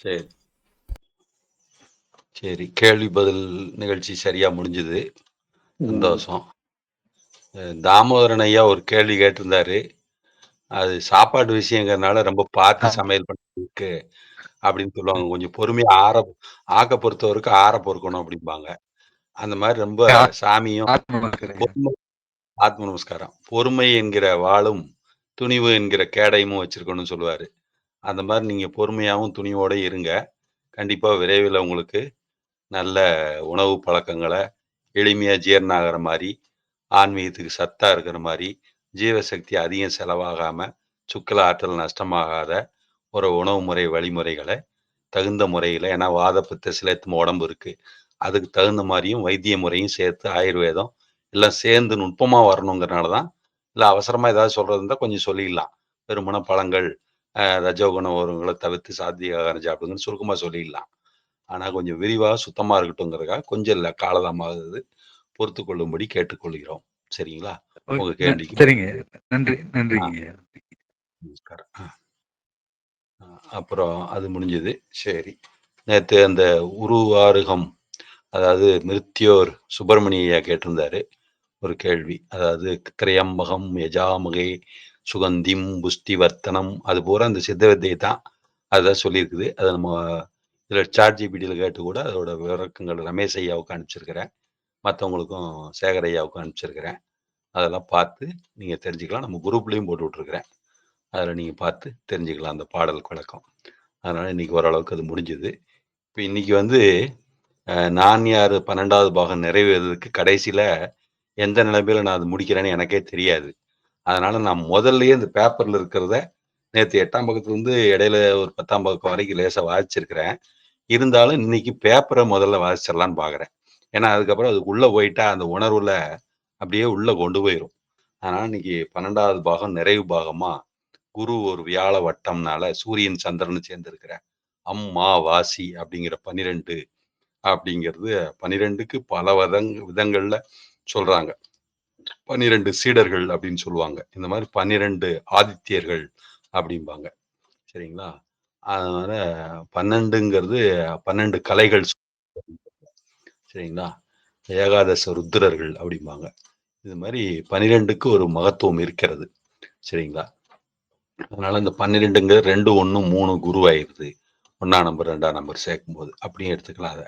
சரி சரி, கேள்வி பதில் நிகழ்ச்சி சரியா முடிஞ்சது. சந்தோஷம். தாமோதரன் ஐயா ஒரு கேள்வி கேட்டிருந்தாரு. அது சாப்பாடு விஷயங்கிறதுனால ரொம்ப பார்த்து சமையல் பண்ணிருக்கு அப்படின்னு சொல்லுவாங்க. கொஞ்சம் பொறுமையா ஆக்க பொறுத்தவருக்கு ஆற பொறுக்கணும் அப்படிம்பாங்க. அந்த மாதிரி ரொம்ப சாமியும் பொறுமை, ஆத்ம நமஸ்காரம், பொறுமை என்கிற வாளும் துணிவு என்கிற கேடயமும் வச்சிருக்கணும்னு சொல்லுவாரு. அந்த மாதிரி நீங்க பொறுமையாவும் துணிவோட இருங்க. கண்டிப்பா விரைவில் உங்களுக்கு நல்ல உணவு பழக்கங்களை எளிமையா ஜீரணம் ஆகிற மாதிரி, ஆன்மீகத்துக்கு சத்தா இருக்கிற மாதிரி, ஜீவசக்தி அதிகம் செலவாகாம சுக்கல ஆற்றல் நஷ்டமாகாத ஒரு உணவு முறை வழிமுறைகளை தகுந்த முறையில், ஏன்னா வாத பித்த சிலைத்தும் உடம்பு இருக்கு, அதுக்கு தகுந்த மாதிரியும் வைத்திய முறையும் சேர்த்து ஆயுர்வேதம் எல்லாம் சேர்ந்து நுட்பமா வரணுங்கிறனால தான். இல்லை அவசரமா ஏதாவது சொல்றது இருந்தால் கொஞ்சம் சொல்லிடலாம். வெறுமன பழங்கள் ரஜோகுண உணவுகளை தவிர்த்து சாத்வீக ஆகாரம் சாப்பிடுங்கன்னு சுருக்கமா சொல்லிடலாம். ஆனா கொஞ்சம் விரிவா சுத்தமா இருக்கட்டும்ங்கிறதுக்காக கொஞ்சம் இல்லை காலதாமது பொறுத்து கொள்ளும்படி கேட்டுக்கொள்கிறோம். சரிங்களா? உங்க கேள்விக்கு சரிங்க. நன்றி நன்றிங்க. நமஸ்காரம். அப்புறம் அது முடிஞ்சது. சரி, நேற்று அந்த உருவாருகம், அதாவது மிருத்யோர் சுப்பிரமணியா கேட்டிருந்தாரு ஒரு கேள்வி. அதாவது திரையம்பகம் யஜாமகே சுகந்திம் புஷ்டிவர்த்தனம், அது பூரா அந்த சித்த வித்தை தான். அதுதான் சொல்லியிருக்குது. அதை நம்ம இதில் சாட் ஜிபிடியில் கேட்டு கூட அதோட விளக்கங்கள் ரமேஷ் ஐயாவுக்கு அனுப்பிச்சிருக்கிறேன், மற்றவங்களுக்கும் சேகர் ஐயாவுக்கும் அனுப்பிச்சிருக்கிறேன். அதெல்லாம் பார்த்து நீங்கள் தெரிஞ்சுக்கலாம். நம்ம குரூப்லேயும் போட்டு விட்ருக்குறேன், அதில் நீங்கள் பார்த்து தெரிஞ்சுக்கலாம் அந்த பாடல் விளக்கம். அதனால் இன்றைக்கி ஓரளவுக்கு அது முடிஞ்சுது. இப்போ இன்றைக்கி வந்து நான் யார் 12வது பாகம் நிறைவேறதுக்கு கடைசியில் எந்த நிலைமையில் நான் அது முடிக்கிறேன்னு எனக்கே தெரியாது. அதனால் நான் முதல்லையே இந்த பேப்பரில் இருக்கிறத நேற்று 8ஆம் பக்கத்துலேருந்து இடையில ஒரு 10ஆம் பக்கம் வரைக்கும் லேசாக வாசிச்சிருக்கிறேன். இருந்தாலும் இன்னைக்கு பேப்பரை முதல்ல வாசிச்சிடலான்னு பார்க்குறேன். ஏன்னா அதுக்கப்புறம் அதுக்கு உள்ளே போயிட்டா அந்த உணர்வில் அப்படியே உள்ளே கொண்டு போயிடும். அதனால் இன்னைக்கு 12வது பாகம் நிறைவு பாகமாக குரு ஒரு வியாழ வட்டம்னால சூரியன் சந்திரன் சேர்ந்திருக்கிற அம்மா வாசி அப்படிங்கிற 12 அப்படிங்கிறது 12க்கு பல விதங்கள்ல சொல்றாங்க. 12 சீடர்கள் அப்படின்னு சொல்லுவாங்க. இந்த மாதிரி 12 ஆதித்யர்கள் அப்படிம்பாங்க. சரிங்களா? அதனால 12ங்கிறது 12 கலைகள். சரிங்களா? ஏகாதச ருத்ரர்கள் அப்படிம்பாங்க. இது மாதிரி 12க்கு ஒரு மகத்துவம் இருக்கிறது. சரிங்களா? அதனால இந்த 12ங்கிறது 2, 1, 3 குருவாயிருது. 1ஆம் நம்பர் 2ஆம் நம்பர் சேர்க்கும்போது அப்படியும் எடுத்துக்கலாம். அதை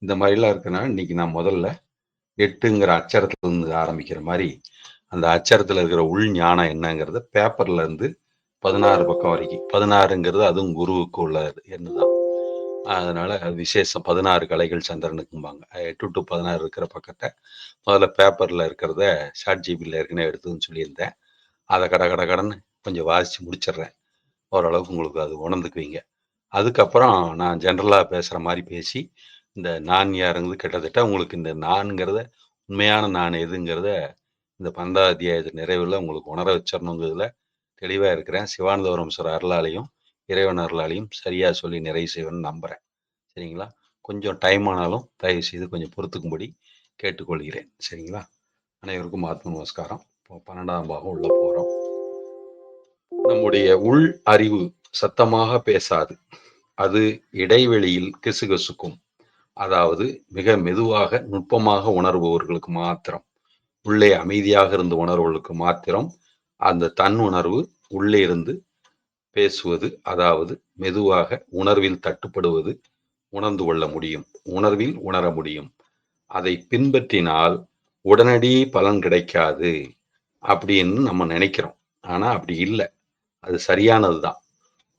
இந்த மாதிரிலாம் இருக்குன்னா இன்னைக்கு நான் முதல்ல 8ங்கிற அச்சரத்துல இருந்து ஆரம்பிக்கிற மாதிரி அந்த அச்சரத்துல இருக்கிற உள் ஞானம் என்னங்கிறத பேப்பர்ல இருந்து 16 பக்கம் வரைக்கும், 16ங்கிறது அதுவும் குருவுக்கு உள்ளது என்னதான். அதனால விசேஷம் 16 கலைகள் சந்திரனுக்கும்பாங்க. 8 to 16 இருக்கிற பக்கத்தை முதல்ல பேப்பர்ல இருக்கிறத ஷார்ட் ஜிபியில் ஏற்கனவே எடுத்துன்னு சொல்லியிருந்தேன். அதை கடன்னு கொஞ்சம் வாசிச்சு முடிச்சிடுறேன். ஓரளவுக்கு உங்களுக்கு அது உணர்ந்துக்குவீங்க. அதுக்கப்புறம் நான் ஜென்ரலாக பேசுகிற மாதிரி பேசி இந்த நான் யாருங்கிறது கிட்டத்தட்ட உங்களுக்கு இந்த நான்கிறத உண்மையான நான் எதுங்கிறத இந்த 12வது அத்தியாயத்து நிறைவில் உங்களுக்கு உணர வச்சிடணுங்கிறதுல தெளிவாக இருக்கிறேன். சிவானந்தபுரம் சார் அருளாலையும் இறைவன் அருளாலையும் சரியாக சொல்லி நிறைவு செய்வேன்னு நம்புகிறேன். சரிங்களா? கொஞ்சம் டைம் ஆனாலும் தயவு செய்து கொஞ்சம் பொறுத்துக்கும்படி கேட்டுக்கொள்கிறேன். சரிங்களா? அனைவருக்கும் ஆத்ம நமஸ்காரம். இப்போ 12ஆம் பாகம் உள்ள போகிறோம். நம்முடைய உள் அறிவு சத்தமாக பேசாது, அது இடைவெளியில் கிசுகிசுக்கும். அதாவது மிக மெதுவாக நுட்பமாக உணர்பவர்களுக்கு மாத்திரம், உள்ளே அமைதியாக இருந்து உணர்வுகளுக்கு மாத்திரம் அந்த தன் உணர்வு உள்ளே இருந்து பேசுவது, அதாவது மெதுவாக உணர்வில் தட்டுப்படுவது உணர்ந்து கொள்ள முடியும், உணர்வில் உணர முடியும். அதை பின்பற்றினால் உடனடி பலன் கிடைக்காது அப்படின்னு நம்ம நினைக்கிறோம். ஆனா அப்படி இல்லை, அது சரியானதுதான்.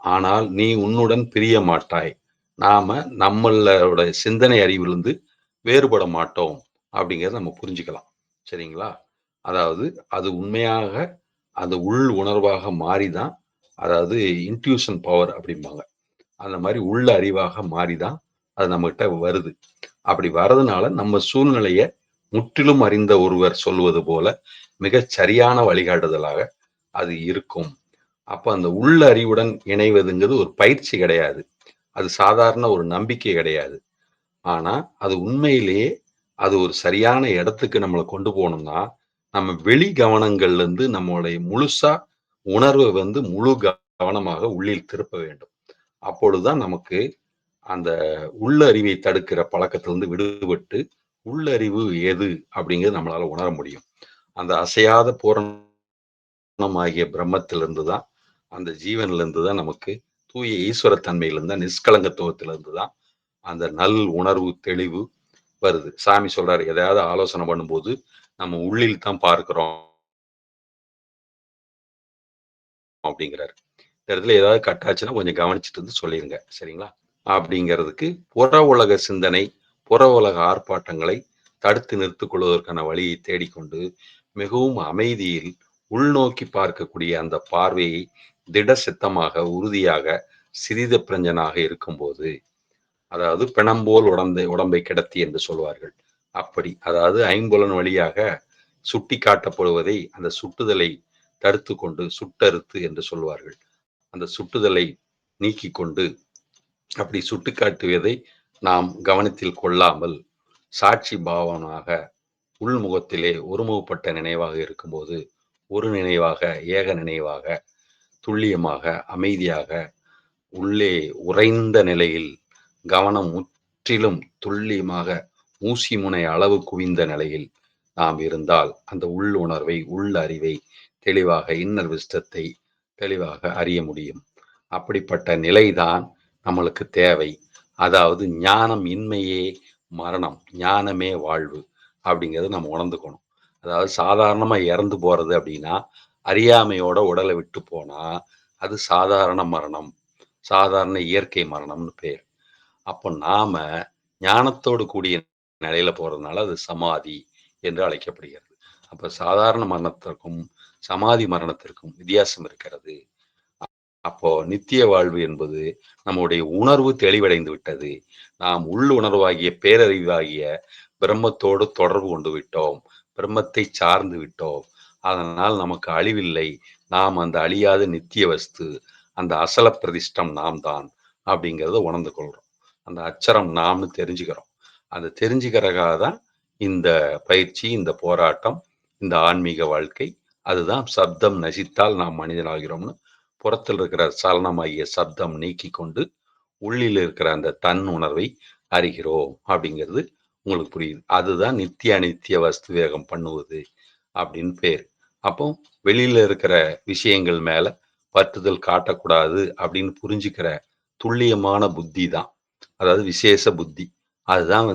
ஆனால் நீ உன்னுடன் பிரிய மாட்டாய், நாம நம்மளோட சிந்தனை அறிவிலிருந்து வேறுபட மாட்டோம் அப்படிங்கிறத நம்ம புரிஞ்சுக்கலாம். சரிங்களா? அதாவது அது உண்மையாக அந்த உள் உணர்வாக மாறிதான், அதாவது இன்ட்யூஷன் பவர் அப்படிம்பாங்க, அந்த மாதிரி உள்ள அறிவாக மாறிதான் அது நம்மகிட்ட வருது. அப்படி வர்றதுனால நம்ம சூழ்நிலைய முற்றிலும் அறிந்த ஒருவர் சொல்வது போல மிகச் சரியான வழிகாட்டுதலாக அது இருக்கும். அப்ப அந்த உள்ள அறிவுடன் இணைவதுங்கிறது ஒரு பயிற்சி கிடையாது, அது சாதாரண ஒரு நம்பிக்கை கிடையாது. ஆனா அது உண்மையிலேயே அது ஒரு சரியான இடத்துக்கு நம்மளை கொண்டு போகணும்னா நம்ம வெளி கவனங்கள்ல இருந்து நம்மளுடைய முழுசா உணர்வை முழு கவனமாக உள்ளில் திருப்ப வேண்டும். அப்பொழுதுதான் நமக்கு அந்த உள்ளறிவை தடுக்கிற பழக்கத்திலிருந்து விடுபட்டு, உள்ளறிவு எது அப்படிங்கிறது நம்மளால உணர முடியும். அந்த அசையாத பூரணமாகிய பிரம்மத்திலிருந்து தான், அந்த ஜீவனிலிருந்து தான் நமக்கு தூய ஈஸ்வர தன்மையிலிருந்து தான், நிஷ்கலங்கத்துவத்திலிருந்து தான் அந்த நல் உணர்வு தெளிவு வருது. சாமி சொல்றாரு, எதையாவது ஆலோசனை பண்ணும்போது, நம்ம உள்ளில் தான் பார்க்கிறோம் அப்படிங்கிறாரு. இந்த இடத்துல ஏதாவது கட் ஆச்சுன்னா கொஞ்சம் கவனிச்சுட்டு வந்து சொல்லிருங்க. சரிங்களா? அப்படிங்கிறதுக்கு புற உலக சிந்தனை, புற உலக ஆர்ப்பாட்டங்களை தடுத்து நிறுத்திக் கொள்வதற்கான வழியை தேடிக்கொண்டு, மிகவும் அமைதியில் உள்நோக்கி பார்க்கக்கூடிய அந்த பார்வையை திட சித்தமாக, உறுதியாக, சிறித பிரஞ்சனாக இருக்கும்போது, அதாவது பிணம்போல் உடம்பை கிடத்தி என்று சொல்வார்கள். அப்படி, அதாவது ஐம்புலன் வழியாக சுட்டி காட்டப்படுவதை அந்த சுட்டுதலை தடுத்து கொண்டு சுட்டறுத்து என்று சொல்வார்கள். அந்த சுட்டுதலை நீக்கிக் கொண்டு அப்படி சுட்டிக்காட்டுவதை நாம் கவனத்தில் கொள்ளாமல் சாட்சி பாவனாக உள்முகத்திலே ஒருமுகப்பட்ட நினைவாக இருக்கும்போது, ஒரு நினைவாக, ஏக நினைவாக, துல்லியமாக, அமைதியாக, உள்ளே உறைந்த நிலையில் கவனம் முற்றிலும் துல்லியமாக ஊசி முனை அளவு குவிந்த நிலையில் நாம் இருந்தால் அந்த உள் உணர்வை, உள் அறிவை தெளிவாக, இன்னர் விஸ்டத்தை தெளிவாக அறிய முடியும். அப்படிப்பட்ட நிலைதான் நம்மளுக்கு தேவை. அதாவது ஞானம் இன்மையே மரணம், ஞானமே வாழ்வு அப்படிங்கிறத நம்ம உணர்ந்துக்கணும். அதாவது சாதாரணமா இறந்து போறது அப்படின்னா, அறியாமையோட உடலை விட்டு போனா அது சாதாரண மரணம், சாதாரண இயற்கை மரணம்னு பேர். அப்போ நாம ஞானத்தோடு கூடிய நிலையில போறதுனால அது சமாதி என்று அழைக்கப்படுகிறது. அப்ப சாதாரண மரணத்திற்கும் சமாதி மரணத்திற்கும் வித்தியாசம் இருக்கிறது. அப்போ நித்திய வாழ்வு என்பது நம்முடைய உணர்வு தெளிவடைந்து விட்டது. நாம் உள்ளுணர்வாகிய பேரறிவாகிய பிரம்மத்தோடு தொடர்பு கொண்டு விட்டோம். பிரம்மத்தை சார்ந்து விட்டோம். அதனால் நமக்கு அழிவில்லை. நாம் அந்த அழியாத நித்திய வஸ்து, அந்த அசல பிரதிஷ்டம் நாம் தான் அப்படிங்கிறத உணர்ந்து கொள்றோம். அந்த அச்சரம் நாம்னு தெரிஞ்சுக்கிறோம். அந்த தெரிஞ்சுக்கிறக்காக தான் இந்த பயிற்சி, இந்த போராட்டம், இந்த ஆன்மீக வாழ்க்கை. அதுதான் சப்தம் நசித்தால் நாம் மனிதனாகிறோம்னு புறத்தில் இருக்கிற சலனமாகிய சப்தம் நீக்கி கொண்டு உள்ளில் இருக்கிற அந்த தன் உணர்வை அறிகிறோம் அப்படிங்கிறது உங்களுக்கு புரியுது. அதுதான் நித்திய அனித்திய வஸ்து வேகம் பண்ணுவது அப்படின்னு பேர். அப்போ வெளியில இருக்கிற விஷயங்கள் மேல பற்றுதல் காட்டக்கூடாது அப்படின்னு புரிஞ்சுக்கிற துல்லியமான புத்தி தான், அதாவது விசேஷ புத்தி. அதுதான்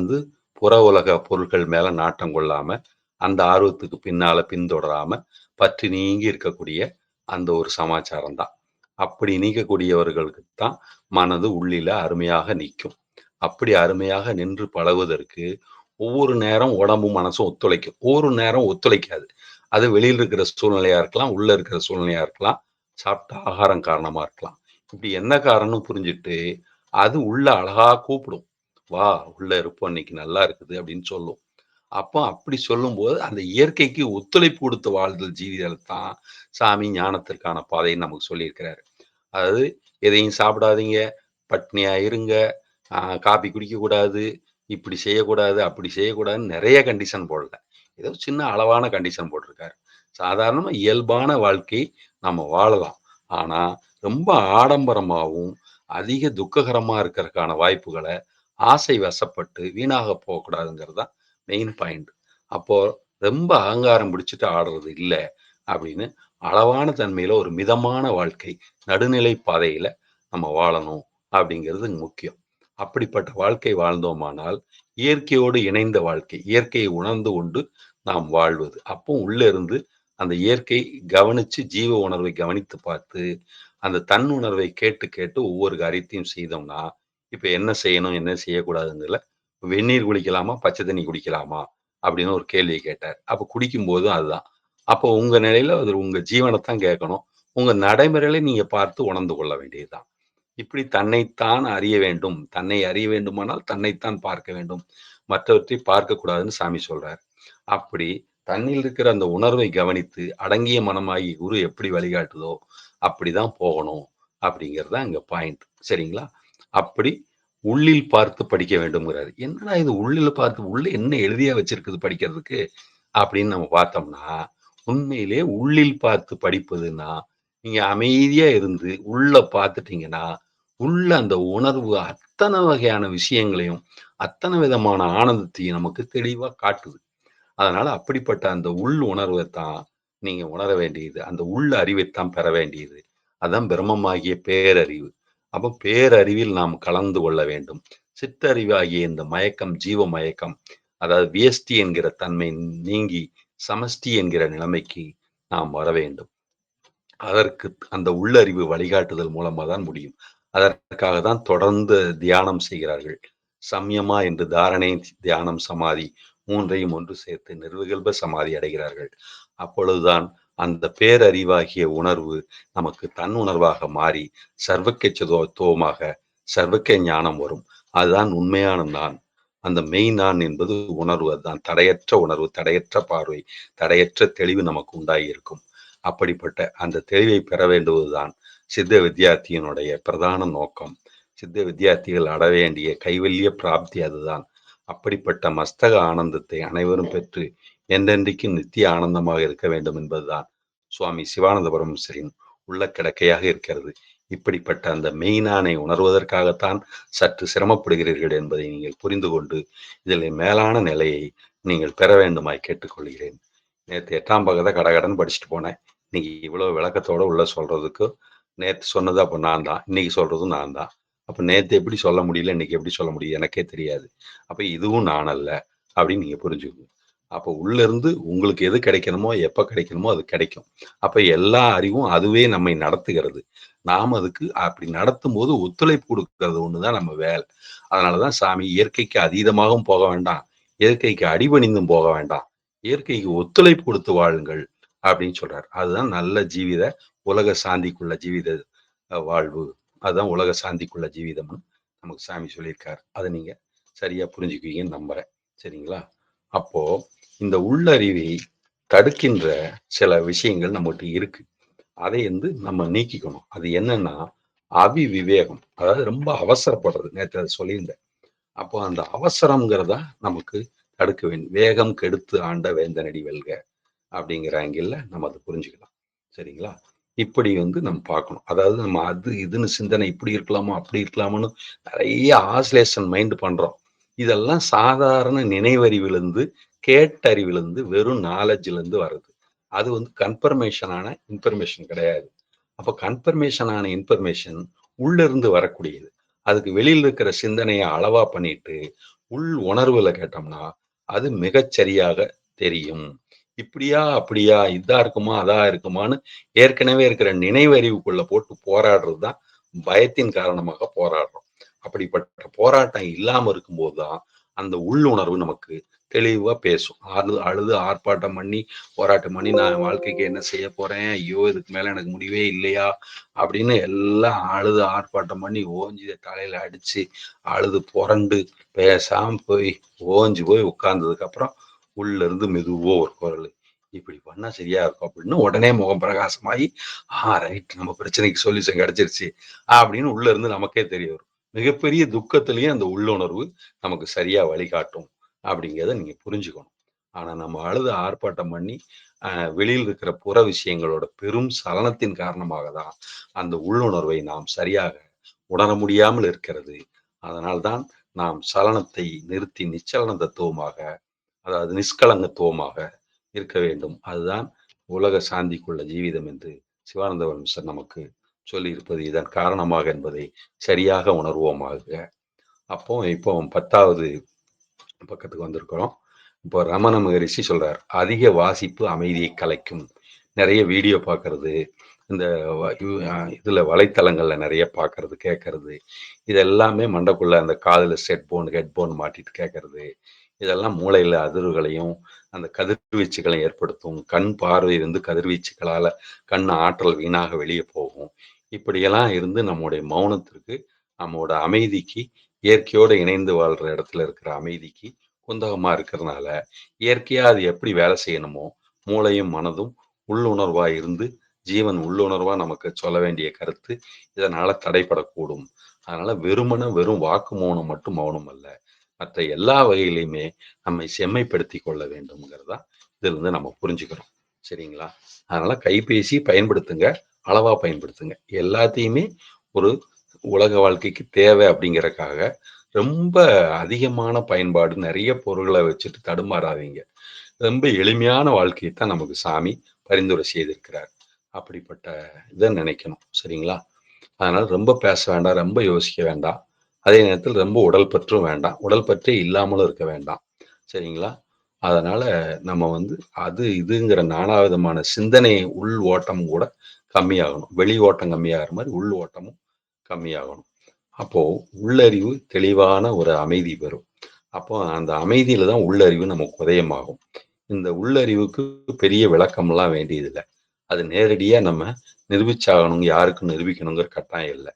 புற உலக பொருட்கள் மேல நாட்டம் கொள்ளாம, அந்த ஆர்வத்துக்கு பின்னால பின்தொடராம பற்றி நீங்கி இருக்கக்கூடிய அந்த ஒரு சமாச்சாரம் தான். அப்படி நீக்கக்கூடியவர்களுக்கு தான் மனது உள்ளில அருமையாக நிற்கும். அப்படி அருமையாக நின்று பழகுவதற்கு ஒவ்வொரு நேரம் உடம்பும் மனசும் ஒத்துழைக்கும். ஒவ்வொரு நேரம் ஒத்துழைக்காது. அது வெளியில இருக்கிற சூழ்நிலையா இருக்கலாம், உள்ள இருக்கிற சூழ்நிலையா இருக்கலாம், சாப்பிட்ட ஆகாரம் காரணமா இருக்கலாம். இப்படி என்ன காரணம்னு புரிஞ்சுட்டு, அது உள்ள அழகா கூப்பிடும். "வா, உள்ள இருப்போம், இன்னைக்கு நல்லா இருக்குது" அப்படின்னு சொல்லும். அப்போ அப்படி சொல்லும்போது, அந்த இயற்கைக்கு ஒத்துழைப்பு கொடுத்து வாழ்தல் ஜீவிதல தான் சாமி ஞானத்திற்கான பாதைன்னு நமக்கு சொல்லியிருக்கிறாரு. அதாவது எதையும் சாப்பிடாதீங்க, பட்னியா இருங்க, காப்பி குடிக்கக்கூடாது, இப்படி செய்யக்கூடாது, அப்படி செய்யக்கூடாதுன்னு நெறைய கண்டிஷன் போடல. ஏதோ சின்ன அளவான கண்டிஷன் போட்டிருக்காரு. சாதாரணமா இயல்பான வாழ்க்கை நம்ம வாழலாம். ஆனா, ரொம்ப ஆடம்பரமாவும், அதிக துக்ககரமா இருக்கறதுக்கான வாய்ப்புகள ஆசை வசப்பட்டு வீணாக போகக்கூடாதுங்கிறது தான் மெயின் பாயிண்ட். அப்போ ரொம்ப அகங்காரம் பிடிச்சுட்டு ஆடுறது இல்ல அப்படின்னு, அளவான தன்மையில ஒரு மிதமான வாழ்க்கை, நடுநிலை பாதையில நம்ம வாழணும் அப்படிங்கிறது முக்கியம். அப்படிப்பட்ட வாழ்க்கை வாழ்ந்தோமானால், இயற்கையோடு இணைந்த வாழ்க்கை, இயற்கையை உணர்ந்து கொண்டு நாம் வாழ்வது. அப்போ உள்ள இருந்து அந்த இயற்கை கவனிச்சு ஜீவ உணர்வை கவனித்து பார்த்து, அந்த தன் உணர்வை கேட்டு கேட்டு ஒவ்வொரு காரியத்தையும் செய்தோம்னா, இப்ப என்ன செய்யணும், என்ன செய்யக்கூடாதுங்கிறதுல வெந்நீர் குடிக்கலாமா? பச்சை தண்ணி குடிக்கலாமா? அப்படின்னு ஒரு கேள்விய கேட்டார். அப்ப குடிக்கும்போதும் அதுதான். அப்போ உங்க நிலையில அது உங்க ஜீவனத்தான் கேட்கணும். உங்க நடைமுறையில நீங்க பார்த்து உணர்ந்து கொள்ள வேண்டியதுதான். இப்படி தன்னைத்தான் அறிய வேண்டும். தன்னை அறிய வேண்டுமானால் தன்னைத்தான் பார்க்க வேண்டும். மற்றவற்றை பார்க்கக்கூடாதுன்னு சாமி சொல்றார். அப்படி தன்னில் இருக்கிற அந்த உணர்வை கவனித்து, அடங்கிய மனமாகி குரு எப்படி வழிகாட்டுதோ, அப்படிதான் போகணும். அப்படிங்கிறது தான் இங்க பாயிண்ட். சரிங்களா? அப்படி உள்ளில் பார்த்து படிக்க வேண்டும்ங்கிறாரு. என்னடா இது உள்ளில பார்த்து, உள்ள என்ன எழுதியா வச்சிருக்குது படிக்கிறதுக்கு? அப்படின்னு நம்ம பார்த்தோம்னா, உண்மையிலே உள்ளில் பார்த்து படிப்பதுன்னா, நீங்க அமைதியா இருந்து உள்ள பார்த்துட்டீங்கன்னா, உள்ள அந்த உணர்வு அத்தன வகையான விஷயங்களையும், அத்தன விதமான ஆனந்தத்தையும் நமக்கு தெளிவா காட்டுது. அதனால அப்படிப்பட்ட அந்த உள் உணர்வத்தான் நீங்க உணர வேண்டியது. அந்த உள் அறிவைத்தான் பெற வேண்டியது. அதான் பிரம்மமாகிய பேரறிவு. அப்ப பேரறிவில் நாம் கலந்து கொள்ள வேண்டும். சிற்றறிவாகிய இந்த மயக்கம், ஜீவ மயக்கம், அதாவது வியஷ்டி என்கிற தன்மை நீங்கி சமஷ்டி என்கிற நிலைமைக்கு நாம் வர வேண்டும். அதற்கு அந்த உள்ளறிவு வழிகாட்டுதல் மூலமா தான் முடியும். அதற்காக தான் தொடர்ந்து தியானம் செய்கிறார்கள். சம்யமா என்று தாரணை, தியானம், சமாதி 3ஐயும் ஒன்று சேர்த்து நிர்விகல்ப சமாதி அடைகிறார்கள். அப்பொழுதுதான் அந்த பேரறிவாகிய உணர்வு நமக்கு தன் உணர்வாக மாறி சர்வக்கச்சத்துவமாக சர்வக்க ஞானம் வரும். அதுதான் உண்மையான நான். அந்த மெய் நான் என்பது உணர்வு. அதுதான் தடையற்ற உணர்வு, தடையற்ற பார்வை, தடையற்ற தெளிவு நமக்கு உண்டாகி இருக்கும். அப்படிப்பட்ட அந்த தெளிவை பெற வேண்டுவதுதான் சித்த வித்தியார்த்தியினுடைய பிரதான நோக்கம். சித்த வித்தியார்த்திகள் அட வேண்டிய கைவல்ய பிராப்தி அதுதான். அப்படிப்பட்ட மஸ்தக ஆனந்தத்தை அனைவரும் பெற்று என்றென்றைக்கும் நித்திய ஆனந்தமாக இருக்க வேண்டும் என்பதுதான் சுவாமி சிவானந்த பரமஹம்சரின் உள்ள கிடக்கையாக இருக்கிறது. இப்படிப்பட்ட அந்த மெய்ஞானை உணர்வதற்காகத்தான் சற்று சிரமப்படுகிறீர்கள் என்பதை நீங்கள் புரிந்து கொண்டு இதில் மேலான நிலையை நீங்கள் பெற வேண்டுமாய் கேட்டுக்கொள்கிறேன். நேற்று 8ஆம் பக்கத்தை கடகடன்னு படிச்சுட்டு போனேன். இன்னைக்கு இவ்வளவு விளக்கத்தோட உள்ள சொல்றதுக்கு நேற்று சொன்னது அப்ப நான் தான், இன்னைக்கு சொல்றதும் நான் தான். அப்ப நேற்று எப்படி சொல்ல முடியல, இன்னைக்கு எப்படி சொல்ல முடியும் எனக்கே தெரியாது. அப்ப இதுவும் நான் அல்ல அப்படின்னு நீங்க புரிஞ்சுக்கணும். அப்ப உள்ள இருந்து உங்களுக்கு எது கிடைக்கணுமோ எப்ப கிடைக்கணுமோ அது கிடைக்கும். அப்ப எல்லா அறிவும் அதுவே நம்மை நடத்துகிறது. நாம் அதுக்கு அப்படி நடத்தும் போது ஒத்துழைப்பு கொடுக்கறது ஒண்ணுதான் நம்ம வேலை. அதனாலதான் சாமி இயற்கைக்கு அதீதமாகவும் போக வேண்டாம், இயற்கைக்கு அடிபணிந்தும் போக வேண்டாம், இயற்கைக்கு ஒத்துழைப்பு கொடுத்து வாழுங்கள் அப்படின்னு சொல்றாரு. அதுதான் நல்ல ஜீவித உலக சாந்திக்குள்ள ஜீவித வாழ்வு. அதுதான் உலக சாந்திக்குள்ள ஜீவிதம்னு நமக்கு சாமி சொல்லியிருக்காரு. அதை நீங்க சரியா புரிஞ்சுக்குவீங்கன்னு நம்புறேன். சரிங்களா? அப்போ இந்த உள்ளறிவை தடுக்கின்ற சில விஷயங்கள் நம்மகிட்ட இருக்கு. அதை நம்ம நீக்கிக்கணும். அது என்னன்னா அவிவிவேகம். அதாவது ரொம்ப அவசரப்படுறது. நேற்று அதை சொல்லியிருந்தேன். அப்போ அந்த அவசரம்ங்கிறத நமக்கு தடுக்க வேண்டும். வேகம் கெடுத்து ஆண்ட வேந்தனடி வெல்க அப்படிங்கிற ஆங்கிள் நம்ம அதை புரிஞ்சுக்கலாம். சரிங்களா? இப்படி நம்ம பார்க்கணும். அதாவது நம்ம அது இதுன்னு சிந்தனை இப்படி இருக்கலாமோ அப்படி இருக்கலாமோன்னு நிறைய ஆசிலேஷன் மைண்ட் பண்றோம். இதெல்லாம் சாதாரண நினைவறிவிலிருந்து, கேட்டறிவிலிருந்து, வெறும் நாலேஜ்ல இருந்து வர்றது. அது கன்ஃபர்மேஷனான இன்ஃபர்மேஷன் கிடையாது. அப்ப கன்ஃபர்மேஷன் ஆன இன்ஃபர்மேஷன் உள்ள இருந்து வரக்கூடியது. அதுக்கு வெளியில இருக்கிற சிந்தனையை அளவா பண்ணிட்டு உள் உணர்வுல கேட்டோம்னா அது மிகச்சரியாக தெரியும். இப்படியா அப்படியா இதா இருக்குமா அதா இருக்குமான்னு ஏற்கனவே இருக்கிற நினைவறிவுக்குள்ள போட்டு போராடுறது தான் பயத்தின் காரணமாக போராடுறோம். அப்படிப்பட்ட போராட்டம் இல்லாம இருக்கும்போது தான் அந்த உள்ளுணர்வு நமக்கு தெளிவா பேசும். அழுது அழுது ஆர்ப்பாட்டம் பண்ணி போராட்டம் பண்ணி நான் வாழ்க்கைக்கு என்ன செய்ய போறேன், ஐயோ இதுக்கு மேல எனக்கு முடிவே இல்லையா அப்படின்னு எல்லாம் அழுது ஆர்ப்பாட்டம் பண்ணி ஓஞ்சி தலையில அடிச்சு அழுது புரண்டு பேசாம போய் ஓஞ்சு போய் உட்கார்ந்ததுக்கு அப்புறம் உள்ள இருந்து மெதுவா ஒரு குரல், இப்படி பண்ணா சரியா இருக்கும் அப்படின்னு உடனே முகம் பிரகாசமாயி ரைட் நம்ம பிரச்சனைக்கு சொல்யூஷன் கிடைச்சிருச்சு அப்படின்னு உள்ள இருந்து நமக்கே தெரிய வரும். மிகப்பெரிய துக்கத்திலையும் அந்த உள்ளுணர்வு நமக்கு சரியா வழிகாட்டும் அப்படிங்கிறத நீங்க புரிஞ்சுக்கணும். ஆனா நம்ம அழுது ஆர்ப்பாட்டம் பண்ணி வெளியில் இருக்கிற புற விஷயங்களோட பெரும் சலனத்தின் காரணமாக தான் அந்த உள்ளுணர்வை நாம் சரியாக உணர முடியாமல் இருக்கிறது. அதனால்தான் நாம் சலனத்தை நிறுத்தி நிச்சலன தத்துவமாக, அதாவது நிஷ்கலங்கத்துவமாக இருக்க வேண்டும். அதுதான் உலக சாந்திக்குள்ள ஜீவிதம் என்று சிவானந்த வம்சர் நமக்கு சொல்லியிருப்பது இதன் காரணமாக என்பதை சரியாக உணர்வோமாக. அப்போ இப்போ 10வது பக்கத்துக்கு வந்திருக்கிறோம். இப்போ ரமண மகரிஷி சொல்றார், அதிக வாசிப்பு அமைதியை கலைக்கும். நிறைய வீடியோ பார்க்கறது, இந்த இதுல வலைத்தளங்கள்ல நிறைய பார்க்கறது கேட்கறது, இது எல்லாமே மண்டைக்குள்ள அந்த காதுல செட்போன் ஹெட்போன் மாட்டிட்டு கேட்கறது, இதெல்லாம் மூளையில அதிர்வுகளையும் அந்த கதிர்வீச்சுகளையும் ஏற்படுத்தும். கண் பார்வை கதிர்வீச்சுகளால கண் ஆற்றல் வீணாக வெளியே போகும். இப்படியெல்லாம் இருந்து நம்முடைய மௌனத்திற்கு, நம்மோட அமைதிக்கு, இயற்கையோடு இணைந்து வாழ்ற இடத்துல இருக்கிற அமைதிக்கு குந்தகமா இருக்கிறதுனால இயற்கையா அது எப்படி வேலை செய்யணுமோ மூளையும் மனதும் உள்ளுணர்வா இருந்து ஜீவன் உள்ளுணர்வா நமக்கு சொல்ல வேண்டிய கருத்து இதனால தடைப்படக்கூடும். அதனால வெறும் வாக்கு மௌனம் மட்டும் மௌனம் அல்ல, மற்ற எல்லா வகையிலையுமே நம்மை செம்மைப்படுத்தி கொள்ள வேண்டும்ங்கிறதா இதுல நம்ம புரிஞ்சுக்கிறோம். சரிங்களா? அதனால கைபேசி பயன்படுத்துங்க, அளவா பயன்படுத்துங்க. எல்லாத்தையுமே ஒரு உலக வாழ்க்கைக்கு தேவை அப்படிங்கிறதுக்காக ரொம்ப அதிகமான பயன்பாடு நெறைய பொருள்கள வச்சுட்டு தடுமாறாதீங்க. ரொம்ப எளிமையான வாழ்க்கைய தான் நமக்கு சாமி பரிந்துரை செய்திருக்கிறார். அப்படிப்பட்ட இத நினைக்கணும். சரிங்களா? அதனால ரொம்ப பேச வேண்டாம், ரொம்ப யோசிக்க வேண்டாம். அதே நேரத்தில ரொம்ப உடல் பற்றும் வேண்டாம். உடல் பற்றே இல்லாமலும் இருக்க வேண்டாம். சரிங்களா? அதனால நம்ம வந்து அது இதுங்கிற நானா விதமான சிந்தனை உள் ஓட்டம் கூட கம்மியாகணும். வெளி ஓட்டம் கம்மியாகிற மாரி உள் ஓட்டமும் கம்மியாகணும். அப்போ உள்ளறிவு தெளிவான ஒரு அமைதி பெறும். அப்போ அந்த அமைதியில தான் உள்ளறிவு நமக்கு உதயமாகும். இந்த உள்ளறிவுக்கு பெரிய விளக்கம்லாம் வேண்டியதில்ல. அது நேரடியா நம்ம நிரூபிச்சாகணும், யாருக்கும் நிரூபிக்கணுங்கிற கட்டாயம் இல்ல.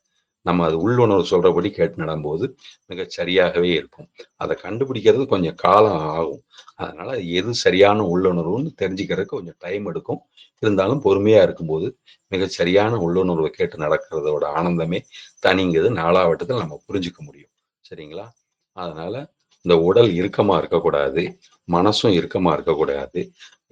நம்ம அது உள்ளுணர்வு சொல்றபடி கேட்டு நடம்போது மிகச் சரியாகவே இருக்கும். அத கண்டுபிடிக்கிறது கொஞ்சம் காலம் ஆகும். அதனால எது சரியான உள்ளுணர்வுன்னு தெரிஞ்சுக்கிறதுக்கு கொஞ்சம் டைம் எடுக்கும். இருந்தாலும் பொறுமையா இருக்கும்போது மிகச் சரியான உள்ளுணர்வ கேட்டு நடக்கிறதோட ஆனந்தமே தனிங்கிறது நாளாவட்டத்துல நம்ம புரிஞ்சுக்க முடியும். சரிங்களா? அதனால இந்த உடல் இறுக்கமா இருக்கக்கூடாது. மனசும் இறுக்கமா இருக்கக்கூடாது.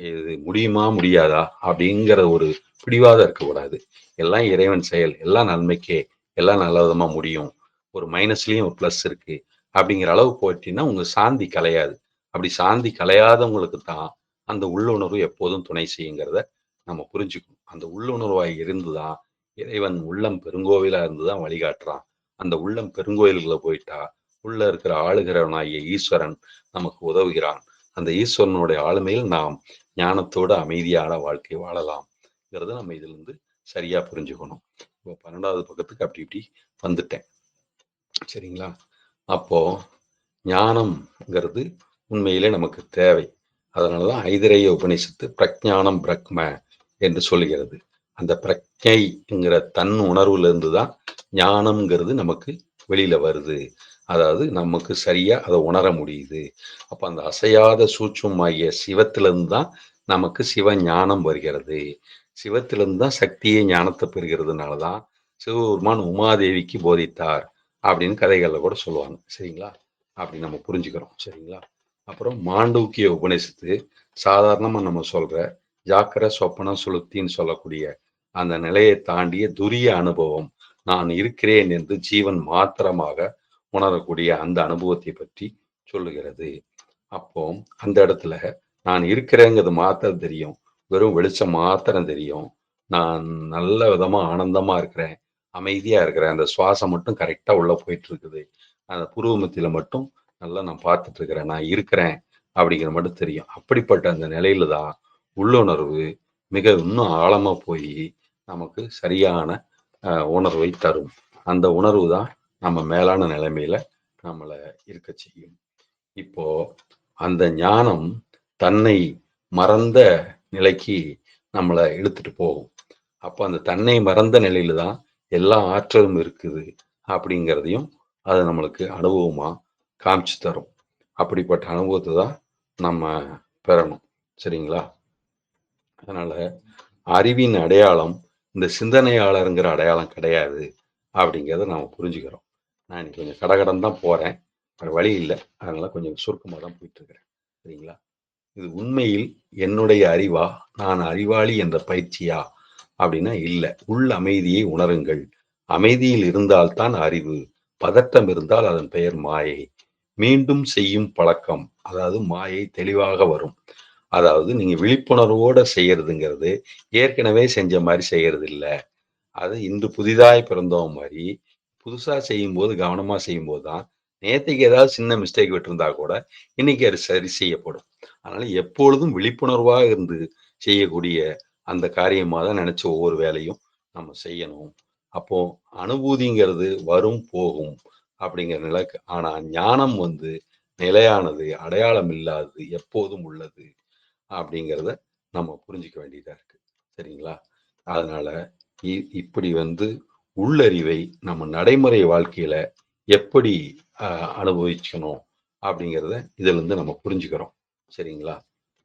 இது முடியுமா? முடியாதா? அப்படிங்கிற ஒரு பிடிவாதம் இருக்கக்கூடாது. எல்லாம் இறைவன் செயல். எல்லாம் நன்மைக்கே. எல்லாம் நல்ல விதமா முடியும். ஒரு மைனஸ்லயும் ஒரு பிளஸ் இருக்கு. அப்படிங்கிற அளவு போயிட்டீங்கன்னா, உங்க சாந்தி கலையாது. அப்படி சாந்தி கலையாதவங்களுக்கு தான், அந்த உள்ளுணர்வு எப்போதும் துணை செய்யுங்கிறத நம்ம புரிஞ்சுக்கணும். அந்த உள்ளுணர்வாய் இருந்து தான், இறைவன் உள்ளம் பெருங்கோவிலா இருந்து தான் வழிகாட்டுறான். அந்த உள்ளம் பெருங்கோயிலுக்குள்ள போயிட்டா, உள்ள இருக்கிற ஆளுகிறவனாகிய ஈஸ்வரன் நமக்கு உதவுகிறான். அந்த ஈஸ்வரனுடைய ஆளுமையில் நாம் ஞானத்தோட அமைதியான வாழ்க்கை வாழலாம்ங்கிறத நம்ம இதிலிருந்து சரியா புரிஞ்சுக்கணும். இப்போ 12வது பக்கத்துக்கு அப்படி இப்படி வந்துட்டேன். சரிங்களா? அப்போ ஞானம்ங்கிறது உண்மையிலே நமக்கு தேவை. அதனால தான் ஐதிரேய உபநிஷத்து பிரஞானம் பிரக்ம என்று சொல்லுகிறது. அந்த பிரக்ஞைங்கிற தன் உணர்வுல தான் ஞானம்ங்கிறது நமக்கு வெளியில வருது. அதாவது நமக்கு சரியா அத உணர முடியுது. அப்ப அந்த அசையாத சூட்சுமமாகிய சிவத்திலிருந்து தான் நமக்கு சிவஞானம் வருகிறது. சிவத்திலிருந்து தான் சக்தியே ஞானத்த பெறுகிறதுனால தான் சிவபெருமான் உமாதேவிக்கு போதித்தார் அப்படின்னு கதைகள்ல கூட சொல்லுவாங்க. சரிங்களா? அப்படி நம்ம புரிஞ்சுக்கிறோம். சரிங்களா? அப்புறம் மாண்டூக்கிய உபநிஷத்து சாதாரணமா நம்ம சொல்ற ஜாக்கிர, சொப்பன, சுளுத்தின்னு சொல்லக்கூடிய அந்த நிலையை தாண்டிய துரிய அனுபவம். நான் இருக்கிறேன் என்று ஜீவன் மாத்திரமாக உணரக்கூடிய அந்த அனுபவத்தை பற்றி சொல்லுகிறது. அப்போ அந்த இடத்துல நான் இருக்கிறேங்கிறது மாத்திரம் தெரியும். வெறும் வெளிச்சம் மாத்திரம் தெரியும். நான் நல்ல விதமா ஆனந்தமா இருக்கிறேன். அமைதியா இருக்கிறேன். அந்த சுவாசம் மட்டும் கரெக்ட்டா உள்ள போயிட்டு இருக்குது. அந்த புருவ மத்தியில மட்டும் நல்லா நான் பார்த்துட்டு இருக்கிறேன். நான் இருக்கிறேன் அப்படிங்கிற மட்டும் தெரியும். அப்படிப்பட்ட அந்த நிலையில தான் உள்ளுணர்வு மிக இன்னும் ஆழமா போயி நமக்கு சரியான உணர்வை தரும். அந்த உணர்வு தான் நம்ம மேலான நிலைமையில நம்மள இருக்கச் செய்யும். இப்போ அந்த ஞானம் தன்னை மறந்த நிலைக்கு நம்மள இழுத்துட்டு போகும். அப்ப அந்த தன்னை மறந்த நிலையில தான் எல்லா ஆற்றலும் இருக்குது அப்படிங்கிறதையும் அது நம்மளுக்கு அனுபவமா காமிச்சு தரும். அப்படிப்பட்ட அனுபவத்த தான் நம்ம பெறணும். சரிங்களா? அதனால அறிவின் அடையாளம் இந்த சிந்தனையாளர்ங்கிற அடையாளம் கிடையாது அப்படிங்கிறத நாம புரிஞ்சுக்கிறோம். நான் இன்னைக்கு கொஞ்சம் கடகடன்னு தான் போறேன். வேற வழி இல்ல. அதனால கொஞ்சம் சுருக்கமா தான் போயிட்டு இருக்கிறேன். சரிங்களா? இது உண்மையில் என்னுடைய அறிவா? நான் அறிவாளி என்ற பயிற்சியா? அப்படின்னா இல்ல. உள் அமைதியை உணருங்கள். அமைதியில் இருந்தால் தான் அறிவு. பதட்டம் இருந்தால் அதன் பெயர் மாயை. மீண்டும் செய்யும் பழக்கம். அதாவது மாயை தெளிவாக வரும். அதாவது நீங்க விழிப்புணர்வோட செய்யறதுங்கிறது, ஏற்கனவே செஞ்ச மாரி செய்யறது இல்ல. அது இன்று புதிதாய் பிறந்தோம் மாரி, புதுசா செய்யும்போது கவனமா செய்யும்போது தான், நேத்தைக்கு ஏதாவது சின்ன மிஸ்டேக் விட்டிருந்தா கூட, இன்னைக்கு அது சரி செய்யப்படும். அதனால எப்பொழுதும் விழிப்புணர்வா இருந்து செய்யக்கூடிய அந்த காரியமா தான் நெனச்சு ஒவ்வொரு வேலையும் நம்ம செய்யணும். அப்போ அனுபூதிங்கிறது வரும், போகும் அப்படிங்கிற நிலைக்கு. ஆனா ஞானம் வந்து நிலையானது, அடையாளம் இல்லாதது, எப்போதும் உள்ளது அப்படிங்கிறத நம்ம புரிஞ்சுக்க வேண்டியதா இருக்கு. சரிங்களா? அதனால இப்படி வந்து உள்ளறிவை நம்ம நடைமுறை வாழ்க்கையில எப்படி அனுபவிக்கணும் அப்படிங்கிறத இதிலிருந்து நம்ம புரிஞ்சுக்கிறோம். சரிங்களா?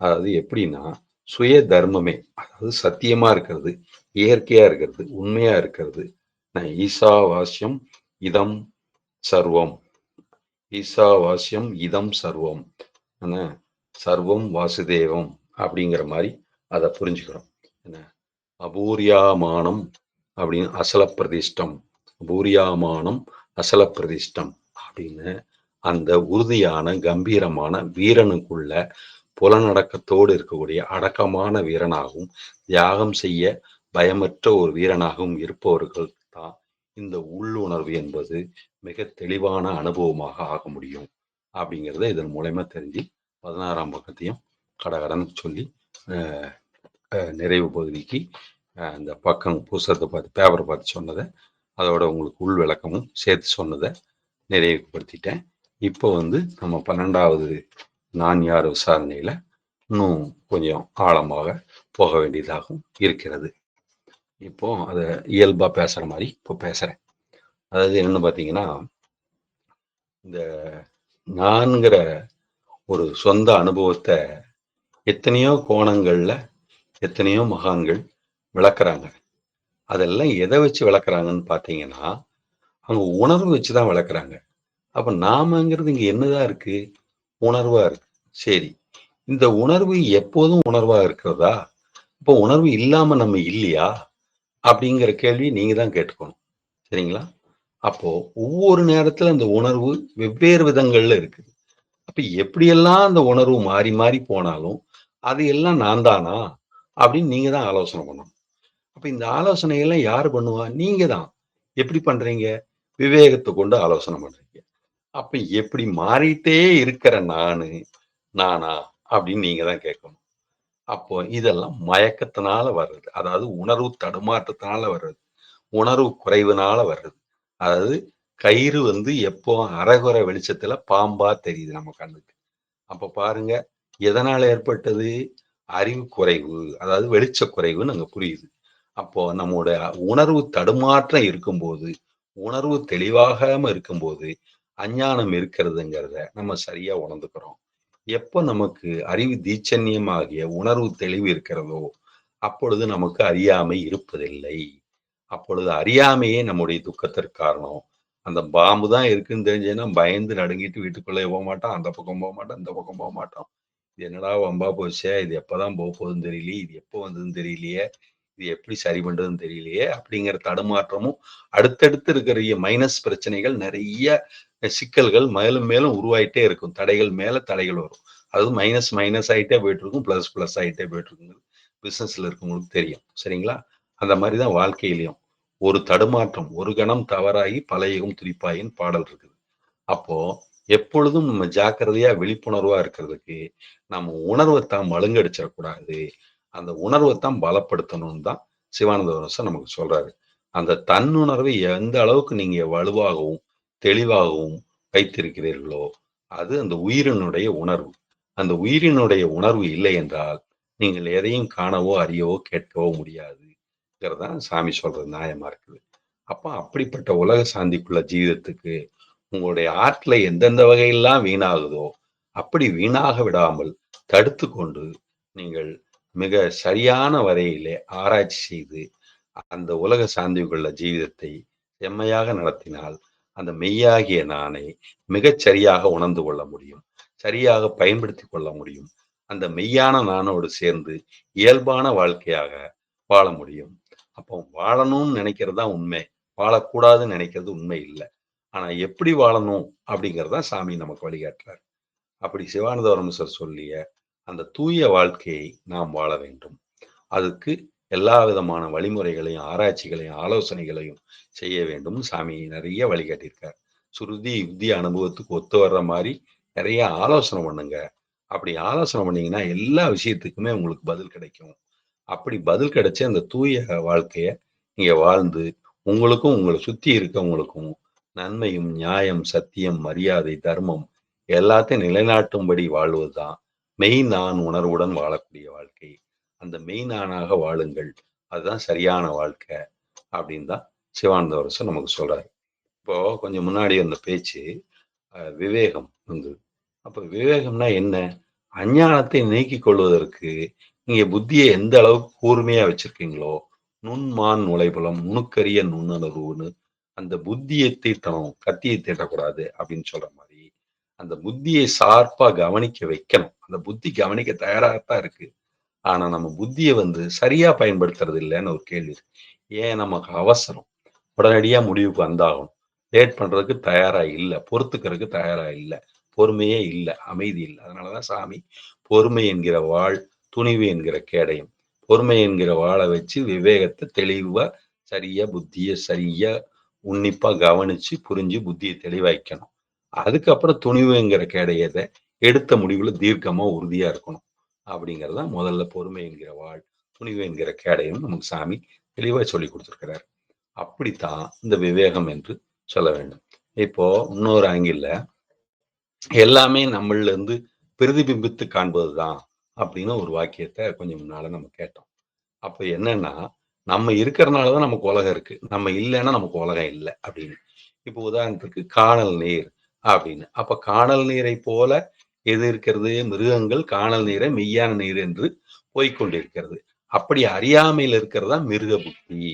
அதாவது எப்படின்னா, சுய தர்மமே அதாவது சத்தியமா இருக்கிறது, இயற்கையா இருக்கிறது, உண்மையா இருக்கிறது. ஈசாவாஸ்யம் இதம் சர்வம். ஈசாவாஸ்யம் இதம் சர்வம். என்ன? சர்வம் வாசுதேவம் அப்படிங்கிற மாரி அத புரிஞ்சுக்கிறோம். என்ன? அபூர்யாமானம் அப்படின்னு அசல பிரதிஷ்டம், பூரியாமானம் அசல பிரதிஷ்டம் அப்படின்னு அந்த உறுதியான கம்பீரமான வீரனுக்குள்ள புலனடக்கத்தோடு இருக்கக்கூடிய அடக்கமான வீரனாகவும் தியாகம் செய்ய பயமற்ற ஒரு வீரனாகவும் இருப்பவர்கள் தான் இந்த உள்ளுணர்வு என்பது மிக தெளிவான அனுபவமாக ஆக முடியும் அப்படிங்கிறத இதன் மூலயமா தெரிஞ்சு 16ஆம் பக்கத்தையும் கடகடன்னு சொல்லி நிறைவு பகுதிக்கு அந்த பக்கம் புஸ்தகத்தை பார்த்து பேப்பரை பார்த்து சொன்னதை அதோட உங்களுக்கு உள் விளக்கமும் சேர்த்து சொன்னதை நிறைவுபடுத்திட்டேன். இப்போ நம்ம 12வது நான் யார் விசாரணையில இன்னும் கொஞ்சம் ஆழமாக போக வேண்டியதாகவும் இருக்கிறது. இப்போ அதை இயல்பா பேசுற மாதிரி இப்போ பேசுறேன். அதாவது என்னன்னு பார்த்தீங்கன்னா, இந்த நான்கிற ஒரு சொந்த அனுபவத்தை எத்தனையோ கோணங்கள்ல எத்தனையோ மகான்கள் விளக்குறாங்க. அதெல்லாம் எதை வச்சு விளக்குறாங்கன்னு பார்த்தீங்கன்னா, அவங்க உணர்வு வச்சுதான் விளக்குறாங்க. அப்ப நாமங்கிறது இங்க என்னதான் இருக்கு? உணர்வா இருக்கு. சரி, இந்த உணர்வு எப்போதும் உணர்வா இருக்கிறதா? இப்போ உணர்வு இல்லாம நம்ம இல்லையா? அப்படிங்கிற கேள்வி நீங்க தான் கேட்டுக்கணும். சரிங்களா? அப்போ ஒவ்வொரு நேரத்துல அந்த உணர்வு வெவ்வேறு விதங்கள்ல இருக்குது. அப்ப எப்படியெல்லாம் அந்த உணர்வு மாறி மாறி போனாலும் அது எல்லாம் நான் தானா அப்படின்னு நீங்க தான் ஆலோசனை பண்ணணும். அப்ப இந்த ஆலோசனையெல்லாம் யாரு பண்ணுவா? நீங்க தான். எப்படி பண்றீங்க? விவேகத்தை கொண்டு ஆலோசனை பண்றீங்க. அப்ப எப்படி மாறிட்டே இருக்கிற நானு நானா அப்படின்னு நீங்க தான் கேட்கணும். அப்போ இதெல்லாம் மயக்கத்தினால வர்றது, அதாவது உணர்வு தடுமாற்றத்தினால வர்றது, உணர்வு குறைவுனால வர்றது. அதாவது கயிறு எப்போ அரைகுறை வெளிச்சத்துல பாம்பா தெரியுது நம்ம கண்ணுக்கு. அப்ப பாருங்க, எதனால ஏற்பட்டது? அறிவு குறைவு, அதாவது வெளிச்ச குறைவுன்னு அங்க புரியுது. அப்போ நம்மோட உணர்வு தடுமாற்றம் இருக்கும்போது, உணர்வு தெளிவாகாம இருக்கும்போது அஞ்ஞானம் இருக்கிறதுங்கிறத நம்ம சரியா உணர்ந்துக்கிறோம். எப்போ நமக்கு அறிவு தீட்சண்யமாகிய உணர்வு தெளிவு இருக்கிறதோ அப்பொழுது நமக்கு அறியாமை இருப்பதில்லை. அப்பொழுது அறியாமையே நம்முடைய துக்கத்திற்கு காரணம். அந்த பாம்பு தான் இருக்குன்னு தெரிஞ்சதுன்னா பயந்து நடுங்கிட்டு வீட்டுக்குள்ளே போக மாட்டான், அந்த பக்கம் போக மாட்டான், இந்த பக்கம் போக மாட்டான். இது என்னடா வம்பா போச்சே, இது எப்பதான் போக போகுதுன்னு தெரியலையே, இது எப்போ வந்ததுன்னு தெரியலையே, இது எப்படி சரி பண்றதுன்னு தெரியலையே அப்படிங்கிற தடுமாற்றமும் அடுத்தடுத்து இருக்கிற மைனஸ் பிரச்சனைகள் நிறைய சிக்கல்கள் மேலும் மேலும் உருவாயிட்டே இருக்கும். தடைகள் மேல தடைகள் வரும். அது மைனஸ் மைனஸ் ஆயிட்டே போயிட்டு இருக்கும், பிளஸ் பிளஸ் ஆயிட்டே போயிட்டு இருக்கும். பிசினஸ்ல இருக்கவங்களுக்கு தெரியும். சரிங்களா? அந்த மாதிரிதான் வாழ்க்கையிலையும் ஒரு தடுமாற்றம், ஒரு கணம் தவறாகி பல யுகம் துடிப்பாயின்னு பாடல் இருக்குது. அப்போ எப்பொழுதும் நம்ம ஜாக்கிரதையா விழிப்புணர்வா இருக்கிறதுக்கு நம்ம உணர்வைத்தான் மழுங்கடிச்சிடக்கூடாது. அந்த உணர்வைத்தான் பலப்படுத்தணும்னு தான் சிவானந்த விமர்சன் நமக்கு சொல்றாரு. அந்த தன்னுணர்வை எந்த அளவுக்கு நீங்க வலுவாகவும் தெளிவாகவும் வைத்திருக்கிறீர்களோ அது அந்த உயிரினுடைய உணர்வு. அந்த உயிரினுடைய உணர்வு இல்லை என்றால் நீங்கள் எதையும் காணவோ அறியவோ கேட்கவோ முடியாதுங்கிறதான் சாமி சொல்றது நியாயமா இருக்குது. அப்ப அப்படிப்பட்ட உலக சாந்திக்குள்ள ஜீவிதத்துக்கு உங்களுடைய ஆற்றலை எந்தெந்த வகையெல்லாம் வீணாகுதோ அப்படி வீணாக விடாமல் தடுத்து கொண்டு நீங்கள் மிக சரியான வரையிலே ஆராய்ச்சி செய்து அந்த உலக சாந்திக்குள்ள ஜீவிதத்தை செம்மையாக நடத்தினால் அந்த மெய்யாகிய நானை மிகச் சரியாக உணர்ந்து கொள்ள முடியும், சரியாக பயன்படுத்தி கொள்ள முடியும். அந்த மெய்யான நானோடு சேர்ந்து இயல்பான வாழ்க்கையாக வாழ முடியும். அப்போ வாழணும்னு நினைக்கிறது தான் உண்மை, வாழக்கூடாதுன்னு நினைக்கிறது உண்மை இல்லை. ஆனா எப்படி வாழணும் அப்படிங்கிறதா சாமி நமக்கு வழிகாட்டுறார். அப்படி சிவானந்த பரமேஸ்வரர் சொல்லிய அந்த தூய வாழ்க்கையை நாம் வாழ வேண்டும். அதுக்கு எல்லா விதமான வழிமுறைகளையும் ஆராய்ச்சிகளையும் ஆலோசனைகளையும் செய்ய வேண்டும். சாமி நிறைய வழிகாட்டியிருக்கார். சுருதி யுக்தி அனுபவத்துக்கு ஒத்து வர்ற மாதிரி நிறைய ஆலோசனை பண்ணுங்க. அப்படி ஆலோசனை பண்ணீங்கன்னா எல்லா விஷயத்துக்குமே உங்களுக்கு பதில் கிடைக்கும். அப்படி பதில் கிடைச்ச அந்த தூய வாழ்க்கைய நீங்க வாழ்ந்து உங்களுக்கும் உங்களை சுத்தி இருக்கவங்களுக்கும் நன்மையும் நியாயம் சத்தியம் மரியாதை தர்மம் எல்லாத்தையும் நிலைநாட்டும்படி வாழ்வதுதான் மெய் நான் உணர்வுடன் வாழக்கூடிய வாழ்க்கை. அந்த மெய் நானாக வாழுங்கள், அதுதான் சரியான வாழ்க்கை அப்படின்னு தான் சிவானந்த வருஷம் நமக்கு சொல்றாரு. இப்போ கொஞ்சம் முன்னாடி அந்த பேச்சு விவேகம் அப்ப விவேகம்னா என்ன? அஞ்ஞானத்தை நீக்கிக் கொள்வதற்கு நீங்க புத்தியை எந்த அளவுக்கு கூர்மையா வச்சிருக்கீங்களோ நுண்மான் நுழைபுலம் நுணுக்கரிய நுண்ணுணர்வுன்னு அந்த புத்தியை தீட்டணும், கத்தியை தீட்டக்கூடாது அப்படின்னு சொல்ற மாதிரி அந்த புத்தியை சார்பா கவனிக்க வைக்கணும். அந்த புத்தி கவனிக்க தயாராகத்தான் இருக்கு. ஆனா நம்ம புத்தியை சரியா பயன்படுத்துறது இல்லைன்னு ஒரு கேள்வி இருக்கு. ஏன் நமக்கு அவசரம். உடனடியா முடிவுக்கு வந்தாகணும். லேட் பண்றதுக்கு தயாரா இல்ல. பொறுத்துக்கிறதுக்கு தயாரா இல்ல. பொறுமையே இல்ல. அமைதி இல்ல. அதனால தான் சாமி பொறுமை என்கிற வாள், துணிவு என்கிற கேடயம். பொறுமை என்கிற வாள வச்சு விவேகத்த தெளிவா, சரியா புத்திய சரியா உன்னிப்பா கவனிச்சு, புரிஞ்சு புத்திய தெளிவாய்க்கணும். அதுக்கப்புறம் துணிவுங்கிற கேடயத்த எடுத்த முடிவுல தீர்க்கமா, உறுதியா இருக்கணும். அப்படிங்கிறது தான் முதல்ல பொறுமை என்கிற வாள், துணிவு என்கிற கேடயம் நமக்கு சாமி தெளிவா சொல்லிக் குடுத்திருக்கிறார். அப்படித்தான் இந்த விவேகம் என்று சொல்ல வேண்டும். இப்போ இன்னொரு ஆங்கிள்ல எல்லாமே நம்மள்ல இருந்து பிரதிபிம்பித்து காண்பதுதான் அப்படின்னு ஒரு வாக்கியத்த கொஞ்சம் முன்னால நம்ம கேட்டோம். அப்ப என்னன்னா, நம்ம இருக்கிறனால தான் நமக்கு உலகம் இருக்கு. நம்ம இல்லன்னா நமக்கு உலகம் இல்ல அப்படின்னு. இப்போ உதாரணத்துக்கு கானல் நீர் அப்படின்னு. அப்ப கானல் நீரை போல எது இருக்கிறது? மிருகங்கள் கானல் நீரை மெய்யான நீர் என்று போய்க் கொண்டிருக்கிறது. அப்படி அறியாமையில இருக்கிறது தான் மிருக புத்தி.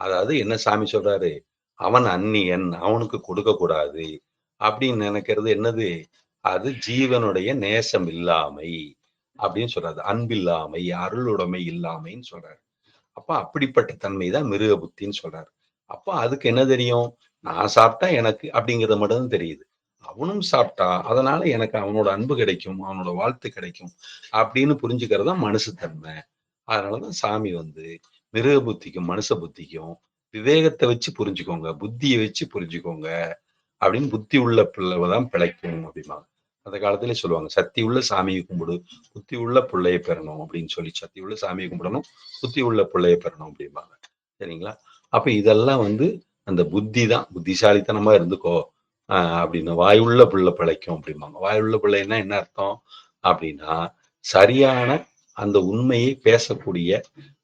அதாவது என்ன சாமி சொல்றாரு? அவன் அந்நியன். அவனுக்கு கொடுக்கக்கூடாது. அப்படின்னு நினைக்கிறது என்னது? அது ஜீவனுடைய நேசம் இல்லாமை அப்படின்னு சொல்றாரு. அன்பில்லாமை, அருளுடைமை இல்லாமைன்னு சொல்றாரு. அப்ப அப்படிப்பட்ட தன்மை தான் மிருக புத்தின்னு சொல்றாரு. அப்ப அதுக்கு என்ன தெரியும்? நான் சாப்பிட்டா எனக்கு அப்படிங்கிறது மட்டும் தான் தெரியுது. அவனும் சாப்பிட்டா, அதனால எனக்கு அவனோட அன்பு கிடைக்கும், அவனோட வாழ்த்து கிடைக்கும் அப்படின்னு புரிஞ்சுக்கிறது தான் மனுஷத்தன்மை. அதனால தான் சாமி வந்து மிருக புத்திக்கும், மனுஷ புத்திக்கும் விவேகத்த வச்சு புரிஞ்சுக்கோங்க, புத்திய வச்சு புரிஞ்சுக்கோங்க அப்படின்னு புத்தி உள்ள பிள்ளை தான் பிழைக்கும் அப்படிம்பாங்க. அந்த காலத்திலே சொல்லுவாங்க, "சத்தி உள்ள சாமிய கும்பிடு, புத்தி உள்ள புள்ளைய பெறணும்" அப்படின்னு சொல்லி, சத்தி உள்ள சாமிய கும்பிடணும், புத்தி உள்ள புள்ளைய பெறணும் அப்படிம்பாங்க. சரிங்களா? அப்ப இதெல்லாம் வந்து அந்த புத்தி தான். புத்திசாலித்தனமா இருந்துக்கோ அப்படின்னு. "வாயுள்ள பிள்ளை பிழைக்கும்" அப்படிம்பாங்க. வாயுள்ள பிள்ளைன்னா என்ன அர்த்தம்? அப்படின்னா, சரியான அந்த உண்மையை பேசக்கூடிய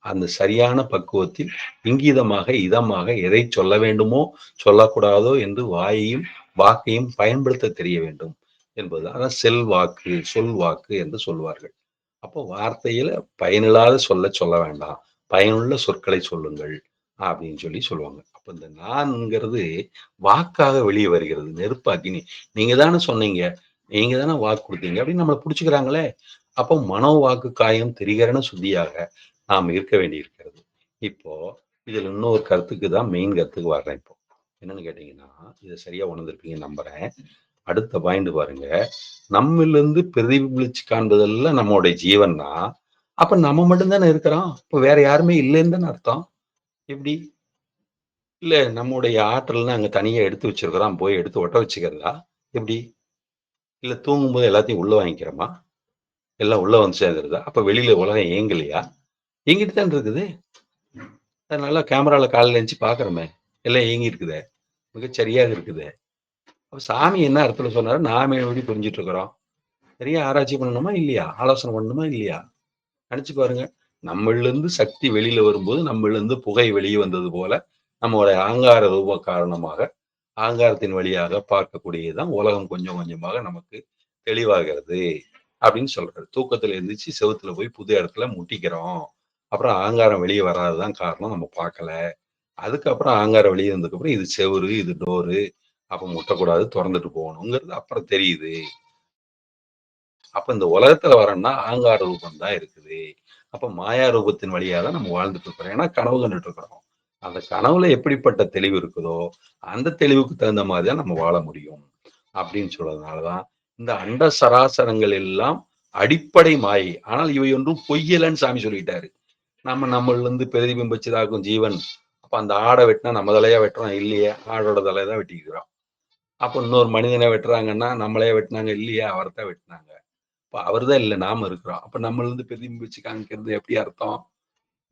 அந்த சரியான பக்குவத்தில் இங்கிதமாக, இதமாக எதை சொல்ல வேண்டுமோ, சொல்லக்கூடாதோ என்று வாயையும், வாக்கையும் பயன்படுத்த தெரிய வேண்டும் என்பது. அதான் செல்வாக்கு, சொல்வாக்கு என்று சொல்வார்கள். அப்போ வார்த்தையில பயனில்லாத சொல்ல வேண்டாம். பயனுள்ள சொற்களை சொல்லுங்கள் அப்படின்னு சொல்லி சொல்லுவாங்க. அப்ப இந்த நான்ங்கிறது வாக்காக வெளியே வருகிறது. நெருப்பு, அக்கினி. நீங்க தானே சொன்னீங்க. நீங்க தானே வாக்கு குடுத்தீங்க அப்படின்னு நம்மள புடிச்சுக்கிறாங்களே. அப்போ மனோ, வாக்கு, காயம் திரிகரண சுத்தியாக நாம் இருக்க வேண்டியிருக்கிறது. இப்போ இதுல இன்னொரு கருத்துக்கு தான் மெயின் கருத்துக்கு வர்றேன் இப்போ. என்னன்னு கேட்டீங்கன்னா, இத சரியா உணர்ந்திருப்பீங்கன்னு நம்புறேன். அடுத்த பாயிண்ட் பாருங்க. நம்மிலிருந்து பிரதிபலிச்சு காண்பதெல்லாம் நம்முடைய ஜீவன்னா, அப்ப நம்ம மட்டும் தானே இருக்கிறோம். அப்ப வேற யாருமே இல்லைன்னு தானே அர்த்தம். எப்படி? இல்ல நம்முடைய ஆற்றல்ன்னு அங்க தனியா எடுத்து வச்சிருக்கிறோம். போய் எடுத்து ஒட்ட வச்சுக்கிறதா? எப்படி? இல்ல தூங்கும்போது எல்லாத்தையும் உள்ள வாங்கிக்கிறோமா? எல்லாம் உள்ள வந்து சேர்ந்துருதா? அப்ப வெளியில உலகம் இயங்கலையா? இயங்கிட்டு தான இருக்குது. அதனால கேமரால காலையில எந்திச்சு பார்க்குறோமே! எல்லாம் இயங்கியிருக்குதே! மிகச் சரியாக இருக்குதே! அப்ப சாமி என்ன அர்த்தத்துல சொன்னாரு? நாம எப்படி புரிஞ்சுட்டு இருக்கிறோம்? நிறைய ஆராய்ச்சி பண்ணணுமா? இல்லையா? ஆலோசனை பண்ணணுமா? இல்லையா? நெனச்சு பாருங்க. நம்மள்லருந்து சக்தி வெளியில வரும்போது, நம்மள்லருந்து புகை வெளிய வந்தது போல, நம்முடைய அகங்கார ரூப காரணமாக, அகங்காரத்தின் வழியாக பார்க்கக்கூடியது தான் உலகம் கொஞ்சம் கொஞ்சமாக நமக்கு தெளிவாகிறது. அப்படின்னு சொல்றாரு. தூக்கத்துல எந்திரிச்சு செவுத்துல போய் புது இடத்துல முட்டிக்கிறோம். அப்புறம் அகங்காரம் வெளிய வராதது தான் காரணம். நம்ம பார்க்கல. அதுக்கப்புறம் அகங்காரம் வெளிய வந்ததுக்கப்புறம் இது செவுரு, இது டோரு. அப்ப முட்டக்கூடாது, தொறந்துட்டு போகணுங்கிறது அப்புறம் தெரியுது. அப்ப இந்த உலகத்துல வரோம்னா அகங்கார ரூபம் தான் இருக்குது. அப்ப மாயா ரூபத்தின் வழியா தான் நம்ம வாழ்ந்துட்டு இருக்கிறோம். ஏன்னா கனவு கண்டுட்டு இருக்கிறோம். அந்த கனவுல எப்படிப்பட்ட தெளிவு இருக்குதோ, அந்த தெளிவுக்கு தகுந்த மாதிரி தான் நம்ம வாழ முடியும். அப்படின்னு சொல்றதுனால தான், இந்த அண்ட சராசரங்கள் எல்லாம் அடிப்படை மாயை. ஆனால் இவை ஒன்றும் பொய்யலன்னு சாமி சொல்லிட்டாரு. நம்மள்ல இருந்து பிரதிபிம்பிச்சதாகும் ஜீவன். அப்ப அந்த ஆட வெட்டினா நம்ம தலையா வெட்டுறோம் இல்லையே. ஆடோட தலைய தான் வெட்டிக்கிறோம். அப்ப இன்னொரு மனிதனை வெட்டுறாங்கன்னா, நம்மளையா வெட்டுனாங்க இல்லையே. அவரத்தான் வெட்டுனாங்க. அப்ப அவர் தான் இல்ல. நாம இருக்கிறோம். அப்ப நம்மள்ல இருந்து பிரதிபிம்பிச்சு காமிக்கிறது எப்படி அர்த்தம்?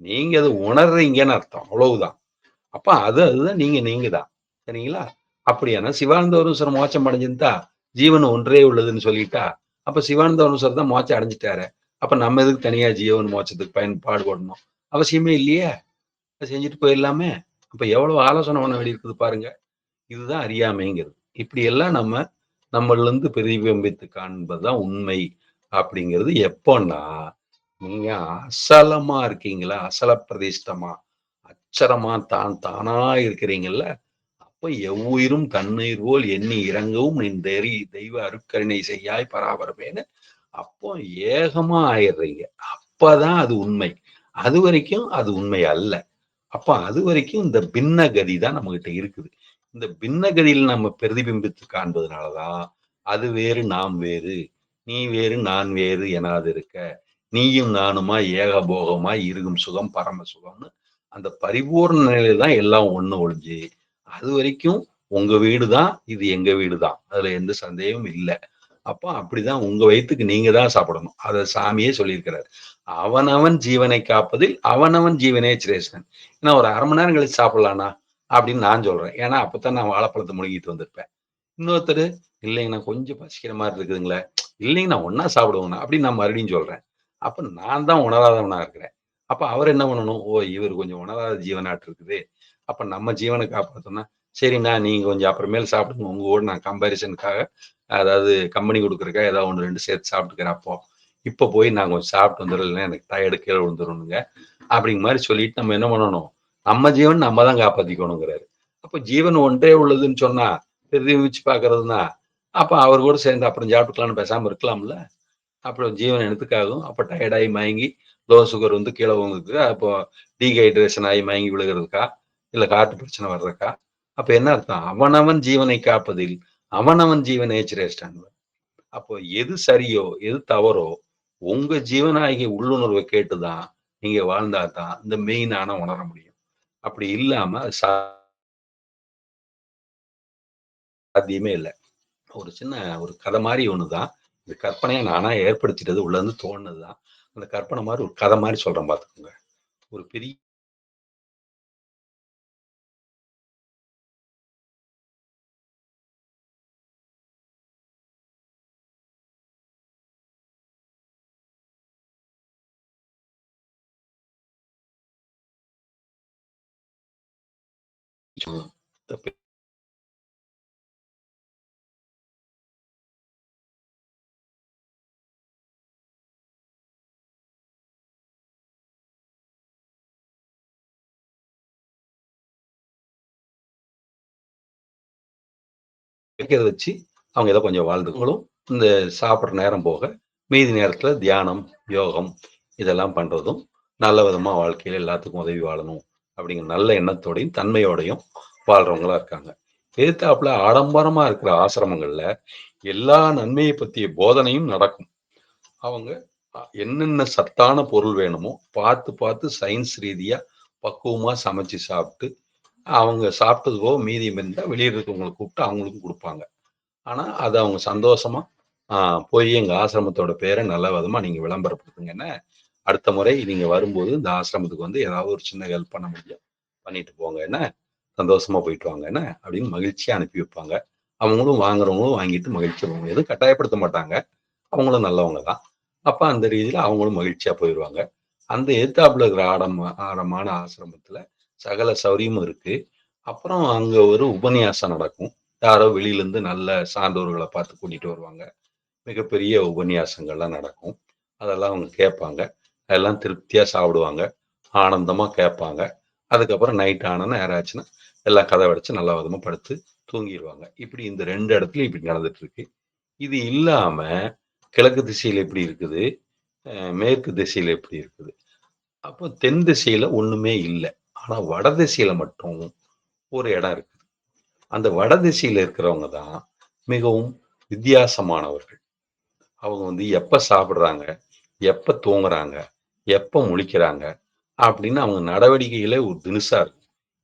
நீங்க அத உணர்றீங்கன்னு அர்த்தம். அவ்வளவுதான். அப்ப அதுதான் நீங்க தான். சரிங்களா? அப்படியானா சிவானந்தபுரீஸ்வரர் மோட்சம் அடைஞ்சிருந்தா, ஜீவன் ஒன்றே உள்ளதுன்னு சொல்லிட்டா, அப்ப சிவானந்தபுரீஸ்வரர் தான் மோட்சம் அடைஞ்சுட்டாரே. அப்ப நம்ம எதுக்கு தனியா ஜீவன் மோட்சத்துக்கு பாடுபடணும்? அவசியமே இல்லையே! செஞ்சுட்டு போயிரலாமே! அப்ப எவ்வளவு ஆலோசனை பண்ண வேண்டியிருக்குது பாருங்க. இதுதான் அறியாமைங்கிறது. இப்படியெல்லாம் நம்மள்லருந்து பிரதிபிம்பித்து காண்பது தான் உண்மை. அப்படிங்கிறது எப்போன்னா, நீங்க அசலமா இருக்கீங்களா? அசல பிரதிஷ்டமா, அச்சரமா தானா இருக்கிறீங்கல்ல, அப்ப எவ்வுயிரும் தன்னுயிர் போல் எண்ணி இரங்கவும் நின் தெய்வ அருட்கருணை செய்யாய் பராபரமேன்னு அப்போ ஏகமா ஆயிடுறீங்க. அப்பதான் அது உண்மை. அதுவரைக்கும் அது உண்மை அல்ல. அப்ப அதுவரைக்கும் இந்த பின்ன கதி தான் நம்மகிட்ட இருக்குது. இந்த பின்ன கதியில நம்ம பிரதிபிம்பித்து காண்பதனால தான், அது வேறு, நாம் வேறு, நீ வேறு, நான் வேறு எனாதிருக்க, நீயும் நானுமாய் ஏகபோகமாய் இருக்கும் சுகம் பரம சுகம்னு அந்த பரிபூர்ண நிலையில தான் எல்லாம் ஒண்ணு ஒழிஞ்சு, அதுவரைக்கும் உங்க வீடு தான், இது எங்க வீடு தான். அதுல எந்த சந்தேகமும் இல்ல. அப்ப அப்படிதான் உங்க வயித்துக்கு நீங்க தான் சாப்பிடணும். அத சாமியே சொல்லியிருக்கிறாரு. அவனவன் ஜீவனை காப்பதில் அவனவன் ஜீவனே சிரேஷ்டன். ஏன்னா ஒரு 1/2 மணி நேரம் கழிச்சு சாப்பிடலாம்ண்ணா அப்படின்னு நான் சொல்றேன். ஏன்னா அப்பதான் நான் வாழைப்பழத்த முழுங்கிட்டு வந்திருப்பேன். இன்னொருத்தரு இல்லைங்கண்ணா கொஞ்சம் பசிக்கிற மாதிரி இருக்குதுங்களே. இல்லைங்கண்ணா ஒண்ணா சாப்பிடுவோங்கண்ணா அப்படின்னு நான் மறுபடியும் சொல்றேன். அப்ப நான் தான் உணராதவனா இருக்கிறேன். அப்ப அவர் என்ன பண்ணணும்? ஓ! இவர் கொஞ்சம் உணராத ஜீவனாட்டு இருக்குது. அப்ப நம்ம ஜீவன காப்பாத்தணும்னா, சரிண்ணா நீங்க கொஞ்சம் அப்புறமேல் சாப்பிடுங்க. உங்க கூட நான் கம்பேரிசனுக்காக அதாவது கம்பெனி குடுக்குறதுக்காக ஏதாவது 1, 2 சேர்த்து சாப்பிட்டுக்கிறேன் அப்போ. இப்ப போய் நான் கொஞ்சம் சாப்பிட்டு வந்துடுறேன். இல்லைன்னா எனக்கு டயர்டு கீழ விழுந்துரும்னுங்க. அப்படிங்கிற மாரி சொல்லிட்டு நம்ம என்ன பண்ணணும்? நம்ம ஜீவன் நம்ம தான் காப்பாத்திக்கணுங்கிறாரு. அப்ப ஜீவன் ஒன்றே உள்ளதுன்னு சொன்னா, பிரதிபலிச்சு பார்க்கிறதுன்னா, அப்ப அவர் கூட சேர்ந்து அப்புறம் சாப்பிட்டுக்கலாம்னு பேசாம இருக்கலாம்ல? அப்புறம் ஜீவன் என்னத்துக்காகும்? அப்ப டயர்ட் ஆயி மயங்கி, லோ சுகர் வந்து கீழ விழுந்துருக்கு. அப்போ டீஹைட்ரேஷன் ஆயி மயங்கி விழுகிறதுக்கா? இல்ல ஹார்ட் பிரச்சனை வர்றதுக்கா? அப்ப என்ன அர்த்தம்? அவனவன் ஜீவனை காப்பதில் அவனவன் ஜீவனே சிரேஷ்டன். அப்போ எது சரியோ, எது தவறோ, உங்க ஜீவனாகிய உள்ளுணர்வ கேட்டு தான் நீங்க வாழ்ந்தா தான் இந்த மெய் நான உணர முடியும். அப்படி இல்லாம அது சாத்தியமே இல்ல. ஒரு சின்ன ஒரு கதை மாரி ஒண்ணு தான். இது கற்பனையா நானா ஏற்படுத்திட்டது. உள்ள இருந்து தோணுனது தான். அந்த கற்பனை மாரி ஒரு கதை மாரி சொல்றேன் பார்த்துக்கோங்க. ஒரு பெரிய இருக்கிறத வச்சு அவங்க ஏதோ கொஞ்சம் வாழ்ந்துங்களும் இந்த சாப்பிடுற நேரம் போக, மீதி நேரத்துல தியானம், யோகம் இதெல்லாம் பண்றதும், நல்ல விதமா வாழ்க்கையில எல்லாத்துக்கும் உதவி வாழணும் அப்படிங்கிற நல்ல எண்ணத்தோடையும், தன்மையோடையும் வாழ்றவங்களா இருக்காங்க. எதுத்தாப்புல ஆடம்பரமா இருக்கிற ஆசிரமங்கள்ல எல்லா நன்மையை பத்திய போதனையும் நடக்கும். அவங்க என்னென்ன சத்தான பொருள் வேணுமோ பார்த்து, பார்த்து சயின்ஸ் ரீதியா பக்குவமா சமைச்சு சாப்பிட்டு, அவங்க சாப்பிட்டது போக மீதி இருந்தா வெளிய இருக்கவங்கள கூப்பிட்டு அவங்களுக்கும் குடுப்பாங்க. ஆனா, அத அவங்க சந்தோஷமா, ஆ போய் எங்க ஆசிரமத்தோட பேர நல்ல விதமா நீங்க விளம்பரப்படுத்துங்க என்ன, அடுத்த முறை நீங்க வரும்போது இந்த ஆசிரமத்துக்கு வந்து ஏதாவது ஒரு சின்ன ஹெல்ப் பண்ண முடிஞ்சா பண்ணிட்டு போங்க என்ன, சந்தோஷமா போயிட்டு வாங்க என்ன, அப்படின்னு மகிழ்ச்சியா அனுப்பி வைப்பாங்க. அவங்களும் வாங்குறவங்களும் வாங்கிட்டு மகிழ்ச்சியா போவாங்க. எதுவும் கட்டாயப்படுத்த மாட்டாங்க. அவங்களும் நல்லவங்க தான். அப்ப அந்த ரீதியில அவங்களும் மகிழ்ச்சியா போயிருவாங்க. அந்த எதுத்தாப்புல இருக்கிற ஆழமான ஆசிரமத்துல சகல சௌகரியமும் இருக்கு. அப்புறம் அங்க ஒரு உபன்யாசம் நடக்கும். யாரோ வெளியிலேருந்து நல்ல சான்றோர்கள பார்த்து கூட்டிட்டு வருவாங்க. மிகப்பெரிய உபன்யாசங்கள்லாம் நடக்கும். அதெல்லாம் அவங்க கேட்பாங்க. அதெல்லாம் திருப்தியா சாப்பிடுவாங்க. ஆனந்தமா கேட்பாங்க. அதுக்கப்புறம் நைட் ஆனோனே யாராச்சுன்னா, எல்லாம் கதவ அடைச்சு நல்ல விதமா படுத்து தூங்கிருவாங்க. இப்படி இந்த 2 இடத்துலயும் இப்படி நடந்துட்டு இருக்கு. இது இல்லாம கிழக்கு திசையில எப்படி இருக்குது? மேற்கு திசையில எப்படி இருக்குது? அப்போ தென் திசையில ஒண்ணுமே இல்ல. ஆனா வட திசையில மட்டும் ஒரு இடம் இருக்கு. அந்த வடதிசையில இருக்கிறவங்க தான் மிகவும் வித்தியாசமானவர்கள். அவங்க வந்து எப்ப சாப்பிடுறாங்க, எப்ப தூங்குறாங்க, எப்ப முழிக்கிறாங்க அப்படின்னு அவங்க நடவடிக்கைகளே ஒரு தினுசா இருக்கும்.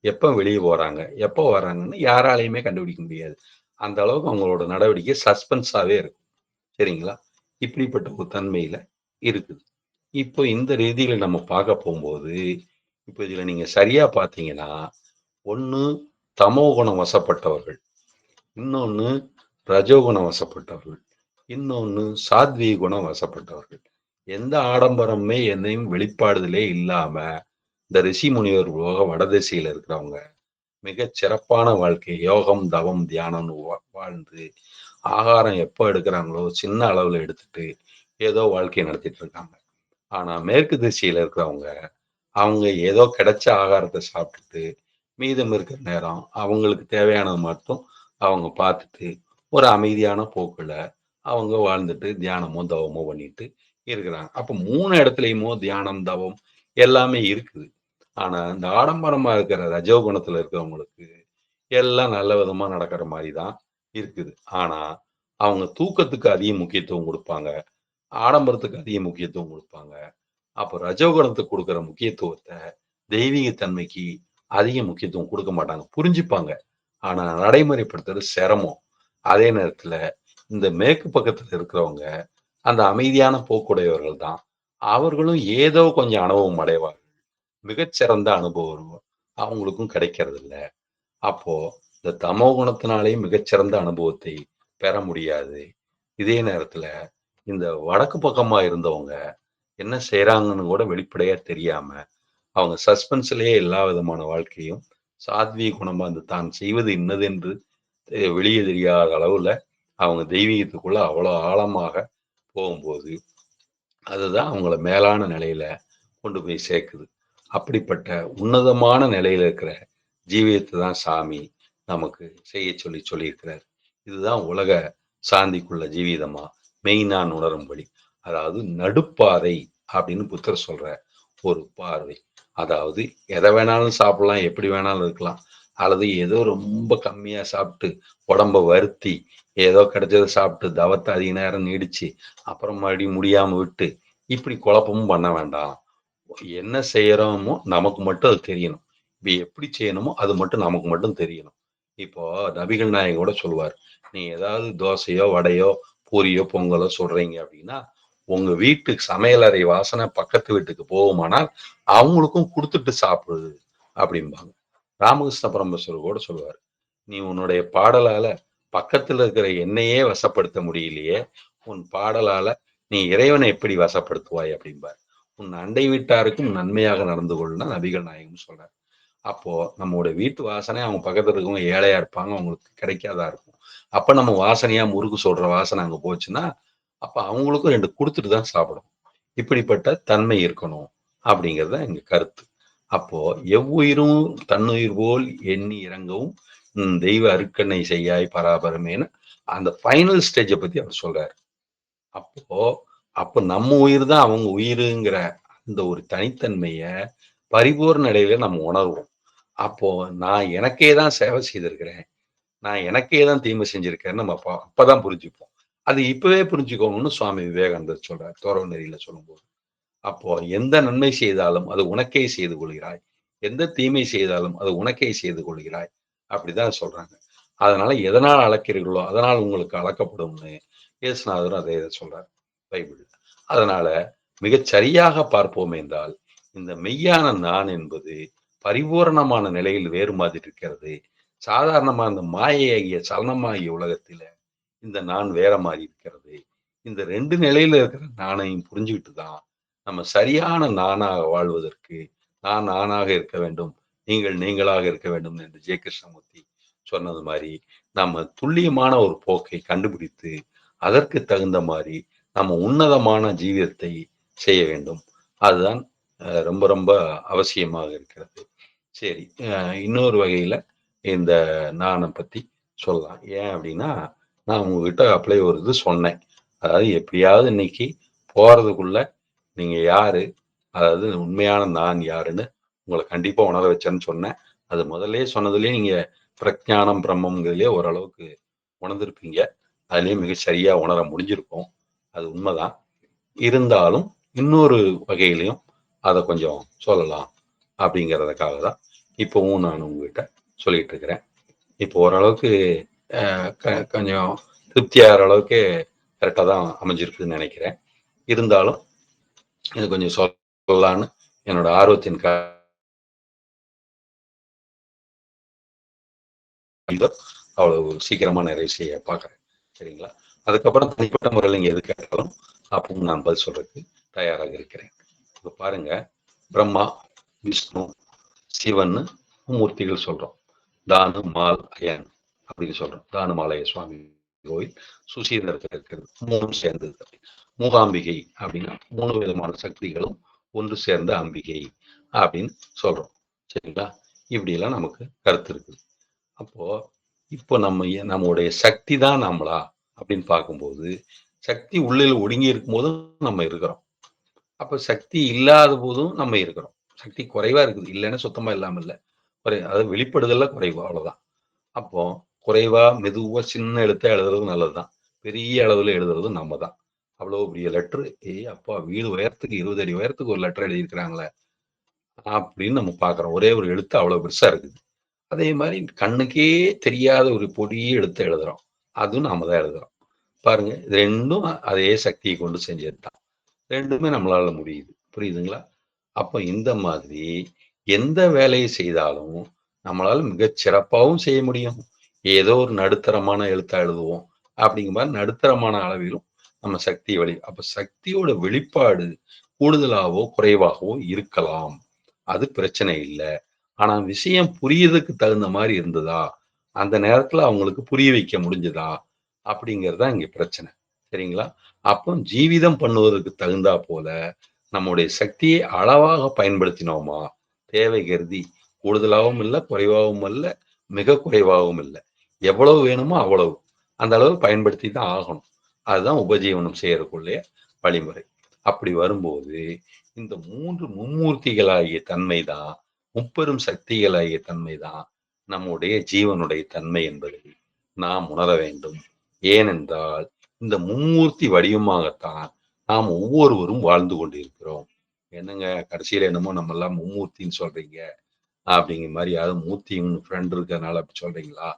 எப்ப வெளிய போறாங்க, எப்ப வர்றாங்கன்னு யாராலயுமே கண்டுபிடிக்க முடியாது. அந்த அளவுக்கு அவங்களோட நடவடிக்கை சஸ்பென்ஸாவே இருக்கும். சரிங்களா? இப்படிப்பட்ட ஒரு தன்மையில இருக்குது. இப்போ இந்த ரீதியில நம்ம பார்க்க போம்போது, இப்ப இதுல நீங்க சரியா பார்த்தீங்கன்னா, ஒண்ணு தமோ குணம் வசப்பட்டவர்கள். இன்னொன்னு ரஜோகுணம் வசப்பட்டவர்கள். இன்னொன்னு சாத்வீக குணம் வசப்பட்டவர்கள். எந்த ஆடம்பரமுமே எதையும் வெளிப்பாடுதலே இல்லாம, இந்த ரிஷி முனிவர் போக வடதிசையில இருக்கிறவங்க, மிகச் சிறப்பான வாழ்க்கை, யோகம், தவம், தியானம்னு வாழ்ந்து, ஆகாரம் எப்ப எடுக்குறாங்களோ, சின்ன அளவுல எடுத்துட்டு, ஏதோ வாழ்க்கைய நடத்திட்டு இருக்காங்க. ஆனா மேற்கு திசையில இருக்கிறவங்க அவங்க ஏதோ கிடைச்ச ஆகாரத்த சாப்பிட்டுட்டு, மீதம் இருக்கிற நேரம் அவங்களுக்கு தேவையானது மட்டும் அவங்க பார்த்துட்டு, ஒரு அமைதியான போக்குல அவங்க வாழ்ந்துட்டு தியானமோ, தவமோ பண்ணிட்டு இருக்கிறாங்க. அப்ப 3 இடத்துலயுமோ தியானம், தவம் எல்லாமே இருக்குது. ஆனா, இந்த ஆடம்பரமா இருக்கிற ரஜோ குணத்துல இருக்கிறவங்களுக்கு எல்லாம் நல்ல விதமா நடக்கிற மாரி தான் இருக்குது. ஆனா, அவங்க தூக்கத்துக்கு அதிக முக்கியத்துவம் குடுப்பாங்க. ஆடம்பரத்துக்கு அதிக முக்கியத்துவம் குடுப்பாங்க. அப்ப ரஜோகுணத்துக்கு குடுக்குற முக்கியத்துவத்த தெய்வீக தன்மைக்கு அதிக முக்கியத்துவம் குடுக்க மாட்டாங்க. புரிஞ்சுப்பாங்க. ஆனா, நடைமுறைப்படுத்துறது சிரமம். அதே நேரத்துல இந்த மேற்கு பக்கத்துல இருக்கிறவங்க அந்த அமைதியான போக்குடையவர்கள் தான். அவர்களும் ஏதோ கொஞ்சம் அனுபவம் அடைவார்கள். மிகச்சிறந்த அனுபவம் அவங்களுக்கும் கிடைக்கிறதில்ல. அப்போ இந்த தமோ குணத்தினாலேயும் மிகச்சிறந்த அனுபவத்தை பெற முடியாது. இதே நேரத்துல இந்த வடக்கு பக்கமா இருந்தவங்க என்ன செய்றாங்கன்னு கூட வெளிப்படையா தெரியாம, அவங்க சஸ்பென்ஸ்லயே எல்லா விதமான வாழ்க்கையும் சாத்வீக குணமா அந்த தான் செய்வது இன்னதென்று வெளியே தெரியாத அளவுல அவங்க தெய்வீகத்துக்குள்ள அவ்வளோ ஆழமாக போகும்போது, அதுதான் அவங்கள மேலான நிலையில கொண்டு போய் சேர்க்குது. அப்படிப்பட்ட உன்னதமான நிலையில இருக்கிற ஜீவியத்த தான் சாமி நமக்கு செய்ய சொல்லி சொல்லியிருக்கிறார். இதுதான் உலக சாந்திக்குள்ள ஜீவிதமா மெய் நான் உணரும் வழி. அதாவது நடுப்பாதை அப்படின்னு புத்தர் சொல்ற ஒரு பார்வை. அதாவது எத வேணாலும் சாப்பிடலாம், எப்படி வேணாலும் இருக்கலாம். அல்லது ஏதோ ரொம்ப கம்மியா சாப்பிட்டு, உடம்ப வருத்தி, ஏதோ கிடைச்சத சாப்பிட்டு தவத்த அதிக நேரம் நீடிச்சு, அப்புறம் மறுபடியும் முடியாம விட்டு, இப்படி குழப்பமும் பண்ண வேண்டாம். என்ன செய்யறோமோ நமக்கு மட்டும் அது தெரியணும். இப்ப எப்படி செய்யணுமோ அது மட்டும் நமக்கு மட்டும் தெரியணும். இப்போ நபிகள் நாயகம் கூட சொல்லுவார். நீ ஏதாவது தோசையோ, வடையோ, பூரியோ, பொங்கலோ சுடுறீங்க அப்படின்னா, உங்க வீட்டு சமையலறை வாசனை பக்கத்து வீட்டுக்கு போகுமானால், அவங்களுக்கும் குடுத்துட்டு சாப்பிடு அப்படிம்பாங்க. ராமகிருஷ்ண பரமஹம்சர் கூட சொல்லுவாரு. நீ உன்னுடைய பாடலால பக்கத்துல இருக்கிற என்னையே வசப்படுத்த முடியலையே, உன் பாடலால நீ இறைவனை எப்படி வசப்படுத்துவாய் அப்படிம்பார். உன் அண்டை வீட்டாருக்கும் நன்மையாக நடந்து கொள்னா நபிகள் நாயகம் சொல்றார். அப்போ நம்மோட வீட்டு வாசனை அவங்க பக்கத்துல இருக்கவங்க ஏழையா இருப்பாங்க. அவங்களுக்கு கிடைக்காதா இருக்கும். அப்ப நம்ம வாசனையா முறுக்கு சுடுற வாசனை அங்க போச்சுன்னா, அப்ப அவங்களுக்கும் 2 குடுத்துட்டு தான் சாப்பிடணும். இப்படிப்பட்ட தன்மை இருக்கணும் அப்படிங்கிறது தான் எங்க கருத்து. அப்போ எவ்வுயிரும் தன்னுயிர் போல் எண்ணி இரங்கவும் தெய்வ அருட்கணை செய்யாய் பராபரமேன்னு அந்த ஃபைனல் ஸ்டேஜ பத்தி அவர் சொல்றாரு. அப்போ அப்ப நம்ம உயிர் தான் அவங்க உயிருங்கிற அந்த ஒரு தனித்தன்மைய பரிபூரண நிலையில நம்ம உணர்வோம். அப்போ நான் எனக்கே தான் சேவை செய்திருக்கிறேன். நான் எனக்கே தான் தீமை செஞ்சிருக்கேன்னு நம்ம அப்பதான் புரிஞ்சுப்போம். அது இப்பவே புரிஞ்சுக்கோங்கன்னு சுவாமி விவேகானந்தர் சொல்றார். துறவு நெறியில சொல்லும்போது. அப்போ எந்த நன்மை செய்தாலும் அது உனக்கே செய்து கொள்கிறாய். எந்த தீமை செய்தாலும் அது உனக்கே செய்து கொள்கிறாய். அப்படிதான் சொல்றாங்க. அதனால எதனால் அளக்கிறீர்களோ, அதனால் உங்களுக்கு அளக்கப்படும்னு இயேசுநாதரும் அதே இத சொல்றார் பைபிள்ல. அதனால மிகச் சரியாக பார்ப்போம் என்றால், இந்த மெய்யான நான் என்பது பரிபூரணமான நிலையில் வேறு மாதிரி இருக்கிறது. சாதாரணமா இந்த மாயையாகிய சலனமாகிய உலகத்தில இந்த நான் வேற மாறி இருக்கிறது. இந்த 2 நிலையில இருக்கிற நானையும் புரிஞ்சுகிட்டு தான், நம்ம சரியான நானாக வாழ்வதற்கு, நான் நானாக இருக்க வேண்டும். நீங்கள் நீங்களாக இருக்க வேண்டும் என்று ஜெ. கிருஷ்ணமூர்த்தி சொன்னது மாரி, நம்ம துல்லியமான ஒரு போக்கை கண்டுபிடித்து, அதற்கு தகுந்த மாரி நம்ம உன்னதமான ஜீவியத்தை செய்ய வேண்டும். அதுதான் ரொம்ப ரொம்ப அவசியமாக இருக்கிறது. சரி. இன்னொரு வகையில இந்த நான பத்தி சொல்லலாம். ஏன் அப்டின்னா, நான் உங்ககிட்ட அப்பலே ஒரு இது சொன்னேன். அதாவது எப்படியாவது இன்னைக்கு போறதுக்குள்ள நீங்க யாரு? அதாவது உண்மையான நான் யாருன்னு உங்கள கண்டிப்பா உணர வச்சேன்னு சொன்னேன். அது முதல்லயே சொன்னதுலயே நீங்க பிரஞானம், பிரம்மம்ங்கிறதுலயே ஓரளவுக்கு உணர்ந்திருப்பீங்க. அதுலயே மிக சரியா உணர முடிஞ்சிருக்கும். அது உண்மதான். இருந்தாலும் இன்னொரு வகையிலயும் அத கொஞ்சம் சொல்லலாம். அப்படிங்கிறதுக்காக தான் இப்பவும் நான் உங்ககிட்ட சொல்லிட்டு இருக்கிறேன். இப்போ ஓரளவுக்கு அ கொஞ்சம் திருப்தியாகிற அளவுக்கு கரெக்ட்டா தான் அமைஞ்சிருக்குதுன்னு நெனைக்கிறேன். இருந்தாலும் இது கொஞ்சம் சொல்லலான்னு என்னோட ஆர்வத்தின் அவ்வளவு சீக்கிரமா நிறைவு செய்ய பார்க்குறேன். சரிங்களா? அதுக்கப்புறம் தனிப்பட்ட முறையில நீங்க எது கேட்டாலும் அப்பவும் நான் பதில் சொல்றதுக்கு தயாராக இருக்கிறேன். இப்ப பாருங்க, பிரம்மா, விஷ்ணு, சிவன்னு மும்மூர்த்திகள் சொல்றோம். தானு, மால், அயன் அப்படின்னு சொல்றோம். தானுமாலய சுவாமி கோயில் சுசீந்திரத்தில் இருக்கிறது. 3ம் சேர்ந்தது. மூகாம்பிகை அப்படின்னா 3 விதமான சக்திகளும் ஒன்று சேர்ந்த அம்பிகை அப்படின்னு சொல்றோம். சரிங்களா? இப்படியெல்லாம் நமக்கு கருத்து இருக்குது. அப்போ இப்போ நம்முடைய சக்தி தான் நம்மளா அப்படின்னு பார்க்கும்போது, சக்தி உள்ளில் ஒடுங்கி இருக்கும்போதும் நம்ம இருக்கிறோம். அப்ப சக்தி இல்லாத போதும் நம்ம இருக்கிறோம். சக்தி குறைவா இருக்குது. இல்லன்னா சுத்தமா இல்லாம இல்ல. அதாவது வெளிப்படுதல்ல குறைவு அவ்வளோதான். அப்போ குறைவா, மெதுவா சின்ன எழுத்தா எழுதுறது நல்லதுதான். பெரிய அளவுல எழுதுறது நம்ம தான். அவ்வளோ பெரிய லெட்டரு, ஏய் அப்பா! வீடு உயரத்துக்கு 20 அடி உயரத்துக்கு ஒரு லெட்டர் எழுதியிருக்கிறாங்களே! அப்படின்னு நம்ம பார்க்குறோம். ஒரே ஒரு எழுத்து அவ்வளோ பெருசா இருக்குது. அதே மாரி கண்ணுக்கே தெரியாத ஒரு பொடிய எழுத்த எழுதுறோம். அதுவும் நாம தான் எழுதுறோம். பாருங்க, இது 2ம் அதே சக்திய கொண்டு செஞ்சது தான். 2மே நம்மளால முடியுது. புரியுதுங்களா? அப்ப இந்த மாதிரி எந்த வேலைய செய்தாலும், நம்மளால மிகச் சிறப்பாவும் செய்ய முடியும். ஏதோ ஒரு நடுத்தரமான எழுத்தா எழுதுவோம். அப்படிங்கிற மாரி நடுத்தரமான அளவிலும் நம்ம சக்தி அப்ப சக்தியோட வெளிப்பாடு கூடுதலாவோ, குறைவாகவோ இருக்கலாம். அது பிரச்சனை இல்ல. ஆனா விஷயம் புரியதுக்கு தகுந்த மாரி இருந்ததா? அந்த நேரத்துல அவங்களுக்கு புரிய வைக்க முடிஞ்சதா? அப்படிங்கிறது தான் இங்க பிரச்சனை. சரிங்களா? அப்போ ஜீவிதம் பண்ணுவதற்கு தகுந்தா போல நம்முடைய சக்தியை அளவாக பயன்படுத்தினோமா? தேவை கருதி கூடுதலாவும் இல்ல, குறைவாவும் அல்ல, மிக குறைவாகவும் இல்ல. எவ்வளவு வேணுமோ அவ்வளவு. அந்த அளவு பயன்படுத்தி தான் ஆகணும். அதுதான் உபஜீவனம் செய்யறதுக்குள்ளய வழிமுறை. அப்படி வரும்போது, இந்த 3 மும்மூர்த்திகளாகிய தன்மை தான், முப்பெரும் சக்திகளாகிய தன்மை தான் நம்முடைய ஜீவனுடைய தன்மை என்பதை நாம் உணர வேண்டும். ஏனென்றால், இந்த மும்மூர்த்தி வடிவமாகத்தான் நாம் ஒவ்வொருவரும் வாழ்ந்து கொண்டிருக்கிறோம். என்னங்க கடைசியில என்னமோ நம்மல்லாம் மும்மூர்த்தின்னு சொல்றீங்க. அப்படிங்கிற மாரி யாராவது மூர்த்தின்னு ஃப்ரெண்ட் இருக்கிறதுனால அப்படி சொல்றீங்களா?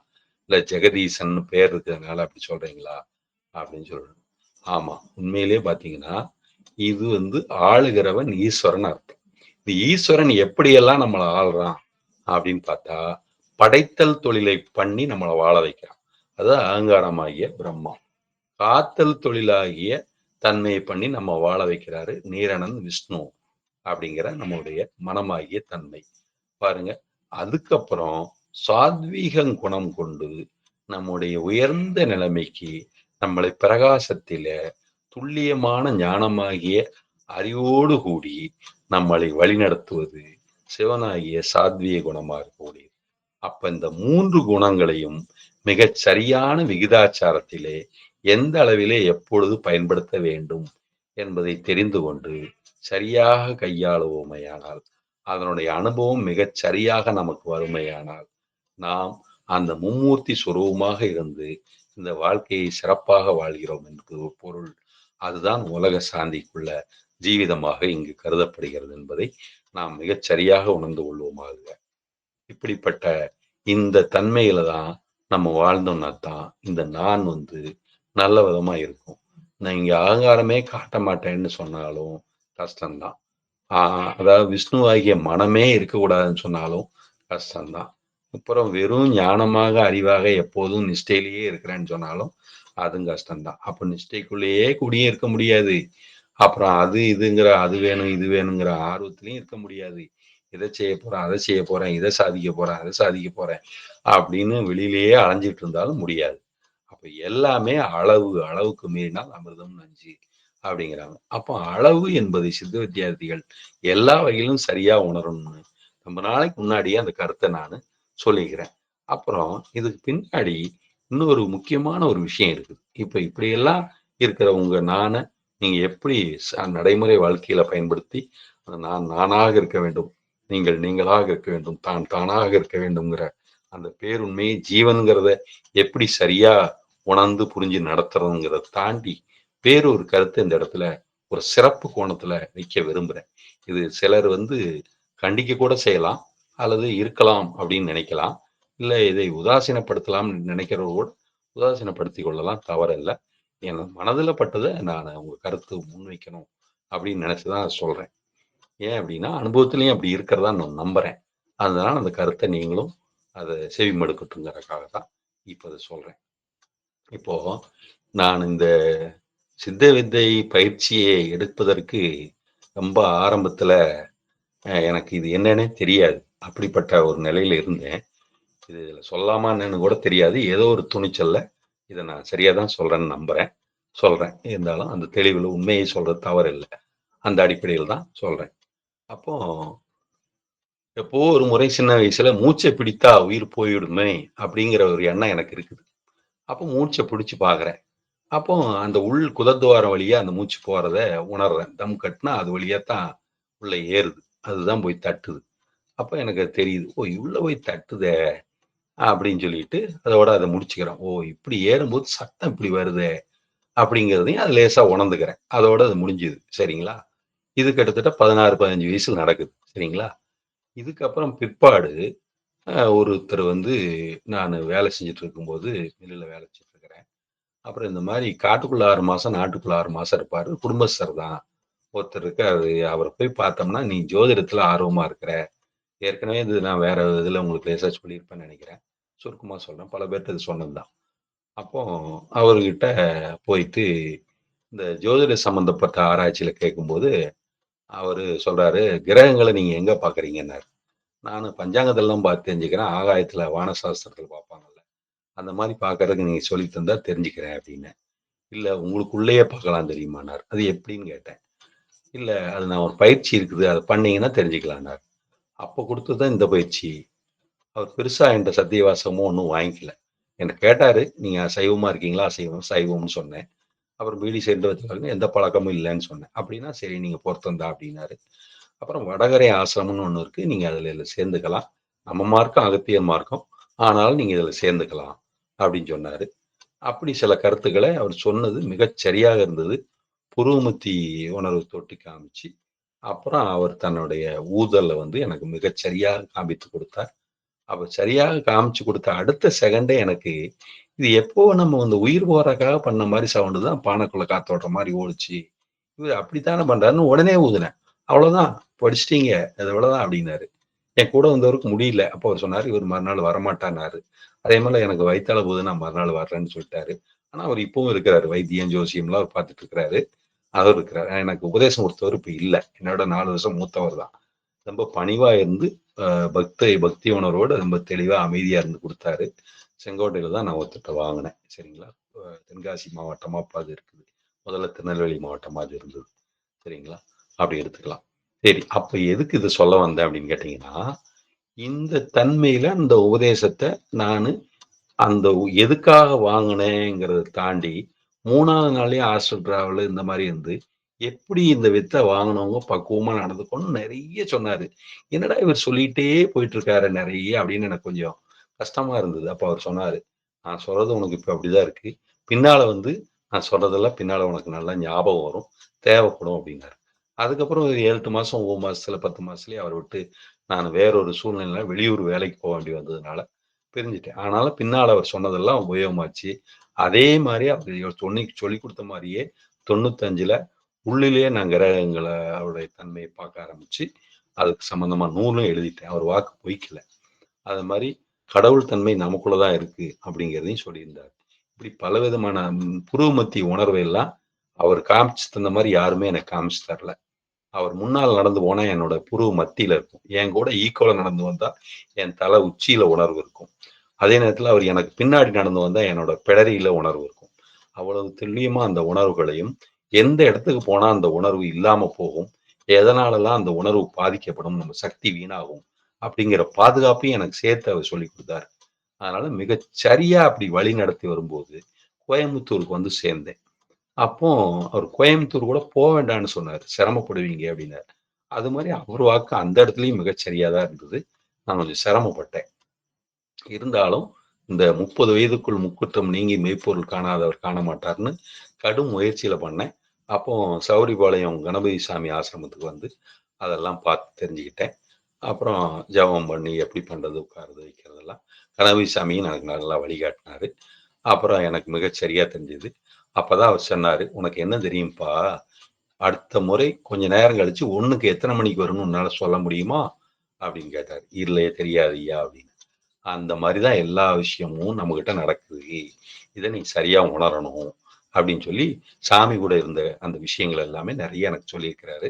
இல்ல ஜெகதீசன்னு பேர் இருக்கிறதுனால அப்படி சொல்றீங்களா? அப்படின்னு சொல்றேன். ஆமா. உண்மையிலேயே பார்த்தீங்கன்னா, இது ஆளுகிறவன் ஈஸ்வரன் அர்த்தம். இந்த ஈஸ்வரன் எப்படியெல்லாம் நம்மள ஆள்றான் அப்படின்னு பார்த்தா, படைத்தல் தொழிலை பண்ணி நம்மள வாழ வைக்கிறான். அது அகங்காரமாகிய பிரம்மா. காத்தல் தொழிலாகிய தன்மைய பண்ணி நம்ம வாழ வைக்கிறாரு நீரணன் விஷ்ணு அப்படிங்கிற நம்முடைய மனமாகிய தன்மை. பாருங்க. அதுக்கப்புறம் சாத்வீக குணம் கொண்டு நம்முடைய உயர்ந்த நிலைமைக்கு நம்மளை பிரகாசத்தில துல்லியமான ஞானமாகிய அறிவோடு கூடி நம்மளை வழிநடத்துவது சிவனாகிய சாத்வீக குணமா இருக்கக்கூடியது. அப்ப இந்த 3 குணங்களையும் மிகச் சரியான விகிதாச்சாரத்திலே எந்த அளவிலே எப்பொழுது பயன்படுத்த வேண்டும் என்பதை தெரிந்து கொண்டு சரியாக கையாளுவோமேயானால், அதனுடைய அனுபவம் மிகச் சரியாக நமக்கு வருமேயானால், நாம் அந்த மும்மூர்த்தி சுரூபமாக இருந்து இந்த வாழ்க்கையை சிறப்பாக வாழ்கிறோம் என்பது ஒரு பொருள். அதுதான் உலக சாந்திக்குள்ள ஜீவிதமாக இங்கு கருதப்படுகிறது என்பதை நாம் மிகச் சரியாக உணர்ந்து கொள்வோமாக. இப்படிப்பட்ட இந்த தன்மையில தான் நம்ம வாழ்ந்தோம்னா தான், இந்த நான் நல்ல விதமா இருக்கும். நான் இங்க அகங்காரமே காட்ட மாட்டேன்னு சொன்னாலும் கஷ்டம்தான். அதாவது விஷ்ணுவாகிய மனமே இருக்கக்கூடாதுன்னு சொன்னாலும் கஷ்டம்தான். அப்புறம் வெறும் ஞானமாக, அறிவாக எப்போதும் நிஷ்டையிலேயே இருக்கிறேன்னு சொன்னாலும் அதுவும் கஷ்டம்தான். அப்ப நிஷ்டைக்குள்ளேயே குடியே இருக்க முடியாது. அப்புறம் அது இதுங்கிற அது வேணும், இது வேணுங்கிற ஆர்வத்திலயும் இருக்க முடியாது. இத செய்ய போறேன், அத செய்ய போறேன், இத சாதிக்க போறேன், அத சாதிக்க போறேன் அப்படின்னு வெளியிலேயே அலைஞ்சிட்டு இருந்தாலும் முடியாது. அப்ப எல்லாமே அளவு, அளவுக்கு மீறினால் அமிர்தம் நஞ்சு அப்படிங்கிறாங்க. அப்போ அளவு என்பதை சித்த வித்தியார்த்திகள் எல்லா வகையிலும் சரியா உணரணும்னு ரொம்ப நாளைக்கு முன்னாடியே அந்த கருத்தை நான் சொல்லிக்கிறேன். அப்புறம் இதுக்கு பின்னாடி இன்னொரு முக்கியமான ஒரு விஷயம் இருக்குது. இப்ப இப்படியெல்லாம் இருக்கிற உங்க நான நீங்க எப்படி நடைமுறை வாழ்க்கையில பயன்படுத்தி நான் நானாக இருக்க வேண்டும், நீங்கள் நீங்களாக இருக்க வேண்டும், தான் தானாக இருக்க வேண்டும்ங்கிற அந்த பேருண்மையை ஜீவன்கிறத எப்படி சரியா உணர்ந்து புரிஞ்சு நடத்துறதுங்கிறத தாண்டி வேறொரு கருத்து இந்த இடத்துல ஒரு சிறப்பு கோணத்துல வைக்க விரும்புறேன். இது சிலர் கண்டிக்க கூட செய்யலாம் அல்லது இருக்கலாம் அப்படின்னு நினைக்கலாம். இல்ல இதை உதாசீனப்படுத்தலாம்னு நினைக்கிறவங்க கூட உதாசீனப்படுத்திக் கொள்ளலாம், தவறில்ல. என் மனதுல பட்டதை நான் உங்க கருத்து முன்வைக்கணும் அப்படின்னு நினைச்சுதான் அதை சொல்றேன். ஏன் அப்படின்னா அனுபவத்திலையும் அப்படி இருக்கிறதா நான் நம்புறேன். அதனால அந்த கருத்தை நீங்களும் அதை செவிமடுக்கட்டுங்கிறதுக்காக தான் இப்ப அதை சொல்றேன். இப்போ நான் இந்த சித்த வித்தை பயிற்சியை எடுப்பதற்கு ரொம்ப ஆரம்பத்துல எனக்கு இது என்னன்னே தெரியாது. அப்படிப்பட்ட ஒரு நிலையில இருந்தேன். இது இதுல சொல்லலாமா என்னன்னு கூட தெரியாது. ஏதோ ஒரு துணிச்சல்ல இத நான் சரியா தான் சொல்றேன்னு நம்புறேன். சொல்றேன். இருந்தாலும் அந்த தெளிவுல உண்மையை சொல்றது தவறில்ல. அந்த அடிப்படையில தான் சொல்றேன். அப்போ எப்போ ஒரு முறை சின்ன வயசுல மூச்ச பிடித்தா உயிர் போய்விடுமே அப்படிங்கிற ஒரு எண்ணம் எனக்கு இருக்குது. அப்போ மூச்ச பிடிச்சு பார்க்குறேன். அப்போ அந்த குதத்துவாரம் வழியா அந்த மூச்சு போறத உணர்றேன். தம் கட்டுனா அது வழியா தான் உள்ள ஏறுது. அதுதான் போய் தட்டுது. அப்ப எனக்கு அது தெரியுது. ஓ! உள்ள போய் தட்டுதே! அப்படின்னு சொல்லிட்டு, அதோட அத முடிச்சுக்கிறேன். ஓ! இப்படி ஏறும்போது சத்தம் இப்படி வருதே! அப்படிங்கிறதையும் அது லேசா உணர்ந்துக்கிறேன். அதோட அது முடிஞ்சுது. சரிங்களா? இது கிட்டத்தட்ட 16, 15 வயசுல நடக்குது. சரிங்களா? இதுக்கப்புறம் பிற்பாடு ஒருத்தர் வந்து நானு வேலை செஞ்சுட்டு இருக்கும்போது, மில்லுல வேலை செஞ்சுட்டு இருக்கிறேன். அப்புறம் இந்த மாரி காட்டுக்குள்ள 6 மாசம், நாட்டுக்குள்ள 6 மாசம் இருப்பாரு. குடும்பஸ்தர் தான். ஒருத்தர் இருக்காரு. அவர போய் பார்த்தோம்னா, "நீ ஜோதிடத்துல ஆர்வமா இருக்கிற." ஏற்கனவே இது நான் வேற இதுல உங்களுக்கு லேசா சொல்லியிருப்பேன்னு நெனைக்கிறேன். சுருக்கமா சொல்றேன். பல பேர்ட்ட இது சொன்னது தான். அப்போ அவர்கிட்ட போயிட்டு இந்த ஜோதிட சம்மந்தப்பட்ட ஆராய்ச்சியில கேட்கும்போது, அவரு சொல்றாரு, "கிரகங்கள நீங்க எங்க பார்க்குறீங்கன்னாரு." நானு பஞ்சாங்கத்துலலாம் பார்த்து தெரிஞ்சுக்கிறேன். ஆகாயத்துல வான சாஸ்திரத்துல பார்ப்பாங்கல்ல. அந்த மாரி பார்க்கறதுக்கு நீங்க சொல்லி தந்தா தெரிஞ்சுக்கிறேன் அப்டின்னேன். "இல்ல உங்களுக்குள்ளேயே பார்க்கலாம் தெரியுமான்னாரு." "அது எப்டின்னு?" கேட்டேன். "இல்ல அது நான் ஒரு பயிற்சி இருக்குது. அத பண்ணீங்கன்னா தெரிஞ்சுக்கலான்னாரு." அப்ப குடுத்தது தான் இந்த பயிற்சி. அவர் பெருசா என்ட்ட சத்தியவாசகமோ ஒண்ணும் வாங்கிக்கல. என்ன கேட்டாரு, "நீங்க சைவமா இருக்கீங்களா?" "அசைவம்." "சைவம்னு" சொன்னேன். அப்புறம் பீடி, சிகரெட் வச்சுருக்காருன்னு எந்த பழக்கமும் இல்லன்னு சொன்னேன். "அப்படின்னா சரி நீங்க பொருத்தம் தான்" அப்படின்னாரு. அப்புறம் வடகரை ஆசிரமம்னு ஒண்ணு இருக்கு. நீங்க இதுல சேர்ந்துக்கலாம். நம்ம மார்க்கம் அகத்தியர் மார்க்கம். ஆனாலும் நீங்க இதுல சேர்ந்துக்கலாம் அப்படின்னு சொன்னாரு. அப்படி சில கருத்துக்கள அவர் சொன்னது மிகச் சரியாக இருந்தது. புருவமத்தி உணர்வு தொட்டு காமிச்சு, அப்புறம் அவர் தன்னுடைய ஊதல வந்து எனக்கு மிகச் சரியாக காண்பித்துக் கொடுத்தார். அப்ப சரியாக காமிச்சு குடுத்த அடுத்த செகண்டே எனக்கு, இது எப்போ நம்ம இந்த உயிர் போறதுக்காக பண்ண மாரி சவுண்டு தான் பானைக்குள்ள காத்தோட்ற மாரி ஓடுச்சு. இவரு அப்படித்தானே பண்றாருன்னு உடனே ஊதுனேன். அவ்வளோதான் படிச்சுட்டீங்க. அது இவ்வளோதான் அப்டின்னாரு. என் கூட வந்தவருக்கு முடியல. அப்போ அவரு சொன்னாரு, இவரு மறுநாள் வரமாட்டார்னாரு. அதே மாரி எனக்கு வயித்தால போகுது நான் மறுநாள் வர்றேன்னு சொல்ட்டாரு. ஆனா அவரு இப்பவும் இருக்கிறாரு. வைத்தியம், ஜோசியம்லாம் அவரு பார்த்துட்டு இருக்கிறாரு. அவரு இருக்கிறாரு. எனக்கு உபதேசம் குடுத்தவரு இப்ப இல்ல. என்னோட 4 வருஷம் மூத்தவர் தான். ரொம்ப பணிவா இருந்து, பக்தி உணர்வோட ரொம்ப தெளிவா, அமைதியா இருந்து குடுத்தாரு. செங்கோட்டையில தான் நான் ஒருத்தர்ட்ட வாங்குனேன். சரிங்களா? தென்காசி மாவட்டமா அப்ப அது இருக்குது. முதல்ல திருநெல்வேலி மாவட்டமா அது இருந்தது. சரிங்களா? அப்படி எடுத்துக்கலாம். சரி, அப்ப எதுக்கு இத சொல்ல வந்தேன் அப்படின்னு கேட்டீங்கன்னா, இந்த தன்மையில அந்த உபதேசத்த நானு அந்த எதுக்காக வாங்குனேங்கிறத தாண்டி, 3வது நாளே ஹாஸ்டல் டிராவலு இந்த மாரி இருந்து, எப்படி இந்த வித்த வாங்குனவங்க பக்குவமா நடந்துக்கணும்னு நெறைய சொன்னாரு. என்னடா இவர் சொல்லிட்டே போயிட்டு இருக்காரு நெறைய அப்படின்னு எனக்கு கொஞ்சம் கஷ்டமா இருந்தது. அப்ப அவர் சொன்னாரு, "நான் சொல்றது உனக்கு இப்ப அப்படிதான் இருக்கு. பின்னால வந்து நான் சொல்றதெல்லாம் பின்னால உனக்கு நல்லா ஞாபகம் வரும். தேவைப்படும்" அப்படின்னாரு. அதுக்கப்புறம் ஒரு 7, 8 மாசம், 9 மாசத்துல, 10 மாசத்துலயே அவர விட்டு நான் வேற ஒரு சூழ்நிலையில வெளியூர் வேலைக்கு போ வேண்டி வந்ததுனால பிரிஞ்சுட்டேன். ஆனாலும் பின்னால அவர் சொன்னதெல்லாம் உபயோகமாச்சு. அதே மாரி அவரு சொல்லிக் குடுத்த மாரியே 95ல உள்ளிலேயே நான் கிரகங்கள அவருடைய தன்மைய பார்க்க ஆரம்பிச்சு, அதுக்கு சம்மந்தமா நூலும் எழுதிட்டேன். அவர் வாக்கு பொய்க்கல. அது மாரி கடவுள் தன்மை நமக்குள்ள தான் இருக்கு அப்படிங்கிறதையும் சொல்லியிருந்தார். இப்படி பலவிதமான புருவ மத்திய உணர்வை எல்லாம் அவர் காமிச்சு தந்த மாரி யாருமே எனக்கு காமிச்சு தரல. அவர் முன்னால நடந்து போனா என்னோட புருவ மத்தியில இருக்கும். என் கூட ஈக்குவலா நடந்து வந்தா என் தல உச்சியில உணர்வு இருக்கும். அதே நேரத்துல அவர் எனக்கு பின்னாடி நடந்து வந்தா என்னோட பிடரியில உணர்வு இருக்கும். அவ்வளவு துல்லியமா அந்த உணர்வுகளையும், எந்த இடத்துக்கு போனா அந்த உணர்வு இல்லாம போகும், எதனாலலாம் அந்த உணர்வு பாதிக்கப்படும், நம்ம சக்தி வீணாகும், அப்படிங்கிற பாதுகாப்பையும் எனக்கு சேர்த்து அவர் சொல்லிக் குடுத்தாரு. அதனால மிகச் சரியா அப்படி வழி நடத்தி வரும்போது, கோயம்புத்தூருக்கு வந்து சேர்ந்தேன். அப்போ அவர் கோயம்புத்தூர் கூட வேண்டான்னு சொன்னாரு. சிரமப்படுவீங்க அப்படின்னாரு. அது மாரி அவர் வாக்கு அந்த இடத்துலயும் மிகச் சரியா தான் இருந்தது. நான் கொஞ்சம் சிரமப்பட்டேன். இருந்தாலும், இந்த 30 வயதுக்குள் முக்குற்றம் நீங்கி மெய்ப்பொருள் காணாதவர் காண மாட்டார்ன்னு கடும் முயற்சியில பண்ணேன். அப்போ சௌரிபாளையம் கணபதி சாமி ஆசிரமத்துக்கு வந்து அதெல்லாம் பார்த்து தெரிஞ்சுக்கிட்டேன். அப்புறம் ஜெபம் பண்ணி எப்படி பண்றது, உட்கார்றது, வைக்கிறதெல்லாம் கணபதி சாமியும் எனக்கு நல்லா வழிகாட்டுனாரு. அப்புறம் எனக்கு மிகச் சரியா தெரிஞ்சது. அப்பதான் அவர் சொன்னாரு, "உனக்கு என்ன தெரியும்ப்பா? அடுத்த முறை கொஞ்ச நேரம் கழிச்சு 1க்கு எத்தன மணிக்கு வரும்னு உன்னால சொல்ல முடியுமா?" அப்படின்னு கேட்டாரு. "இல்ல தெரியாது ஐயா" அப்படின்னு. அந்த மாரி தான் எல்லா விஷயமும் நம்மகிட்ட நடக்குது. இத நீ சரியா உணரணும். அப்படின்னு சொல்லி, சாமி கூட இருந்த அந்த விஷயங்கள் எல்லாமே நெறைய எனக்கு சொல்லியிருக்கிறாரு.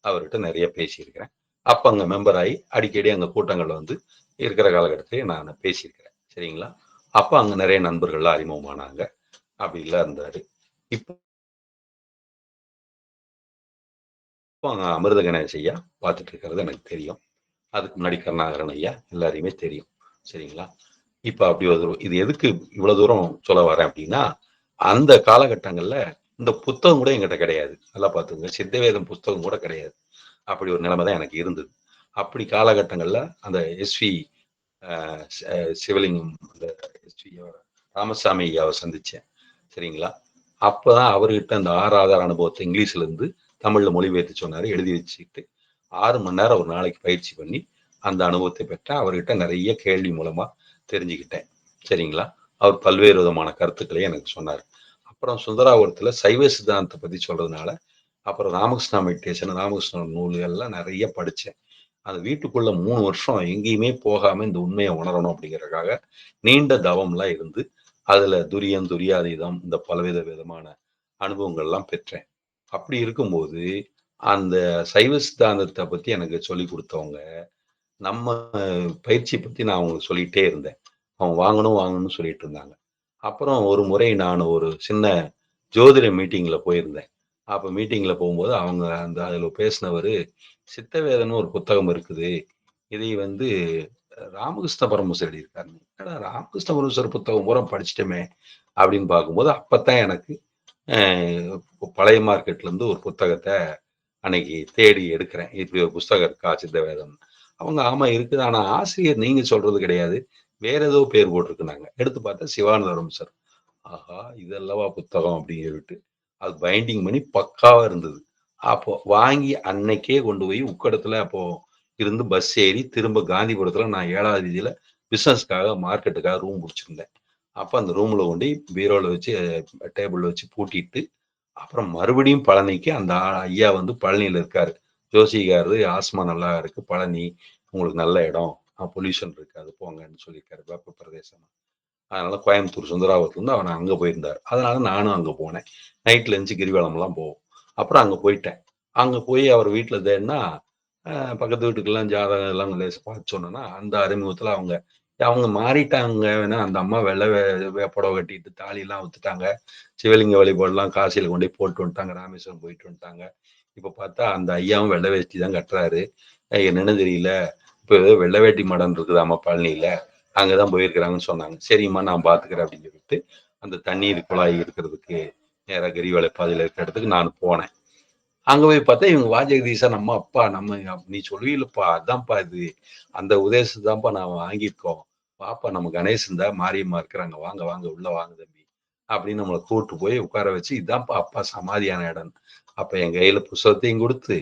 அவர்ட்ட நெறைய பேசியிருக்கிறேன். அப்ப அங்க மெம்பர் ஆயி, அடிக்கடி அங்க கூட்டங்கள்ல வந்து இருக்கிற காலகட்டத்திலேயே நானு பேசியிருக்கிறேன். சரிங்களா? அப்ப அங்க நெறைய நண்பர்கள்லாம் அறிமுகமானாங்க. அப்படிலாம் இருந்தாரு. இப்போ அங்க அமிர்த கணேஷ் ஐயா பார்த்துட்டு இருக்கிறது எனக்கு தெரியும். அதுக்கு முன்னாடி கருணாகரன் ஐயா எல்லாரையுமே தெரியும். சரிங்களா? இப்ப அப்படி ஒரு இது எதுக்கு இவ்வளவு தூரம் சொல்ல வரேன் அப்படின்னா, அந்த காலகட்டங்கள்ல இந்த புத்தகம் கூட என்கிட்ட கிடையாது. நல்லா பார்த்துக்கங்க. சித்தவேதம் புஸ்தகம் கூட கிடையாது. அப்படி ஒரு நிலைமை தான் எனக்கு இருந்தது. அப்படி காலகட்டங்கள்ல அந்த எஸ்வி அ ஸ் அ சிவலிங்கம் அந்த எஸ்வி ராமசாமி ஐயாவ சந்திச்சேன். சரிங்களா? அப்பதான் அவர்கிட்ட அந்த 6 ஆதார அனுபவத்த இங்கிலீஷ்ல இருந்து தமிழ்ல மொழிபெயர்த்து சொன்னாரு. எழுதி வச்சுக்கிட்டு 6 மணி நேரம் ஒரு நாளைக்கு பயிற்சி பண்ணி, அந்த அனுபவத்தை பெற்றேன். அவர்கிட்ட நெறைய கேள்வி மூலமா தெரிஞ்சுக்கிட்டேன். சரிங்களா? அவர் பல்வேறு விதமான கருத்துக்களை எனக்கு சொன்னாரு. அப்புறம் சுந்தராவூரத்துல சைவ சித்தாந்தத்த பத்தி சொல்றதுனால, அப்புறம் ராமகிருஷ்ணா மெடிடேஷன், ராமகிருஷ்ணன் நூல்கள்லாம் நெறைய படிச்சேன். அது வீட்டுக்குள்ள 3 வருஷம் எங்கேயுமே போகாம இந்த உண்மைய உணரணும் அப்படிங்கிறதுக்காக, நீண்ட தவம்லாம் இருந்து, அதுல துரியம், துரியாதீதம் இந்த பலவித விதமான அனுபவங்கள்லாம் பெற்றேன். அப்படி இருக்கும்போது, அந்த சைவ சித்தாந்தத்த பத்தி எனக்கு சொல்லிக் குடுத்தவங்க, நம்ம பயிற்சிய பத்தி நான் அவங்களுக்கு சொல்லிட்டே இருந்தேன். அவங்க வாங்கணும், வாங்கணும்னு சொல்லிட்டு இருந்தாங்க. அப்புறம் ஒரு முறை நான் ஒரு சின்ன ஜோதிட மீட்டிங்ல போயிருந்தேன். அப்ப மீட்டிங்ல போகும்போது அவங்க அந்த அதுல பேசினவரு, "சித்தவேதன்னு ஒரு புத்தகம் இருக்குது. இதை வந்து ராமகிருஷ்ண பரமஹம்சர் எழுதியிருக்காருங்க." என்னடா ராமகிருஷ்ண பரமஹம்சர் புத்தகம் பூரா படிச்சுட்டோமே! அப்படின்னு பார்க்கும்போது, அப்பத்தான் எனக்கு அ பழைய மார்க்கெட்ல இருந்து ஒரு புத்தகத்த அன்னைக்கு தேடி எடுக்கிறேன். இப்படி ஒரு புஸ்தகம் இருக்கா சித்தவேதம். அவங்க ஆமா இருக்குது. ஆனா ஆசிரியர் நீங்க சொல்றது கிடையாது. வேற ஏதோ பேர் போட்டிருக்குன்னாங்க. எடுத்து பார்த்தா சிவானந்தபுரம் சார். ஆஹா! இது அல்லவா புத்தகம் அப்படின்னு சொல்லிட்டு, அது பைண்டிங் பண்ணி பக்காவா இருந்தது. அப்போ வாங்கி அன்னைக்கே கொண்டு போய் உக்கடத்துல அப்போ இருந்து பஸ் ஏறி திரும்ப காந்திபுரத்துல நான் 7வது வீதியில பிசினஸ்க்காக மார்க்கெட்டுக்காக ரூம் புடிச்சிருந்தேன். அப்ப அந்த ரூம்ல கொண்டோய் பீரோல வச்சு டேபிள்ல வச்சு பூட்டிட்டு அப்புறம் மறுபடியும் பழனிக்கு அந்த ஐயா வந்து பழனியில இருக்காரு. ஜோசியக்காரரு ஆஸ்மா நல்லா இருக்கு. பழனி உங்களுக்கு நல்ல இடம். பொல்யூஷன் இருக்காது போங்கன்னு சொல்லியிருக்காரு. வெப்ப பிரதேசம். அதனால கோயம்புத்தூர் சுந்தராவூர்லேருந்து அவன அங்க போயிருந்தாரு. அதனால நானும் அங்க போனேன். நைட்ல எந்துச்சு கிரிவலம்லாம் போவோம். அப்புறம் அங்க போயிட்டேன். அங்க போய் அவர் வீட்ல தேடுனா, அ பக்கத்து வீட்டுக்கெல்லாம் ஜாதகம் எல்லாம் லேசா பார்த்து சொன்னேன்னா, அந்த அறிமுகத்துல அவங்க அவங்க மாறிட்டாங்க. ஏன்னா அந்த அம்மா வெள்ள புடவ கட்டிட்டு தாலிலாம் அவுத்துட்டாங்க. சிவலிங்க வழிபாடுலாம் காசியில கொண்டு போய் போட்டு வந்துட்டாங்க. ராமேஸ்வரம் போயிட்டு வந்துட்டாங்க. இப்ப பார்த்தா அந்த ஐயாவும் வெள்ளை வேஷ்டி தான் கட்டுறாரு. என்னன்னு தெரியல. இப்ப ஏதோ வெள்ளை வேட்டி மடம் இருக்குதாம்மா பழனியில. அங்க தான் போயிருக்கிறாங்கன்னு சொன்னாங்க. சரிம்மா நான் பார்த்துக்கிறேன் அப்படின்னு சொல்லிட்டு, அந்த தண்ணீர் குழாய் இருக்கிறதுக்கு நேரா கிரிவல பாதையில இருக்கிற இடத்துக்கு நான் போனேன். அங்க போய் பார்த்தா இவங்க வாஜகதீசா நம்ம அப்பா நம்ம நீ சொல்லுவீலப்பா அதான்ப்பா இது. அந்த உதேசத்த தான்ப்பா நான் வாங்கியிருக்கோம். வாப்பா நம்ம கணேசன் தான் மாரியம்மா இருக்கிறாங்க. வாங்க வாங்க உள்ள வாங்க தம்பி. அப்படின்னு நம்மள கூட்டு போய் உட்கார வச்சு இதான்ப்பா அப்பா சமாதியான இடம். அப்ப என் கையில புஸ்தகத்தையும் குடுத்து,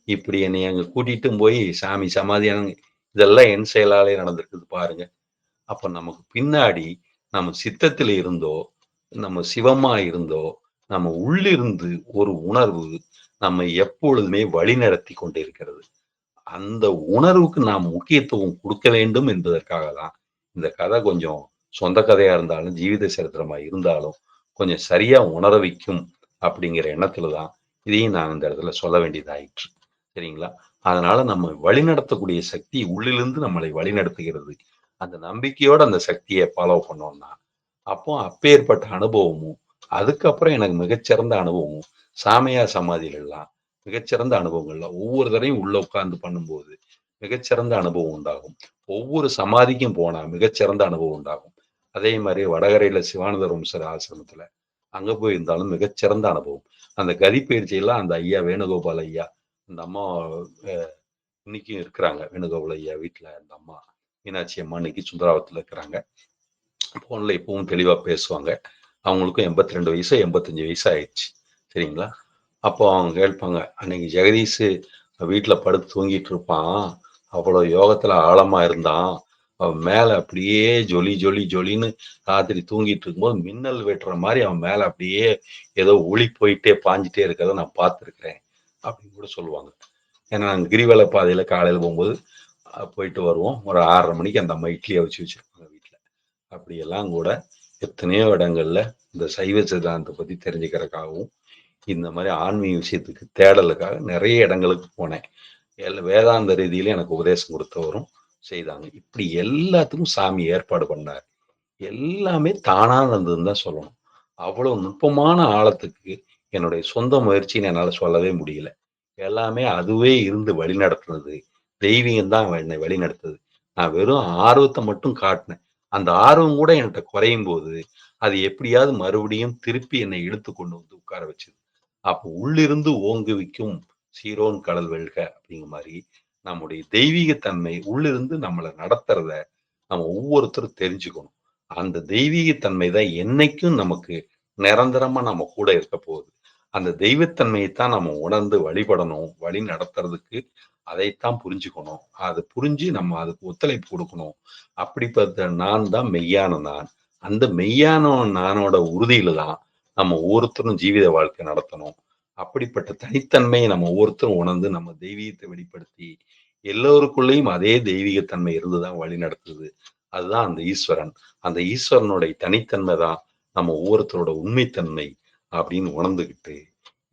இப்படி என்னைய அங்க கூட்டிட்டும் போய் சாமி சமாதியான இதெல்லாம் என் செயலாலே நடந்திருக்குது பாருங்க. அப்ப நமக்கு பின்னாடி நம்ம சித்தத்துல இருந்தோ, நம்ம சிவமா இருந்தோ, நம்ம உள்ளிருந்து ஒரு உணர்வு நம்மை எப்பொழுதுமே வழிநடத்தி கொண்டிருக்கிறது. அந்த உணர்வுக்கு நாம் முக்கியத்துவம் குடுக்க வேண்டும் என்பதற்காக தான், இந்த கதை கொஞ்சம் சொந்த கதையா இருந்தாலும், ஜீவித சரித்திரமா இருந்தாலும், கொஞ்சம் சரியா உணர வைக்கும் அப்படிங்கிற எண்ணத்துல தான், இதையும் நான் இந்த இடத்துல சொல்ல வேண்டியதாயிற்று. சரிங்களா? அதனால நம்ம வழிநடத்தக்கூடிய சக்தி உள்ளிருந்து நம்மளை வழிநடத்துகிறது. அந்த நம்பிக்கையோட அந்த சக்திய ஃபாலோ பண்ணோம்னா, அப்போ அப்பேற்பட்ட அனுபவமும், அதுக்கப்புறம் எனக்கு மிகச்சிறந்த அனுபவமும், சாமியார் சமாதிகள்லாம் மிகச்சிறந்த அனுபவங்கள்ல ஒவ்வொரு தடவையும் உள்ள உட்கார்ந்து பண்ணும்போது, மிகச்சிறந்த அனுபவம் உண்டாகும். ஒவ்வொரு சமாதிக்கும் போனா மிகச்சிறந்த அனுபவம் உண்டாகும். அதே மாரி வடகரையில சிவானந்த ரும்சர் ஆசிரமத்துல, அங்க போயிருந்தாலும் மிகச்சிறந்த அனுபவம். அந்த கதி பயிற்சியெல்லாம் அந்த ஐயா வேணுகோபால் ஐயா, அந்த அம்மா அ இன்னைக்கும் இருக்கிறாங்க. வேணுகோபால் ஐயா வீட்ல அந்த அம்மா, மீனாட்சி அம்மா இன்னைக்கு சுந்தராவத்துல இருக்கிறாங்க. ஃபோன்ல இப்பவும் தெளிவா பேசுவாங்க. அவங்களுக்கும் 82 வயசு, 85 வயசு ஆயிடுச்சு. சரிங்களா? அப்போ அவங்க கேட்பாங்க, "அன்னைக்கு ஜெகதீஷு வீட்ல படுத்து தூங்கிட்டு இருப்பான். அவ்வளோ யோகத்துல ஆழமா இருந்தான். அவன் மேல அப்படியே ஜொலி ஜொலி ஜொலின்னு ராத்திரி தூங்கிட்டு இருக்கும்போது மின்னல் வெட்டுற மாரி அவன் மேல அப்படியே ஏதோ ஒளி போயிட்டே பாஞ்சுட்டே இருக்கிறத நான் பார்த்துருக்கிறேன்." அப்படின்னு கூட சொல்லுவாங்க. ஏன்னா நாங்க கிரிவல பாதையில காலையில போகும்போது போயிட்டு வருவோம். ஒரு 6:30 மணிக்கு அந்த அம்மா இட்லி அவிச்சு வச்சிருப்பாங்க வீட்ல. அப்படியெல்லாம் கூட எத்தனையோ இடங்கள்ல இந்த சைவ சித்தாந்தத்தை பத்தி தெரிஞ்சுக்கிறதுக்காகவும், இந்த மாரி ஆன்மீக விஷயத்துக்கு தேடலுக்காக நெறைய இடங்களுக்கு போனேன். வேதாந்த ரீதியில எனக்கு உபதேசம் குடுத்தவரும் செய்தாங்க. இப்படி எல்லாத்துக்கும் சாமி ஏற்பாடு பண்ணாரு. எல்லாமே தானா நடந்ததுன்னு தான் சொல்லணும். அவ்வளவு நுட்பமான ஆழத்துக்கு என்னுடைய சொந்த முயற்சின்னு என்னால சொல்லவே முடியல. எல்லாமே அதுவே இருந்து வழிநடத்துனது. தெய்வீகம் தான் என்னை வழிநடத்துது. நான் வெறும் ஆர்வத்த மட்டும் காட்டினேன். அந்த ஆர்வம் கூட என்ட்ட குறையும்போது, அது எப்படியாவது மறுபடியும் திருப்பி என்னை இழுத்து கொண்டு வந்து உட்கார வச்சது. அப்போ உள்ளிருந்து ஓங்குவிக்கும் சீரோன் கடல் வெல்க அப்படிங்கிற மாதிரி நம்முடைய தெய்வீக தன்மை உள்ளிருந்து நம்மளை நடத்துறத நம்ம ஒவ்வொருத்தரும் தெரிஞ்சுக்கணும். அந்த தெய்வீக தன்மை தான் என்னைக்கும் நமக்கு நிரந்தரமா நம்ம கூட இருக்க போகுது. அந்த தெய்வத்தன்மையை தான் நம்ம உணர்ந்து வழிபடணும். வழி நடத்துறதுக்கு அதைத்தான் புரிஞ்சுக்கணும். அது புரிஞ்சு நம்ம அதுக்கு ஒத்துழைப்பு கொடுக்கணும். அப்படிப்பட்ட நான் தான் மெய்யான நான். அந்த மெய்யான நானோட உறுதியில தான் நம்ம ஒவ்வொருத்தரும் ஜீவித வாழ்க்கை நடத்தணும். அப்படிப்பட்ட தனித்தன்மையை நம்ம ஒவ்வொருத்தரும் உணர்ந்து நம்ம தெய்வீகத்தை வெளிப்படுத்தி எல்லோருக்குள்ளேயும் அதே தெய்வீகத்தன்மை இருந்துதான் வழி நடத்துது. அதுதான் அந்த ஈஸ்வரன். அந்த ஈஸ்வரனுடைய தனித்தன்மை தான் நம்ம ஒவ்வொருத்தரோட உண்மைத்தன்மை அப்படின்னு உணர்ந்துகிட்டு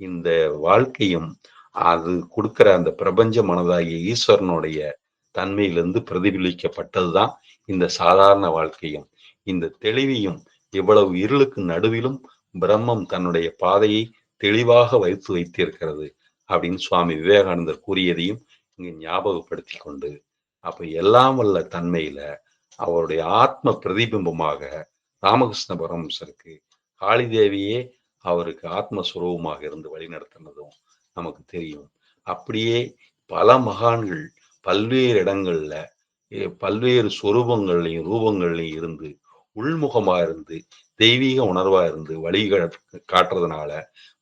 இந்த வாழ்க்கையும் அது கொடுக்கிற அந்த பிரபஞ்ச மனதாகிய ஈஸ்வரனுடைய தன்மையிலிருந்து பிரதிபலிக்கப்பட்டதுதான் இந்த சாதாரண வாழ்க்கையும். இந்த தெளிவையும் இவ்வளவு இருளுக்கு நடுவிலும் பிரம்மம் தன்னுடைய பாதையை தெளிவாக வைத்து வைத்திருக்கிறது அப்படின்னு சுவாமி விவேகானந்தர் கூறியதையும் இங்கு ஞாபகப்படுத்தி கொண்டு, அப்ப எல்லாம் வல்ல தன்மையில அவருடைய ஆத்ம பிரதிபிம்பமாக ராமகிருஷ்ண பரமஹம்சருக்கு காளி தேவியே அவருக்கு ஆத்மஸ்வரூபமாக இருந்து வழிநடத்தினதும் நமக்கு தெரியும். அப்படியே பல மகான்கள் பல்வேறு இடங்கள்ல பல்வேறு சொரூபங்கள்லையும் ரூபங்கள்லையும் இருந்து உள்முகமா இருந்து தெய்வீக உணர்வா இருந்து வழி காட்டுறதுனால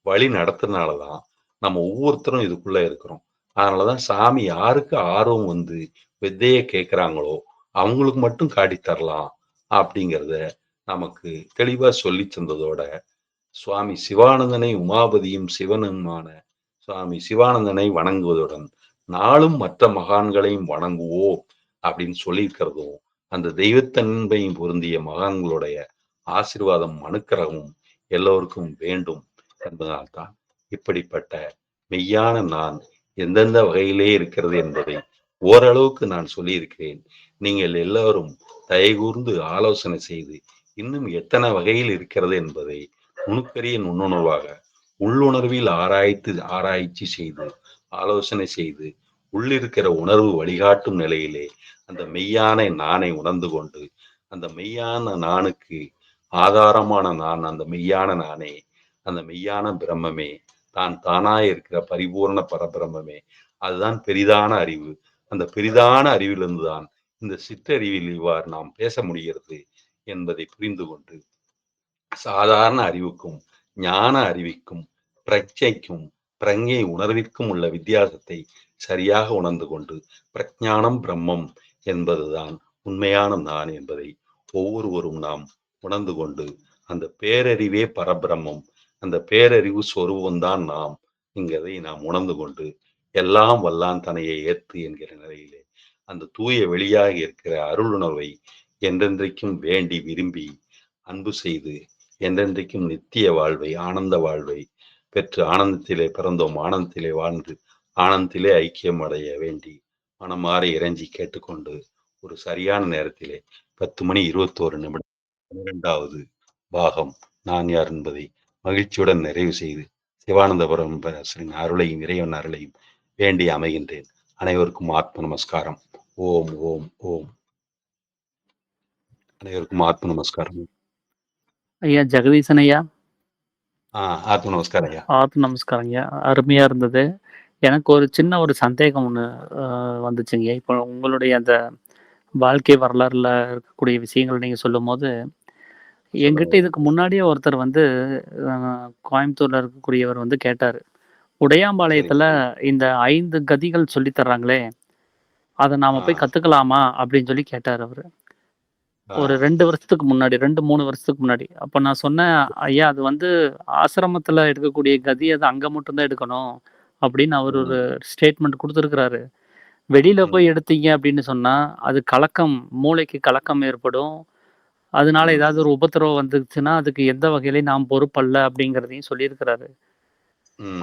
வழி நடத்துறதுனாலதான் நம்ம ஒவ்வொருத்தரும் இதுக்குள்ள இருக்கிறோம். அதனாலதான் சாமி யாருக்கு ஆர்வம் வந்து வித்தைய கேட்கிறாங்களோ அவங்களுக்கு மட்டும் காட்டி தரலாம் அப்படிங்கிறத நமக்கு தெளிவா சொல்லி தந்ததோட சுவாமி சிவானந்தனை உமாபதியும் சிவனுமான சுவாமி சிவானந்தனை வணங்குவதுடன் நாளும் மற்ற மகான்களையும் வணங்குவோம் அப்படின்னு சொல்லியிருக்கிறதும் அந்த தெய்வத்தன்மையும் பொருந்திய மகான்களுடைய ஆசீர்வாதம் அனுக்கிரகமும் எல்லோருக்கும் வேண்டும் என்பதனால்தான் இப்படிப்பட்ட மெய்யான நான் எந்தெந்த வகையிலே இருக்கிறது என்பதை ஓரளவுக்கு நான் சொல்லியிருக்கிறேன். நீங்கள் எல்லோரும் தயகூர்ந்து ஆலோசனை செய்து இன்னும் எத்தனை வகையில் இருக்கிறது என்பதை நுணுக்கரிய நுண்ணுணர்வாக உள்ளுணர்வில் ஆராய்ச்சி செய்து ஆலோசனை செய்து உள்ளிருக்கிற உணர்வு வழிகாட்டும் நிலையிலே அந்த மெய்யான நானை உணர்ந்து கொண்டு அந்த மெய்யான நானுக்கு ஆதாரமான நான் அந்த மெய்யான நானே, அந்த மெய்யான பிரம்மமே, தான் தானாய் இருக்கிற பரிபூர்ண பரபிரம்மே, அதுதான் பெரிதான அறிவு. அந்த பெரிதான அறிவிலிருந்துதான் இந்த சிற்றறிவில் இவ்வாறு நாம் பேச முடிகிறது என்பதை புரிந்து கொண்டு சாதாரண அறிவுக்கும் ஞான அறிவிக்கும் பிரஜைக்கும் பிரஞை உணர்விற்கும் உள்ள வித்தியாசத்தை சரியாக உணர்ந்து கொண்டு பிரஜானம் பிரம்மம் என்பதுதான் உண்மையான நான் என்பதை ஒவ்வொருவரும் நாம் உணர்ந்து கொண்டு அந்த பேரறிவே பரபிரம்மம், அந்த பேரறிவு சொருவம்தான் நாம் என்கிறதை நாம் உணர்ந்து கொண்டு எல்லாம் வல்லான் தனையை ஏற்று என்கிற நிலையிலே அந்த தூய வெளியாக இருக்கிற அருளுணர்வை என்றென்றைக்கும் வேண்டி விரும்பி அன்பு செய்து என்றென்றைக்கும் நித்திய வாழ்வை ஆனந்த வாழ்வை பெற்று ஆனந்தத்திலே பிறந்தோம் ஆனந்தத்திலே வாழ்ந்து ஆனந்தத்திலே ஐக்கியம் அடைய வேண்டி மனமாற இறைஞ்சி கேட்டுக்கொண்டு ஒரு சரியான நேரத்திலே 10:21 12வது பாகம் நான் யார் என்பதை மகிழ்ச்சியுடன் நிறைவு செய்து சிவானந்தபுரம் அருளையும் இறைவன் அருளையும் வேண்டி அமைகின்றேன். அனைவருக்கும் ஆத்ம நமஸ்காரம். ஓம் ஓம் ஓம். அனைவருக்கும் ஆத்ம நமஸ்காரம். ஐயா ஜெகதீசன் ஐயா. ஆத்ம நமஸ்காரம் ஐயா. ஆத்ம நமஸ்காரம் ஐயா. அருமையா இருந்தது. எனக்கு ஒரு சின்ன ஒரு சந்தேகம் ஒண்ணு வந்துச்சுங்க. இப்போ உங்களுடைய அந்த வாழ்க்கை வரலாறுல இருக்கக்கூடிய விஷயங்கள் நீங்க சொல்லும்போது, என்கிட்ட இதுக்கு முன்னாடியே ஒருத்தர் வந்து கோயம்புத்தூர்ல இருக்கக்கூடியவர் வந்து கேட்டாரு. உடையாம்பாளையத்துல இந்த 5 கதிகள் சொல்லி தர்றாங்களே, அத நாம போய் கத்துக்கலாமா அப்படின்னு சொல்லி கேட்டாரு அவரு. ஒரு 2 வருஷத்துக்கு முன்னாடி 2, 3 வருஷத்துக்கு முன்னாடி. அப்ப நான் சொன்னேன், ஐயா அது வந்து ஆசிரமத்துல எடுக்கக்கூடிய கதி அது அங்க மட்டும் தான் எடுக்கணும் அப்படின்னு அவர் ஒரு ஸ்டேட்மெண்ட் குடுத்திருக்கிறாரு. வெளியில போய் எடுத்தீங்க அப்படின்னு சொன்னா, அது கலக்கம், மூளைக்கு கலக்கம் ஏற்படும். அதனால ஏதாவது ஒரு உபத்திரவம் வந்துச்சுன்னா, அதுக்கு எந்த வகையிலயும் நாம் பொறுப்பல்ல அப்படிங்கிறதையும் சொல்லியிருக்கிறாரு.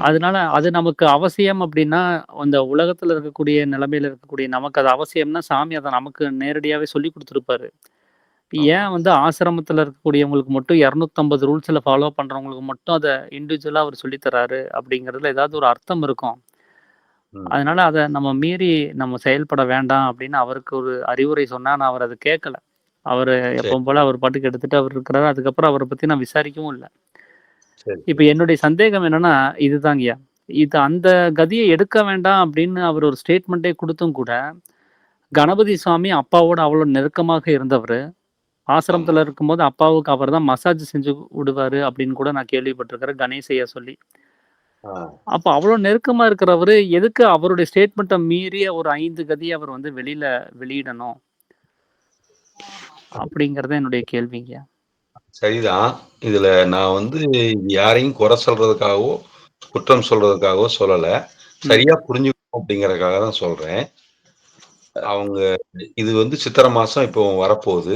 அதனால அது நமக்கு அவசியம் அப்படின்னா, அந்த உலகத்துல இருக்கக்கூடிய நிலைமையில இருக்கக்கூடிய நமக்கு அது அவசியம்னா, சாமி அத நமக்கு நேரடியாவே சொல்லிக் குடுத்திருப்பாரு. ஏன் வந்து ஆசிரமத்துல இருக்கக்கூடியவங்களுக்கு மட்டும் 250 ரூல்ஸ்ல ஃபாலோ பண்றவங்களுக்கு மட்டும் அத இண்டிவிஜுவலா அவர் சொல்லி தர்றாரு அப்படிங்கிறதுல ஏதாவது ஒரு அர்த்தம் இருக்கும். அதனால அத நம்ம மீறி நம்ம செயல்பட வேண்டாம் அப்படின்னு அவருக்கு ஒரு அறிவுரை சொன்னா, நான் அவர் அத கேட்கல. அவரு எப்பவும் போல அவர் பாட்டுக்கு எடுத்துட்டு அவர் இருக்கிறாரு. அதுக்கப்புறம் அவர பத்தி நான் விசாரிக்கவும் இல்ல. இப்ப என்னுடைய சந்தேகம் என்னன்னா, இதுதாங்கய்யா. இது அந்த கதியை எடுக்க வேண்டாம் அப்படின்னு அவர் ஒரு ஸ்டேட்மெண்ட்டே குடுத்தும் கூட, கணபதி சுவாமி அப்பாவோட அவ்வளோ நெருக்கமாக இருந்தவரு. ஆமா. ஆசிரமத்துல இருக்கும்போது அப்பாவுக்கு அவர் தான் மசாஜ் செஞ்சு விடுவாரு அப்படின்னு கூட நான் கேள்விப்பட்டிருக்கிறேன், கணேஷ் ஐயா சொல்லி. ஆ. அப்ப அவ்வளோ நெருக்கமா இருக்கிறவரு, எதுக்கு அவருடைய ஸ்டேட்மெண்ட்ட மீறிய ஒரு 5 கதிய அவர் வந்து வெளியில வெளியிடணும்? அப்படிங்கிறது என்னுடைய கேள்விங்க. சரிதான். இதுல நான் வந்து யாரையும் குறை சொல்றதுக்காகவோ, குற்றம் சொல்றதுக்காகவோ சொல்லல. ம். சரியா புரிஞ்சுக்கணும் அப்படிங்கிறதுக்காக தான் சொல்றேன். அவங்க இது வந்து சித்திரை மாசம் இப்போ வரப்போகுது.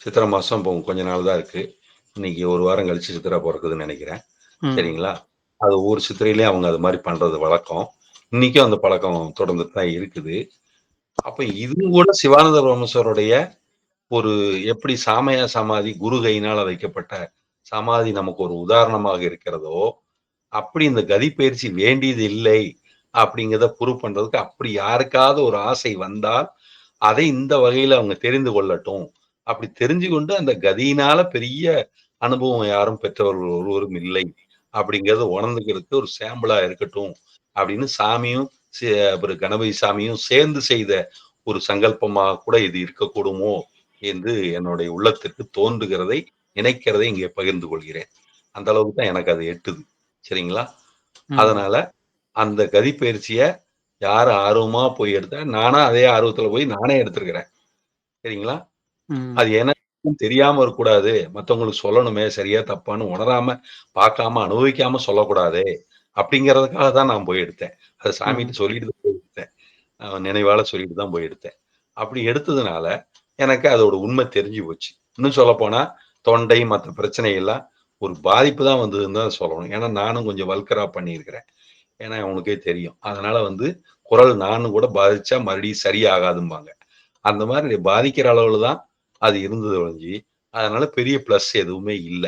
சித்திரை மாசம் இப்போ கொஞ்ச நாள் தான் இருக்கு. இன்னைக்கு 1 வாரம் கழிச்சு சித்திரை பொறக்குதுன்னு நெனைக்கிறேன். ம். சரிங்களா? அது ஒவ்வொரு சித்திரையிலயும் அவங்க அது மாரி பண்றது வழக்கம். இன்னைக்கும் அந்த பழக்கம் தொடர்ந்துட்டு தான் இருக்குது. அப்ப இதுவும் கூட சிவானந்த பரமேஸ்வருடைய ஒரு எப்படி சாமய சமாதி குரு கையினால வைக்கப்பட்ட சமாதி நமக்கு ஒரு உதாரணமாக இருக்கிறதோ, அப்படி இந்த கதி பயிற்சி வேண்டியது இல்லை அப்படிங்கிறத ப்ரூவ் பண்றதுக்கு அப்படி யாருக்காவது ஒரு ஆசை வந்தால், அதை இந்த வகையில அவங்க தெரிந்து கொள்ளட்டும். அப்படி தெரிஞ்சு கொண்டு அந்த கதியினால பெரிய அனுபவம் யாரும் பெற்றவர்கள் ஒருவரும் இல்லை. அப்படிங்கிறத உணர்ந்துக்கிறதுக்கு ஒரு சாம்பிளா இருக்கட்டும். அப்படின்னு சாமியும், அப்புறம் கணபதி சாமியும் சேர்ந்து செய்த ஒரு சங்கல்பமாக கூட இது இருக்கக்கூடுமோ என்று என்னுடைய உள்ளத்திற்கு தோன்றுகிறதை, நினைக்கிறதை இங்கே பகிர்ந்து கொள்கிறேன். அந்த அளவுக்கு தான் எனக்கு அது எட்டுது. சரிங்களா? ம். அதனால அந்த கதி பயிற்சிய யாரு ஆர்வமா போய் எடுத்தா, நானா அதே ஆர்வத்துல போய் நானே எடுத்திருக்கிறேன். சரிங்களா? ம். அது எனக்கும் தெரியாம இருக்கக்கூடாது. மத்தவங்களுக்கு சொல்லணுமே, சரியா தப்பான்னு உணராம, பார்க்காம, அனுபவிக்காம சொல்லக்கூடாதே! அப்படிங்கிறதுக்காக தான் நான் போய் எடுத்தேன். அத ம். சாமிட்ட சொல்லிட்டு தான் போய் எடுத்தேன். நினைவால சொல்லிட்டு தான் போய் எடுத்தேன். அப்படி எடுத்ததுனால, எனக்கு அதோட உண்மை தெரிஞ்சு போச்சு. இன்னும் சொல்லப்போனா, தொண்டை மத்த பிரச்சனைகள்லாம் ஒரு பாதிப்பு தான் வந்ததுன்னு தான் சொல்லணும். ஏன்னா, நானும் கொஞ்சம் வல்கரா பண்ணியிருக்கிறேன். ஏன்னா, உனக்கே தெரியும். அதனால வந்து குரல் நானும் கூட பாதிச்சா மறுபடியும் சரியாகாதும்பாங்க. அந்த மாரி பாதிக்கிற அளவுல தான் அது இருந்தது ஒழிஞ்சு, அதனால பெரிய பிளஸ் எதுவுமே இல்ல.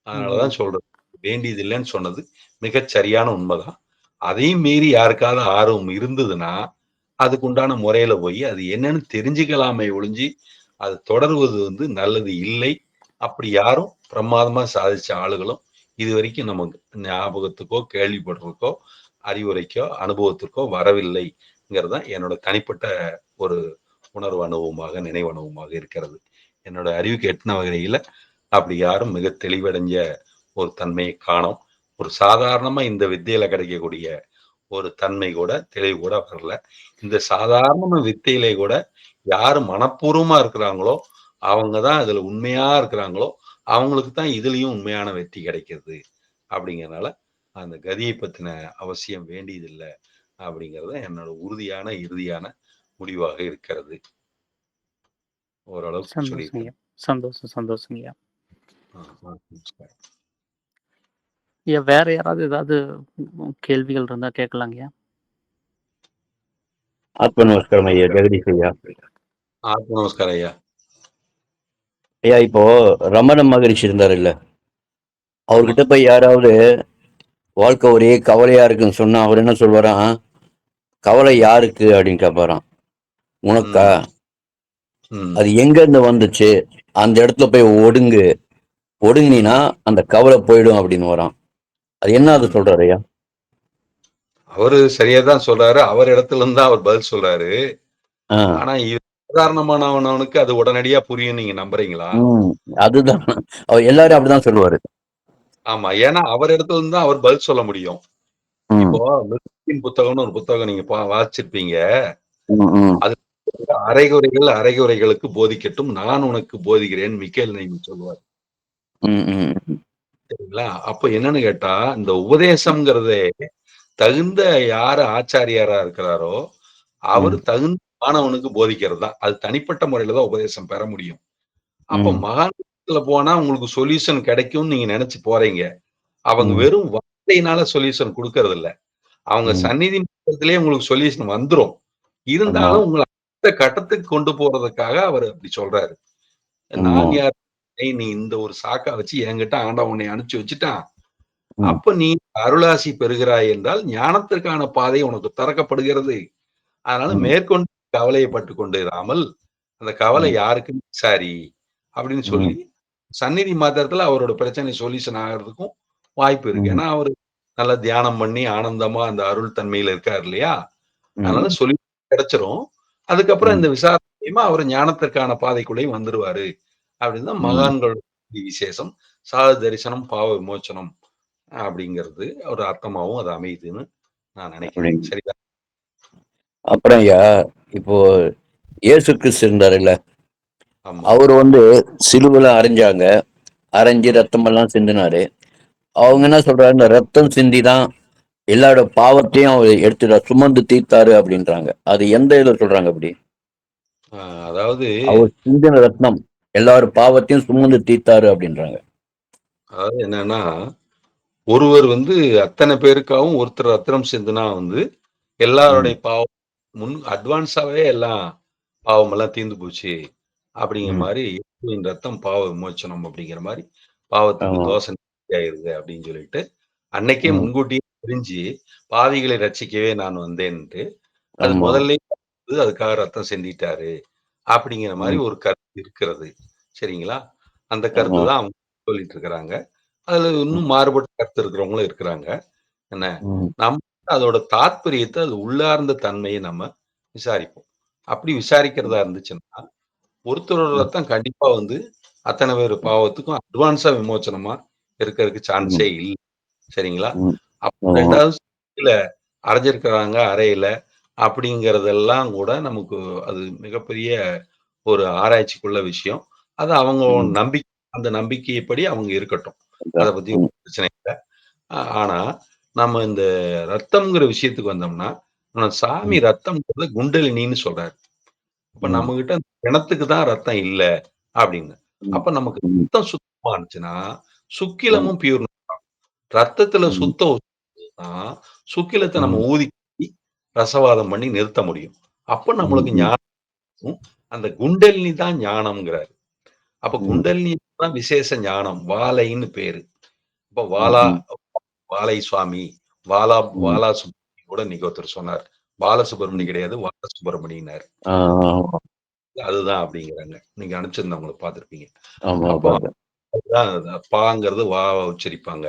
அதனால ம். தான் சொல்றேன். வேண்டியது இல்லன்னு சொன்னது மிகச் சரியான உண்மதான். அதையும் மீறி யாருக்காவது ஆர்வம் இருந்ததுன்னா, அதுக்கு உண்டான முறையில போயி, அது என்னன்னு தெரிஞ்சுக்கலாமே ஒழிஞ்சு, அது தொடர்வது வந்து நல்லது இல்லை. அப்படி யாரும் பிரமாதமா சாதிச்ச ஆளுகளும் இதுவரைக்கும் நமக்கு ஞாபகத்துக்கோ, கேள்விப்படுறதுக்கோ, அறிவுரைக்கோ, அனுபவத்திற்கோ வரவில்லைங்கிறது தான் என்னோட தனிப்பட்ட ஒரு உணர்வு அனுபவமாக, நினைவு அனுபவமாக இருக்கிறது. என்னோட அறிவுக்கு எட்டுன வகையில அப்படி யாரும் மிக தெளிவடைஞ்ச ஒரு தன்மையை காணோம். ஒரு சாதாரணமா இந்த வித்தையில கிடைக்கக்கூடிய ஒரு தன்மை கூட, தெளிவு கூட வரல. இந்த சாதாரண வித்தையிலே கூட யாரு மனப்பூர்வமா இருக்கிறாங்களோ, அவங்க தான் அதுல உண்மையா இருக்கிறாங்களோ, அவங்களுக்கு தான் இதுலயும் உண்மையான வெற்றி கிடைக்கிறது. அப்படிங்கிறனால, அந்த கதியை பத்தின அவசியம் வேண்டியதில்ல. அப்படிங்கிறது என்னோட உறுதியான, இறுதியான முடிவாக இருக்கிறது. ஓரளவுக்கு சந்தோஷங்கய்யா. சொல்லியிருக்கேன். சந்தோஷங்கய்யா. ஆ, நமஸ்காரம். ஐயா வேற யாராவது ஏதாவது கேள்விகள் இருந்தா கேட்கலாங்கய்யா. ஆத்ம நமஸ்காரம் ஐயா, ஜெகதீஷ் ஐயா. நமஸ்காரம் ஐயா. ஐயா, இப்போ ரமண மகரிஷி இருந்தாரு இல்ல, அவர்கிட்ட போய் யாராவது வாழ்க்கை ஒரே கவலையா இருக்குன்னு சொன்னா அவர் என்ன சொல்வாராம்? கவலை யாருக்கு அப்படின்னு கேட்பாராம். உனக்கா? அது எங்க இருந்து வந்துச்சு? அந்த இடத்துல போய் ஒடுங்கினா அந்த கவலை போயிடும் அப்படின்னு வரான். அது என்ன அது சொல்றாரு ஐயா? அவரு சரியா தான் சொல்றாரு. அவர் இடத்துல இருந்து தான் அவர் பதில் சொல்றாரு. ஆனா சாதாரணமானவனுக்கு அது உடனடியா புரியும் நீங்க நம்புறீங்களா? அதுதான் அவர் எல்லாரும் அப்படிதான் சொல்லுவாரு. ஆமா. ஏன்னா அவர் இடத்துல இருந்து தான் அவர் பதில் சொல்ல முடியும். இப்போ மிருகத்தின் புத்தகம்னு ஒரு புத்தகம் நீங்க வாசிச்சிருப்பீங்க. அது அரைகுறைகளுக்கு போதிக்கட்டும், நான் உனக்கு போதிக்கிறேன் மிக்கேல் நீங்க சொல்லுவார். சரிங்களா? அப்ப என்னன்னு கேட்டா, இந்த உபதேசம்ங்கிறதே தகுந்த யாரு ஆச்சாரியாரா இருக்கிறாரோ, அவரு தகுந்த மாணவனுக்கு போதிக்கிறது தான். அது தனிப்பட்ட முறையில தான் உபதேசம் பெற முடியும். அப்ப மகான்ல போனா உங்களுக்கு சொல்யூஷன் கிடைக்கும்னு நீங்க நினைச்சு போறீங்க. அவங்க வெறும் வார்த்தையினால சொல்யூஷன் குடுக்கறது இல்ல. அவங்க சந்நிதி மட்டத்திலேயே உங்களுக்கு சொல்யூஷன் வந்துரும். இருந்தாலும் உங்கள அடுத்த கட்டத்துக்கு கொண்டு போறதுக்காக அவரு அப்படி சொல்றாரு. நான் யார்? நீ இந்த ஒரு சாக்கா வச்சு என்கிட்ட ஆண்டவன் உன்னை அனுப்பிச்சு வச்சுட்டான். அப்ப நீ அருளாசி பெறுகிறாய் என்றால் ஞானத்திற்கான பாதை உனக்கு திறக்கப்படுகிறது. அதனால மேற்கொண்டு கவலையப்பட்டு கொண்டு இராமல், அந்த கவலை யாருக்குன்னு விசாரி அப்படின்னு சொல்லி, சந்நிதி மாத்திரத்துல அவரோட பிரச்சனை சொல்யூஷன் ஆகிறதுக்கும் வாய்ப்பு இருக்கு. ஏன்னா அவரு நல்லா தியானம் பண்ணி ஆனந்தமா அந்த அருள் தன்மையில இருக்காரு இல்லையா? அதனால ம், சொல்லி கிடைச்சிரும். அதுக்கப்புறம் ம், இந்த விசாரணை மூலியமா அவர் ஞானத்திற்கான பாதைக்குள்ளேயும் வந்துருவாரு. அப்படின்னு தான் ம். மகான்கள் விசேஷம். சாது தரிசனம், பாவ விமோச்சனம் அப்படிங்கிறது ஒரு அர்த்தமாவும் அது அமையுதுன்னு நான் நினைக்கிறேன். அப்படிங்க. சரியா? அப்புறம் ஐயா, இப்போ இயேசு கிறிஸ்து இருந்தாருல்ல, ஆமா. அவர் வந்து சிலுவையில அரைஞ்சாங்க. அரைஞ்சு ரத்தமெல்லாம் சிந்தினாரு. அவங்க ம். என்ன சொல்றாங்க, இந்த ரத்தம் சிந்தி தான் எல்லாரோட பாவத்தையும் அவர் எடுத்துட்டார், சுமந்து தீர்த்தாரு அப்படின்றாங்க. அது எந்த இதுல சொல்றாங்க அப்படி? அ அதாவது அவர் சிந்தின ரத்னம் எல்லாரும் பாவத்தையும் சுமந்து தீர்த்தாரு அப்படின்றாங்க. அதாவது என்னன்னா, ஒருவர் அத்தனை பேருக்காகவும் ஒருத்தர் ரத்தினம் சிந்துனா ம், எல்லாருடைய பாவம் அட்வான்ஸாவே எல்லாம் பாவமெல்லாம் தீர்ந்து போச்சு. அப்படிங்கிற ம். மாரி இயேசுவின் ரத்தம் பாவ விமோசனம் அப்படிங்கிற மாரி பாவத்துக்கு ஆமா. தோசை ஆயிருது அப்படின்னு சொல்லிட்டு, அன்னைக்கே ம், முன்கூட்டியே தெரிஞ்சு பாவிகளை ரட்சிக்கவே நான் வந்தேன்ட்டு, அது ஆமா. முதல்லயே அதுக்காக ரத்தம் சிந்திட்டாரு. அப்படிங்கிற மாரி ம், ஒரு கருத்து இருக்கிறது. சரிங்களா? அந்த ஆமா. கருத்து தான் அவங்க சொல்லிட்டு இருக்கிறாங்க. அதுல ம், இன்னும் மாறுபட்ட கருத்து இருக்கிறவங்களும் இருக்கிறாங்க. என்ன? ம், நம்ம அதோட தாத்பரியத்த அது உள்ளார்ந்த தன்மைய நம்ம விசாரிப்போம். அப்படி விசாரிக்கிறதா இருந்துச்சுன்னா, ஒருத்தரோட ம், ரத்தம் கண்டிப்பா அத்தனை பேர் பாவத்துக்கும் அட்வான்ஸா விமோசனமா இருக்கறதுக்கு சான்ஸே ம், இல்ல. சரிங்களா? ம். அப்ப ஆமா. 2வது இல்ல அறைஞ்சிருக்கிறாங்க அறையில அப்படிங்கிறதெல்லாம் கூட நமக்கு அது மிகப்பெரிய ஒரு ஆராய்ச்சிக்குள்ள விஷயம். அது அவங்க ம், அந்த நம்பிக்கைப்படி அவங்க இருக்கட்டும். அத அதான். பத்தி ம், பிரச்சனை இல்ல. ஆனா, நம்ம இந்த ரத்தம்ங்கிற விஷயத்துக்கு வந்தோம்னா, சாமி ம், ரத்தம்ங்கிறது குண்டலினின்னு சொல்றாரு. அப்ப ம், நம்மகிட்ட அந்த பிணத்துக்கு தான் ரத்தம் இல்ல அப்படின்னு. ம், அப்ப நமக்கு ம், ரத்தம் சுத்தமா இருந்துச்சுன்னா, ம், சுக்கிலமும் பியூர். ரத்தத்துல ம், சுத்தம் தான் சுக்கிலத்த நம்ம ம், ஊதி ரசவாதம் பண்ணி நிறுத்த முடியும். அப்ப ம், நம்மளுக்கு ம், ஞானம் அந்த குண்டலினி தான் ஞானம்ங்கிறாரு. அப்ப ம், குண்டலினி தான் விசேஷ ஞானம். வாலைன்னு பேரு. இப்ப ம், வாலா ம், வாலை சுவாமி, வாலா ம். வாலா சுப்பிரமணி கூட இன்னைக்கு ஒருத்தர் சொன்னார். பாலசுப்ரமணி கிடையாது, வாலசுப்ரமணியனாரு. ஆ, ஆமா. அதுதான் அப்படிங்கிறாங்க. நீங்க அனுப்பிச்சிருந்தா உங்களுக்கு பார்த்திருப்பீங்க. ஆமா, அப்போ பார்த்தேன். அதுதான் பாங்கிறது வாவா உச்சரிப்பாங்க.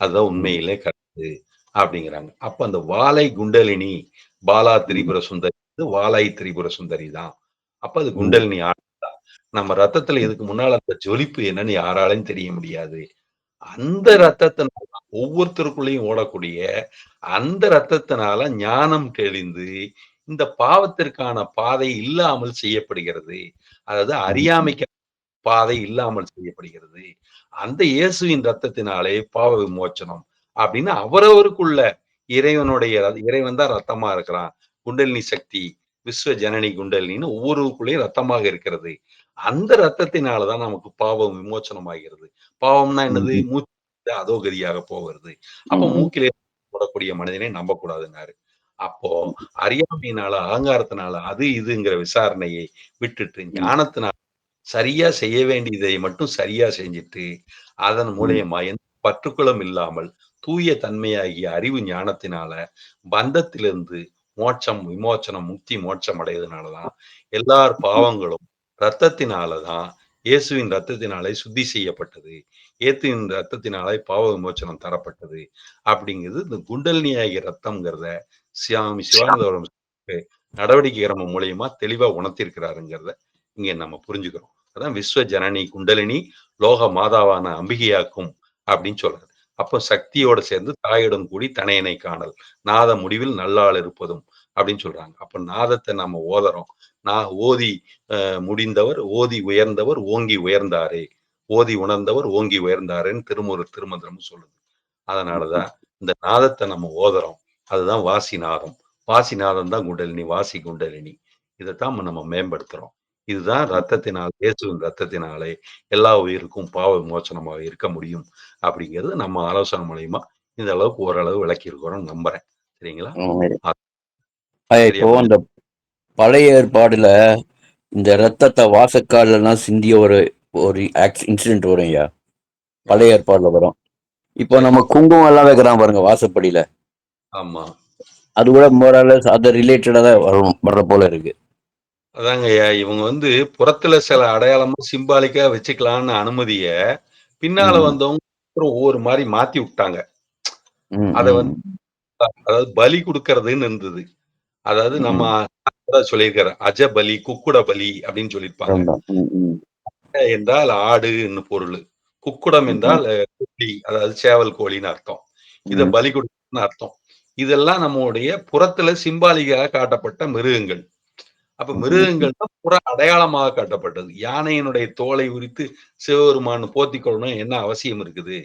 அதுதான் ம், உண்மையிலே கரெக்ட்டு அப்படிங்கிறாங்க. அப்ப அந்த வாலை குண்டலினி, பாலா ம், திரிபுர சுந்தரி வாலை திரிபுர சுந்தரி தான். அப்ப அது ம், குண்டலினி தான். நம்ம ரத்தத்துல இதுக்கு முன்னால அந்த ஜொலிப்பு என்னன்னு யாராலயும் தெரிய முடியாது. அந்த ம், ரத்தத்தினால ஒவ்வொருத்தருக்குள்ளயும் ஓடக்கூடிய அந்த ரத்தத்தினால ஞானம் தெளிந்து, இந்த பாவத்திற்கான பாதை இல்லாமல் செய்யப்படுகிறது. அதாவது ம், அறியாமைக்கு பாதை இல்லாமல் செய்யப்படுகிறது. அந்த இயேசுவின் ரத்தத்தினாலே பாவ விமோச்சனம் அப்படின்னு அவரவருக்குள்ள இறைவன் தான் ரத்தமா இருக்கிறான். குண்டலினி சக்தி, விஸ்வ ஜனனி குண்டலினின்னு ஒவ்வொருவருக்குள்ளேயும் ரத்தமாக இருக்கிறது. அந்த ரத்தத்தினால தான் நமக்கு பாவம் விமோச்சனம் ஆகிறது. பாவம்னா என்னது? ம், மூச்சு அதோகதியாக போகிறது. அப்ப ம், மூக்கிலே போடக்கூடிய மனிதனை நம்பக்கூடாதுன்னாரு. அப்போ அறியாமையினால, அகங்காரத்தினால அது இதுங்கிற விசாரணையை விட்டுட்டு ம், ஞானத்தினால சரியா செய்ய வேண்டியதை மட்டும் சரியா செஞ்சுட்டு, அதன் ம், மூலியமா எந்த பற்றுக்களும் இல்லாமல், தூய தன்மையாகிய அறிவு ஞானத்தினால, பந்தத்திலிருந்து மோட்சம், விமோச்சனம், முக்தி, மோட்சம் அடைவதனால தான், எல்லார் பாவங்களும் இரத்தத்தினால தான், இயேசுவின் இரத்தத்தினாலே சுத்தி செய்யப்பட்டது. இயேசுவின் இரத்தத்தினாலே பாவ விமோச்சனம் தரப்பட்டது. அப்படிங்கிறது இந்த குண்டலினி ஆகிய ரத்தம்ங்கிறத சுவாமி சிவானந்தபுரம் நடவடிக்கை கிரமம் மூலியமா தெளிவா உணர்த்தியிருக்கிறாருங்கிறத இங்க நம்ம புரிஞ்சுக்கிறோம். அதான் விஸ்வ ஜனனி குண்டலினி லோக மாதாவான அம்பிகையாக்கும் அப்படின்னு சொல்றாரு. அப்போ சக்தியோட சேர்ந்து தாயுடன் கூடி தனையனை காணல். நாத முடிவில் நல்லாள் இருப்பதும் அப்படின்னு சொல்றாங்க. அப்ப நாதத்தை நம்ம ஓதுறோம். நான் ஓதி முடிந்தவர், ஓதி உயர்ந்தவர், ஓங்கி உயர்ந்தாரே. ஓதி உணர்ந்தவர், ஓங்கி உயர்ந்தாரேன்னு திருமந்திரமும் சொல்லுது. அதனாலதான் இந்த நாதத்தை நம்ம ஓதுறோம். அதுதான் வாசி நாதம். வாசி நாதம் தான் குண்டலினி, வாசி குண்டலினி. இதைத்தான் நம்ம மேம்படுத்துறோம். இதுதான் ரத்தத்தினால் இயேசுவின் ரத்தத்தினாலே எல்லா உயிருக்கும் பாவ விமோசனமாக இருக்க முடியும் அப்படிங்கிறது நம்ம ஆலோசனை மூலியமா இந்த அளவுக்கு ஓரளவு விளக்கியிருக்கிறோம்னு நம்புறேன். சரிங்களா? ஆமா. அ சரியா இப்போ அந்த புரிஞ்சு பழைய ஏற்பாடுல இந்த ரத்தத்தை வாசக்கால்லாம் சிந்திய ஒரு ஒரு இன்சிடென்ட் வரும் ஐயா. ஆ பழைய ஏற்பாடுல வரும். இப்போ சரி. நம்ம குங்குமம் எல்லாம் வைக்கிறான் பாருங்க வாசப்படியில. ஆமா. அது கூட மோரலஸ் அது ரிலேட்டடா தான் வர்ற போல இருக்கு. அதாங்கய்யா, இவங்க புறத்துல சில அடையாளமா சிம்பாலிக்கா வச்சுக்கலான்னு அனுமதிய, பின்னால ம், வந்தவங்க ஒவ்வொரு மாரி மாத்தி விட்டாங்க. ம், அத ம். வந்து அதாவது பலி குடுக்கறதுன்னு இருந்தது. அதாவது நம்ம ம். சொல்லியிருக்காரு. அஜ பலி, குக்குட பலி அப்படின்னு சொல்லியிருப்பாங்க. ஆமா. ம், ம். என்றால் ஆடுன்னு பொருளு. குக்குடம் ம், ம். என்றால் கோழி, அதாவது சேவல் கோழின்னு அர்த்தம். இத ம். பலி குடுக்கணும்னு அர்த்தம். இதெல்லாம் நம்முடைய புறத்துல சிம்பாலிக்கா காட்டப்பட்ட மிருகங்கள். அப்ப ம், ம். மிருகங்கள் தான் புற அடையாளமாக காட்டப்பட்டது. யானையினுடைய தோலை உரித்து சிவபெருமான் போத்திக் கொள்ளணும் என்ன அவசியம் இருக்குது?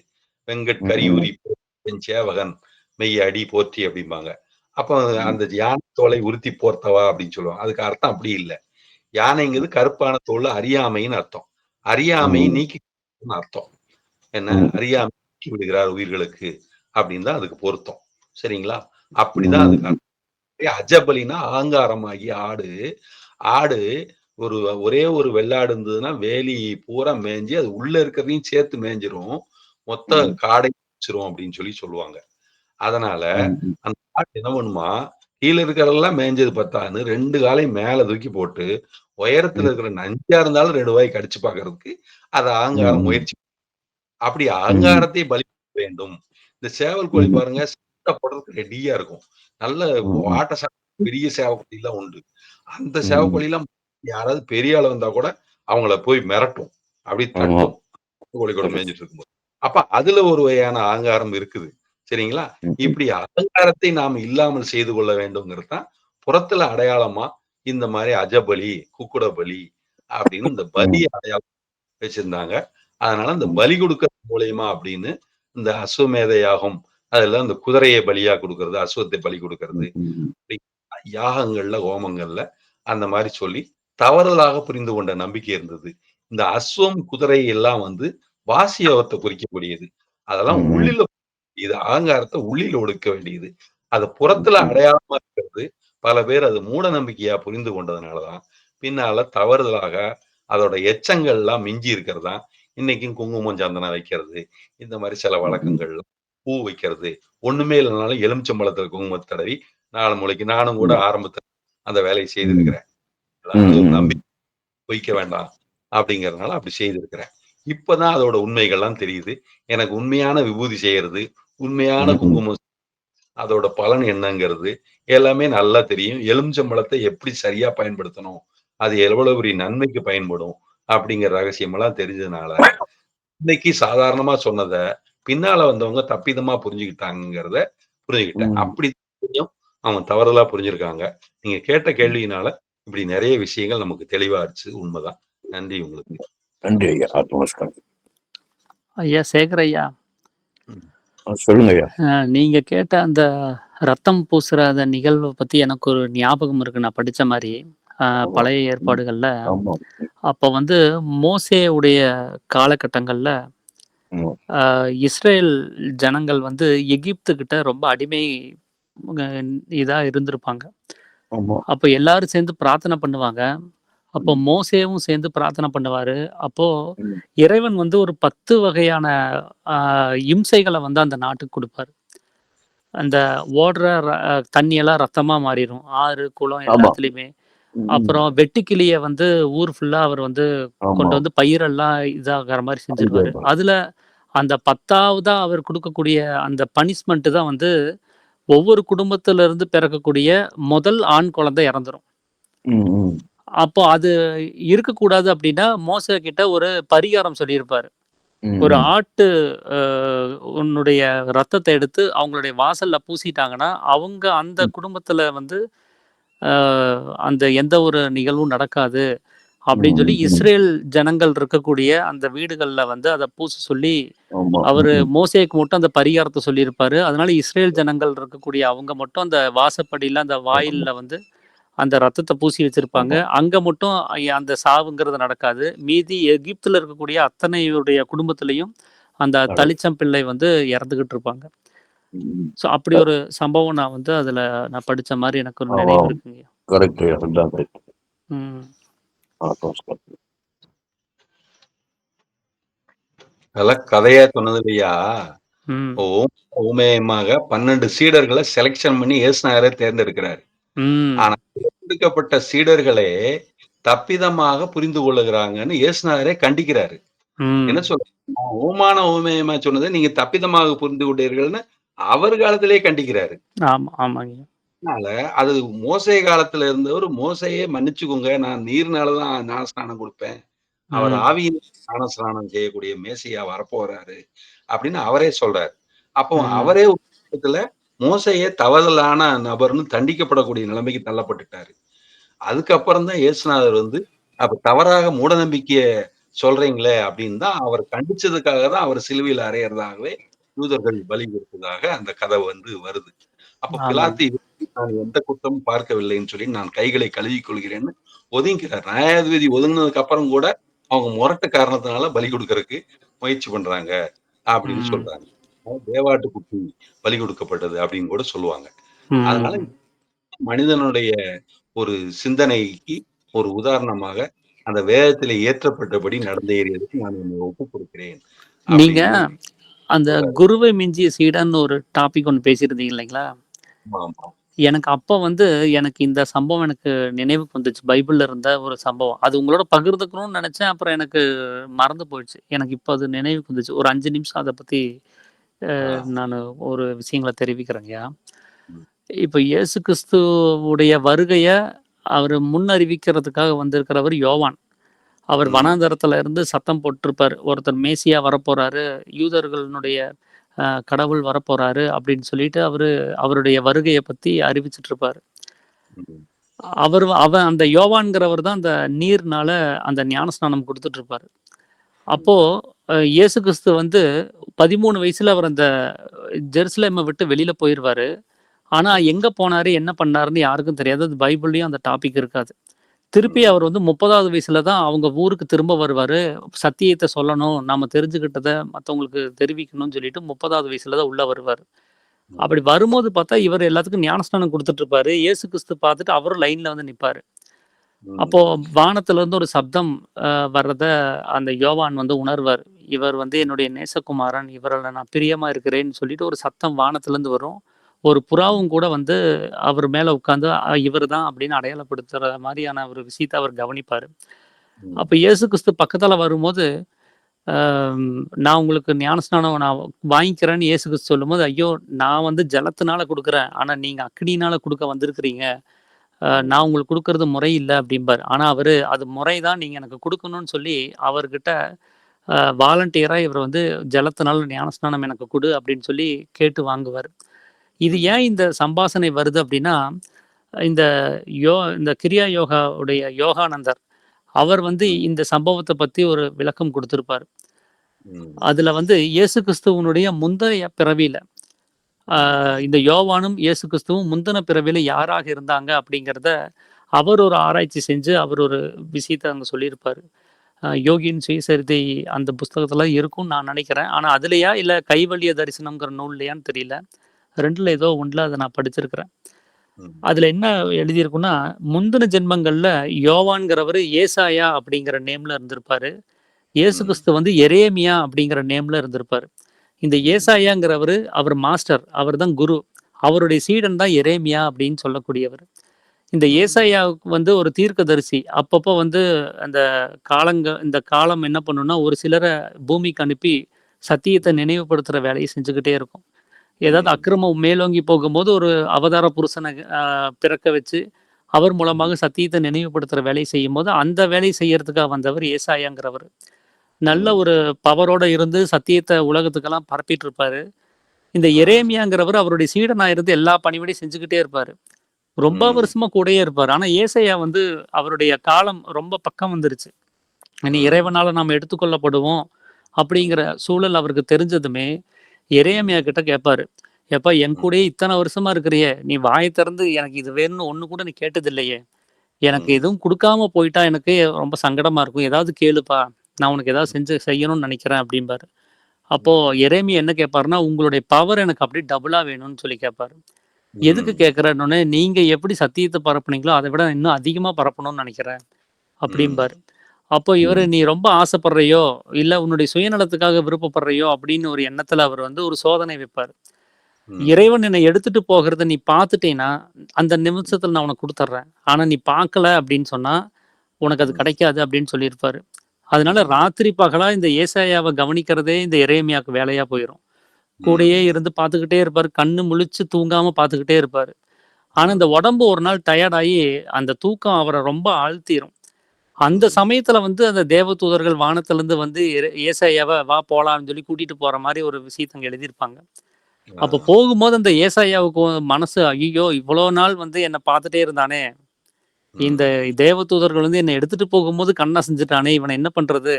வெங்கட் ம், ம். கரியுரி என் சேவகன் மெய் அடி போற்றி அப்படிம்பாங்க. அப்ப ம். அந்த யானை தோலை உரித்தி போர்த்தவா அப்படின்னு சொல்லுவாங்க. அதுக்கு அர்த்தம் அப்படி இல்ல. யானைங்கிறது கருப்பான தோல்ல அறியாமைன்னு அர்த்தம். அறியாமையை ம். நீக்கி அர்த்தம். என்ன ம். அறியாமை நீக்கி விடுகிறார் உயிர்களுக்கு அப்படின்னு தான் அதுக்கு பொருத்தம். சரிங்களா? அப்படிதான் அதுக்கு ம். அர்த்தம். அஜபலினா ஆங்காரமாகிய ஆடு. ஆடு ஒரு ஒரே ஒரு வெள்ளாடு இருந்ததுன்னா, வேலி பூரா மேய்ஞ்சு, அது உள்ள இருக்கிறதையும் சேர்த்து மேய்ஞ்சிரும். மொத்த ம். காடையும் மேய்ச்சிரும் அப்படின்னு சொல்லுவாங்க. அதனால ம். அந்த ஆடு என்ன பண்ணுமா, கீழ இருக்கிறதெல்லாம் மேய்ஞ்சது பத்தாதுன்னு 2 காலையும் மேல தூக்கி போட்டு, உயரத்துல ம். இருக்கிற நஞ்சா இருந்தாலும் 2 வாய் கடிச்சு பார்க்கறதுக்கு, அத ஆங்காரம் ம். முயற்சி அப்படி ம். அகங்காரத்தை பலி வேண்டும். இந்த சேவல் கோழி ம். பாருங்க, சண்டை போடுறதுக்கு ரெடியா இருக்கும். நல்ல ம். வாட்ட பெரிய சேவக்கோழிலாம் உண்டு. அந்த ம். சேவக்கோழிலாம் யாராவது பெரிய ஆளு வந்தா கூட அவங்கள போய் மிரட்டும். அப்படி ஆமா. தட்டும். கோழி கூட கரெக்ட். மேய்ஞ்சிட்டு இருக்கும்போது. அப்ப அதுல ஒரு வகையான அகங்காரம் இருக்குது. சரிங்களா? ம். ம். இப்படி அகங்காரத்தை நாம் இல்லாமல் செய்து கொள்ள வேண்டும்ங்கிறது தான் புறத்துல அடையாளமா இந்த மாரி அஜபலி, குக்குட பலி அப்படின்னு இந்த ம். பலிய அடையாளம் வச்சிருந்தாங்க. அதனால இந்த ம். பலி குடுக்கறது மூலியமா அப்படின்னு இந்த அஸ்வமேத யாகம், அதுல இந்த குதிரைய பலியா குடுக்கறது, அஸ்வத்தை பலி குடுக்கறது, ம். யாகங்கள்ல, ஹோமங்கள்ல அந்த மாரி சொல்லி தவறுதலாக புரிந்து கொண்ட நம்பிக்கை இருந்தது. இந்த அஸ்வம், குதிரை எல்லாம் வந்து வாசி யோகத்த குறிக்கக்கூடியது. அதெல்லாம் ம். உள்ளில இது அகங்காரத்த உள்ளில ஒடுக்க வேண்டியது. அத புறத்துல ம். அடையாளமா இருக்கிறது. பல பேர் அது மூட நம்பிக்கையா புரிந்து கொண்டதுனால தான், பின்னால தவறுதலாக அதோட எச்சங்கள்லாம் மிஞ்சி இருக்கிறது தான், இன்னைக்கும் குங்குமம், சந்தனம் வைக்கிறது, இந்த மாரி சில ம். வழக்கங்கள், பூ வைக்கிறது, ஒண்ணுமே இல்லனாலும் எலுமிச்சம்பழத்துல குங்குமத்த தடவி 4 மூலைக்கு நானும் கூட ம். ஆரம்பத்துல அந்த வேலைய ம். செய்திருக்கிறேன். அது ஒரு ம். நம்பிக்கை பொய்க்க வேண்டாம் அப்படிங்கிறதுனால அப்படி செய்திருக்கிறேன். இப்பதான் அதோட உண்மைகள்லாம் தெரியுது. எனக்கு உண்மையான விபூதி செய்யறது, உண்மையான ம். குங்குமம் அதோட பலன் என்னங்கிறது எல்லாமே நல்லா தெரியும். எலுமிச்சம்பழத்த எப்படி சரியா பயன்படுத்தணும், அது எவ்வளவு பெரிய நன்மைக்கு பயன்படும் அப்படிங்கிற ரகசியமெல்லாம் தெரிஞ்சதுனால, இன்னைக்கு சாதாரணமா சொன்னத, பின்னால வந்தவங்க தப்பிதமா புரிஞ்சுக்கிட்டாங்கங்கிறத புரிஞ்சுக்கிட்டேன். ம். அப்படி தெரிஞ்சும் அவங்க தவறுதலா புரிஞ்சிருக்காங்க. நீங்க கேட்ட கேள்வியினால இப்படி நெறைய விஷயங்கள் நமக்கு தெளிவாச்சு. உண்மதான். நன்றி உங்களுக்கு. நன்றி ஐயா. நமஸ்காரம். ஐயா சேகர் ஐயா, ம். சொல்லுங்க ஐயா. நீங்க கேட்ட அந்த ரத்தம் பூசுற அந்த நிகழ்வ பத்தி எனக்கு ஒரு ஞாபகம் இருக்கு. நான் படிச்ச மாரி. ஆமா. பழைய ம். ஏற்பாடுகள்ல, ஆமா. அப்ப வந்து மோசேவுடைய காலகட்டங்கள்ல, ஆமா. இஸ்ரேல் ஜனங்கள் வந்து எகிப்துகிட்ட ரொம்ப அடிமை அ இதா இருந்திருப்பாங்க. ஆமா. அப்ப எல்லாரும் சேர்ந்து பிரார்த்தனை பண்ணுவாங்க. அப்போ ம். மோசேவும் சேர்ந்து பிரார்த்தனை பண்ணுவாரு. அப்போ ம். இறைவன் வந்து ஒரு 10 வகையான அ இம்சைகள வந்து அந்த நாட்டுக்கு குடுப்பாரு. அந்த ஓடுற தண்ணியெல்லாம் ரத்தமா மாறிரும். ஆறு, குளம் ஆமா. எல்லாத்துலயுமே. ம். அப்புறம் வெட்டுக்கிளிய வந்து ஊர் ஃபுல்லா அவர் வந்து ஆமா. கொண்டு வந்து பயிரெல்லாம் இதாகிற மாரி செஞ்சுருவாரு. அங்க அதுல அந்த 10வதா அவர் குடுக்கக்கூடிய அந்த பனிஷ்மென்ட் தான் வந்து ஒவ்வொரு குடும்பத்தில இருந்து பிறக்கக்கூடிய முதல் ஆண் குழந்தை இறந்துரும். ம். ம். அப்போ அது இருக்கக்கூடாது அப்டின்னா, மோசே கிட்ட ஒரு பரிகாரம் சொல்லியிருப்பாரு. ஒரு ம். ஆட்டு அ உன்னுடைய ரத்தத்த எடுத்து அவங்களுடைய வாசல்ல பூசிட்டாங்கன்னா, அவங்க அந்த ம். குடும்பத்தில வந்து அ அந்த எந்த ஒரு நிகழ்வும் நடக்காது. அப்டின்னு சொல்லி ம். ம். இஸ்ரேல் ஜனங்கள் இருக்கக்கூடிய அந்த வீடுகள்ல வந்து அத பூச சொல்லி, ஆமா. அவரு ம். மோசேக்கு மட்டும் அந்த பரிகாரத்த சொல்லியிருப்பாரு. அதனால இஸ்ரேல் ஜனங்கள் இருக்கக்கூடிய அவங்க மட்டும் அந்த வாசப்படியில, அந்த ஆமா. வாயில்ல வந்து அந்த ரத்தத்த பூசி வச்சிருப்பாங்க. ஆமா. அங்க மட்டும் அந்த சாவுங்கிறது நடக்காது. மீதி எகிப்துல இருக்கக்கூடிய அத்தனையுடைய குடும்பத்திலயும் அந்த நடக்கும். தளிச்சம் பிள்ளை வந்து இறந்துகிட்டு இருப்பாங்க. ம். ஸோ அப்படி ஒரு சம்பவம் நான் வந்து அதுல நான் படிச்ச மாரி எனக்கு ஒரு ஆமா. நினைவு இருக்குங்க. கரெக்ட் ஐயா. அதான் கரெக்ட். ம். நமஸ்காரம். அதெல்லாம் கதையா சொன்னது இல்லையா? ம். ஊமேயமாக 12 சீடர்கள செலக்ஷன் பண்ணி இயேசுநாதரே தேர்ந்தெடுக்கிறாரு. ம். ஆனா தேர்ந்தெடுக்கப்பட்ட சீடர்களே தப்பிதமாக புரிந்து கொள்ளுகிறாங்கன்னு இயேசுநாதரே கண்டிக்கிறாரு. என்ன ம். சொல்றாரு? ஊமான ஊமேயமா சொன்னத நீங்க தப்பிதமாக புரிந்து கொண்டீர்கள்ன்னு அவர் காலத்திலேயே கண்டிக்கிறாரு. ஆமா, ஆமாங்க. அதனால அது மோசே காலத்துல இருந்தவரு, மோசேயே மன்னிச்சுக்கோங்க, நான் நீர்னால தான் ஞானஸ்நானம் குடுப்பேன். அவர் ம். ஆவியின் ஞானஸ்நானம் செய்யக்கூடிய மேசியா வரப்போறாரு அப்படின்னு அவரே சொல்றாரு. அப்போ ம். அவரே ஒரு கட்டத்துல மோசேயே தவறுதலான நபர்ன்னு தண்டிக்கப்படக்கூடிய நிலைமைக்கு தள்ளப்பட்டுட்டாரு. அதுக்கப்புறம் தான் இயேசுநாதர் வந்து, அப்ப தவறாக மூடநம்பிக்கைய சொல்றீங்களே அப்படின்னு தான் அவர் கண்டிச்சதுக்காக தான் அவர் சிலுவையில அறையறதாகவே யூதர்கள் பலி கொடுத்ததாக அந்த கதை வந்து வருது. அப்ப ஆமாங்க. பிலாத்து நான் எந்த குற்றமும் பார்க்கவில்லைன்னு சொல்லி நான் கைகளை கழுவிக் கொள்கிறேன்னு ஒதுங்கிறார். நியாயாதிபதி ஒதுங்குனதுக்கு அப்புறம் கூட அவங்க முரட்டு காரணத்தினால பலி கொடுக்கறக்கு முயற்சி பண்றாங்க அப்படின்னு ம். சொல்றாங்க. தேவாட்டுக்குட்டி பலி கொடுக்கப்பட்டது அப்படின்னு கூட சொல்லுவாங்க. அதனால ம். மனிதனுடைய ஒரு சிந்தனைக்கு ஒரு உதாரணமாக அந்த வேதத்திலே ஏற்றப்பட்டபடி நடந்தேறியதுக்கு நான் என்னை ஒப்புக் கொடுக்கிறேன் நீங்க அப்படின்னு அந்த சொல்றாரு. குருவை மிஞ்சிய சீடன்னு ஒரு டாபிக் ஒண்ணு பேசியிருந்தீங்க இல்லைங்களா? ஆமா. எனக்கு அப்ப வந்து எனக்கு இந்த சம்பவம் எனக்கு நினைவுக்கு வந்துச்சு. பைபிள்ல இருந்த ஒரு சம்பவம். அது உங்களோட பகிர்ந்துக்கணும்னு நெனச்சேன். அப்புறம் எனக்கு மறந்து போயிடுச்சு. எனக்கு இப்ப அது நினைவுக்கு வந்துச்சு. ஒரு 5 நிமிஷம் அத பத்தி ஆ. நானு ஒரு விஷயங்கள தெரிவிக்கிறேங்கய்யா. ம். இப்ப இயேசு கிறிஸ்துவுடைய வருகைய அவரு முன்னறிவிக்கிறதுக்காக வந்திருக்கிறவர் யோவான். அவர் ம். வனாந்தரத்துல இருந்து சத்தம் போட்டிருப்பாரு. ஒருத்தர் மேசியா வரப்போறாரு. யூதர்களுடைய கடவுள் வரப்போறாரு அப்படின்னு சொல்லிட்டு அவருடைய வருகைய பத்தி அறிவிச்சுட்டு இருப்பாரு. ம். அவன் அந்த யோவான்கிறவர் தான் அந்த நீர்னால அந்த ஞானஸ்நானம் குடுத்துட்டு இருப்பாரு. அப்போ ம். இயேசு கிறிஸ்து வந்து 13 வயசுல அவர் அந்த ஜெருசலேம விட்டு வெளியில போயிருவாரு. ஆனா எங்க போனாரு, என்ன பண்ணாருன்னு யாருக்கும் தெரியாது. அது பைபிள்லயும் அந்த டாபிக் இருக்காது. திருப்பி ம். அவர் வந்து 30வது வயசுல தான் அவங்க ஊருக்கு திரும்ப வருவாரு. சத்தியத்த சொல்லணும், நாம தெரிஞ்சுக்கிட்டத மத்தவங்களுக்கு தெரிவிக்கணும்னு சொல்லிட்டு 30வது வயசுல தான் உள்ள வருவாரு. ம். அப்படி வரும்போது பார்த்தா, இவர் எல்லாத்துக்கும் ஞானஸ்நானம் குடுத்துட்டு இருப்பாரு. இயேசு கிறிஸ்து பார்த்துட்டு அவரும் லைன்ல வந்து நிப்பாரு. அப்போ ம். வானத்துல இருந்து ஒரு சப்தம் வர்றத அந்த யோவான் வந்து உணர்வாரு. இவர் வந்து என்னுடைய நேசகுமாரன், இவருல நான் பிரியமா இருக்கிறேன்னு சொல்லிட்டு ஒரு சத்தம் வானத்துலருந்து வரும். ஒரு ம். புறாவும் கூட வந்து அவர் மேல உட்கார்ந்து இவர்தான் அப்படின்னு அடையாளப்படுத்துற மாரியான ஒரு விஷயத்த அவர் கவனிப்பாரு. ம். அப்ப இயேசு கிறிஸ்து பக்கத்துல வரும்போது, அ நான் உங்களுக்கு ஞானஸ்நானம் நான் வாங்கிக்கிறேன்னு இயேசு கிறிஸ்து சொல்லும்போது, ஐயோ! நான் வந்து ஜலத்தினால குடுக்குறேன். ஆனா நீங்க அக்கினியினால குடுக்க வந்திருக்கிறீங்க. நான் ம். உங்களுக்கு குடுக்கறது முறை இல்ல அப்டிம்பாரு. ஆனா அவரு அது முறை தான் நீங்க எனக்கு குடுக்கணும்னு சொல்லி அவர்கிட்ட வாலண்டியரா இவர் வந்து ஜலத்தினால ஞானஸ்நானம் எனக்கு குடு அப்டின்னு சொல்லி கேட்டு வாங்குவாரு. இது ம். ஏன் இந்த சம்பாஷணை வருது அப்டின்னா, இந்த இந்த கிரியா யோகாவுடைய யோகானந்தர் அவர் வந்து ம். இந்த சம்பவத்த பத்தி ஒரு விளக்கம் குடுத்திருப்பாரு. ம். அதுல வந்து இயேசு கிறிஸ்துவனுடைய முந்தைய பிறவியில ஆ ம். இந்த யோவானும், இயேசு கிறிஸ்துவும் முந்தின பிறவியில யாராக இருந்தாங்க அப்படிங்கிறத, அவர் ஒரு ஆராய்ச்சி செஞ்சு, அவர் ஒரு விஷயத்த அங்க சொல்லியிருப்பாரு. யோகியின் சுயசரிதை அந்த புஸ்தகத்துல இருக்கும்னு நான் நெனைக்கிறேன். ஆனா அதுலயா, இல்ல கைவல்ய தரிசனம்ங்கிற நூல்லையான்னு தெரியல. 2ல ஏதோ ஒண்ணுல அத நான் படிச்சிருக்கிறேன். ம். அதுல என்ன எழுதியிருக்குன்னா, முந்தின ஜென்மங்கள்ல யோவான்கிறவரு ஏசாயா அப்படிங்கிற நேம்ல இருந்திருப்பாரு. இயேசு ம். கிறிஸ்து வந்து எரேமியா அப்படிங்கிற நேம்ல இருந்திருப்பாரு. இந்த ம். ஏசாயாங்கிறவரு, அவர் மாஸ்டர். அவர் தான் குரு. அவருடைய சீடன் தான் எரேமியா அப்படின்னு சொல்லக்கூடியவர். இந்த ம். ஏசாயாவுக்கு வந்து ஒரு தீர்க்கதரிசி. அப்பப்போ வந்து அந்த இந்த காலம் என்ன பண்ணும்னா, ஒரு சிலர பூமிக்கு அனுப்பி சத்தியத்த ம். நினைவுபடுத்துற வேலைய செஞ்சுக்கிட்டே இருக்கும். ஏதாவது ம். அக்கிரமம் மேலோங்கி போகும்போது ஒரு அவதார புருஷன பிறக்க வச்சு, அவர் ம். மூலமாக சத்தியத்த நினைவுபடுத்துற வேலைய செய்யும்போது, அந்த வேலைய செய்யறதுக்காக வந்தவர் ஏசாயாங்கிறவரு. நல்ல ம். ஒரு பவரோட இருந்து சத்தியத்த உலகத்துக்கெல்லாம் பரப்பிட்டு இருப்பாரு. இந்த ஆ. எரேமியாங்கிறவரு அவருடைய சீடனா இருந்து எல்லா பணிவிடையும் செஞ்சுக்கிட்டே இருப்பாரு. ரொம்ப ம். வருஷமா கூடயே இருப்பாரு. ஆனா ஏசாயா வந்து அவருடைய காலம் ரொம்ப பக்கம் வந்துருச்சு. இனி ம். இறைவனால நாம் எடுத்துக்கொள்ளப்படுவோம் அப்படிங்கிற ம். சூழல் அவருக்கு தெரிஞ்சதுமே, ம். எரேமியா கிட்ட கேட்பாரு. "எப்பா என் ம். கூடயே இத்தன வருஷமா இருக்கிறியே, நீ வாய திறந்து எனக்கு இது வேணும்னு ஒண்ணு கூட நீ கேட்டதில்லையே. எனக்கு ம். எதுவும் குடுக்காம போயிட்டா எனக்கு ரொம்ப சங்கடமா இருக்கும். ஏதாவது கேளுப்பா. நான் உனக்கு ஏதாவது ம். செய்யணும்னு நெனைக்கிறேன்" அப்படிம்பாரு. அப்போ ம். எரேமியா என்ன கேட்பாருன்னா, "உங்களுடைய பவர் எனக்கு அப்படியே டபுளா வேணும்னு" சொல்லி கேட்பாரு. எதுக்கு ம். கேட்கிறேன்னோனே, "நீங்க எப்படி சத்தியத்த பரப்புனீங்களோ, அத விட இன்னும் அதிகமா பரப்பணும்னு நெனைக்கிறேன்" ம். அப்படிம்பாரு. அப்போ இவரு, "நீ ரொம்ப ஆசைப்படுறியோ, இல்ல உன்னுடைய சுயநலத்துக்காக விருப்பப்படுறியோ" அப்படின்னு ஒரு எண்ணத்துல அவர் வந்து ஒரு சோதனை வைப்பாரு. ம். "இறைவன் என்னை எடுத்துட்டு போகிறத நீ பார்த்துட்டேன்னா, அந்த நிமிஷத்துல நான் உனக்கு குடுத்துர்றேன். ஆனா நீ பார்க்கல அப்படின்னு சொன்னா, உனக்கு அது ம். கிடைக்காது" அப்படின்னு சொல்லியிருப்பாரு. அதனால ம். ராத்திரி பகலா இந்த ஏசாயாவ கவனிக்கிறதே இந்த எரேமியாவுக்கு வேலையா போயிரும். கூடயே ம். இருந்து பார்த்துக்கிட்டே இருப்பாரு. கண்ணு முழிச்சு தூங்காம பார்த்துக்கிட்டே இருப்பாரு. ஆனா, இந்த ம். உடம்பு ஒரு நாள் டயர்ட் ஆயி, அந்த தூக்கம் அவர ரொம்ப ஆழ்த்திரும். அந்த ம். சமயத்துல வந்து அந்த தேவதூதர்கள் வானத்திலிருந்து வந்து ஏசாயாவ வா போலான்னு சொல்லி கூட்டிட்டு போற மாரி ஒரு விஷயத்த அங்க எழுதியிருப்பாங்க. ஆ. அப்ப போகும்போது அந்த ஏசாயாவுக்கு மனசு, ஐய்யயோ! இவ்வளோ நாள் வந்து என்ன பார்த்துட்டே இருந்தானே! இந்த ம். தேவதூதர்கள் வந்து என்ன எடுத்துட்டு போகும்போது கண் அசைஞ்சுட்டானே! இவன என்ன பண்றது?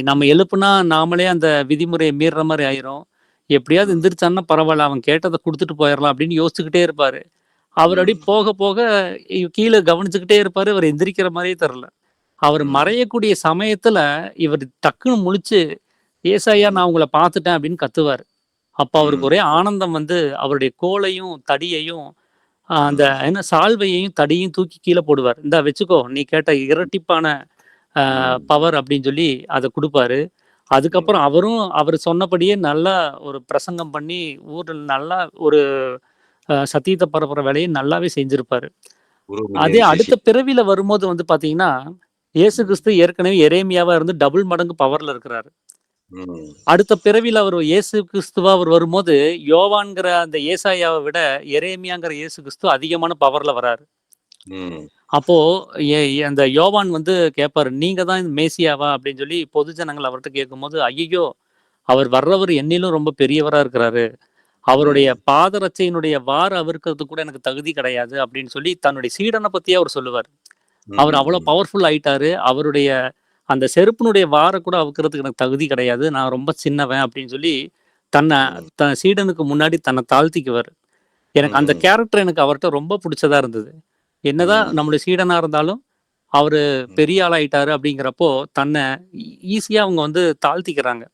நம்ம எழுப்புனா நாமளே அந்த விதிமுறைய மீறுற மாரி ஆயிரும். எப்படியாவது ம். எந்திரிச்சான்னா பரவால்ல. அவன் கேட்டத குடுத்துட்டு போயிரலாம் அப்படின்னு யோசிச்சுக்கிட்டே இருப்பாரு. அவர் அப்படியே ம். போக போக கீழ கவனிச்சுக்கிட்டே இருப்பாரு. அவர் எந்திரிக்கிற மாரியே தெர்ல. அவர் ம். மறையக்கூடிய சமயத்துல இவர் டக்குனு முழிச்சு, "ஏசாயா ம். நான் உங்கள பார்த்துட்டேன்" அப்படின்னு கத்துவாரு. அப்ப அவருக்கு ம். ஒரே ஆனந்தம் வந்து அவருடைய கோலையும், தடியையும் அந்த ம். என்ன சால்வையையும், தடியையும் தூக்கி கீழ போடுவாரு. "இந்தா வச்சுக்கோ. நீ கேட்ட இரட்டிப்பான ம். பவர்" அப்படின்னு சொல்லி அத குடுப்பாரு. ம். அதுக்கப்புறம் அவரும் அவர் சொன்னபடியே நல்லா ஒரு பிரசங்கம் பண்ணி, ஊர்ல நல்லா ஒரு சத்தியத்த பரப்புற வேலைய நல்லாவே செஞ்சிருப்பாரு. அதே குருவின் அடுத்த சிஷ்யன். பிறவில வரும்போது வந்து பார்த்தீங்கன்னா, இயேசு ம். கிறிஸ்து ஏற்கனவே எரேமியாவா இருந்து டபுள் மடங்கு பவர்ல இருக்கிறாரு. ம். அடுத்த பிறவில அவர் இயேசு கிறிஸ்துவா அவர் வரும்போது, யோவான்ங்கிற அந்த ஏசாயாவ விட எரேமியாங்கிற இயேசு கிறிஸ்து அதிகமான பவர்ல வராரு. ம். அப்போ எ அந்த யோவான் வந்து கேட்பாரு, "நீங்க தான் மேசியாவா?" அப்படின்னு சொல்லி பொது ஜனங்கள் அவர்ட்ட கேட்கும்போது, "ஐயய்யோ! அவர் வர்றவர் என்னிலும் ரொம்ப பெரியவரா இருக்கிறாரு. அவருடைய ம். பாதரட்சையினுடைய வார அவிர்க்கிறதுக்கு கூட எனக்கு தகுதி கிடையாது." அப்படின்னு சொல்லி தன்னுடைய சீடன பத்தியே அவர் சொல்லுவாரு. அவர் அவ்வளோ ம். பவர்ஃபுல் ஆயிட்டாரு. அவருடைய அந்த செருப்பினுடைய வார கூட அவுக்கிறதுக்கு எனக்கு தகுதி கிடையாது. நான் ரொம்ப சின்னவன் அப்படின்னு சொல்லி, தன்ன ம். தன் சீடனுக்கு முன்னாடி தன்ன தாழ்த்திக்குவாரு. எனக்கு அந்த ம். கேரக்டர் எனக்கு அவர்ட்ட ரொம்ப புடிச்சதா இருந்தது. என்னதான் ம். நம்முடைய சீடனா இருந்தாலும், அவரு ம். பெரிய ஆளாயிட்டாரு அப்படிங்கிறப்போ, தன்ன ஈஸியா அவங்க வந்து தாழ்த்திக்கிறாங்க.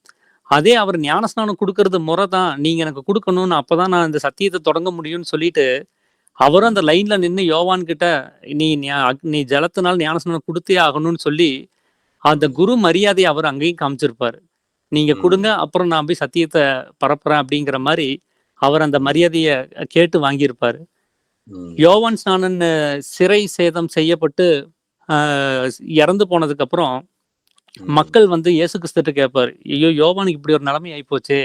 அதே அவர் ஞானஸ்நானம் குடுக்கறது முறை தான். நீங்க எனக்கு குடுக்கணும்னு அப்பதான் நான் இந்த சத்தியத்த தொடங்க முடியும்னு சொல்லிட்டு, அவரும் அந்த ம். லைன்ல நின்னு யோவான் கிட்ட, நீ ஜலத்தினால் ஞானஸ்நானம் குடுத்தே ஆகணும்னு சொல்லி, அந்த ம். குரு மரியாதைய அவர் அங்கேயும் காமிச்சிருப்பாரு. நீங்க குடுங்க, ம். அப்புறம் நான் போய் சத்தியத்த பரப்புறேன் அப்படிங்கிற மாரி, அவர் அந்த ம். மரியாதைய கேட்டு வாங்கியிருப்பாரு. ம். யோவான் ஸ்நானன் சிறை சேதம் செய்யப்பட்டு, அ இறந்து போனதுக்கப்புறம், ம். மக்கள் வந்து இயேசு கிறிஸ்துட்ட கேட்பாரு. ஐயோ! யோவானுக்கு இப்படி ஒரு நிலைமை ஆயிப்போச்சே!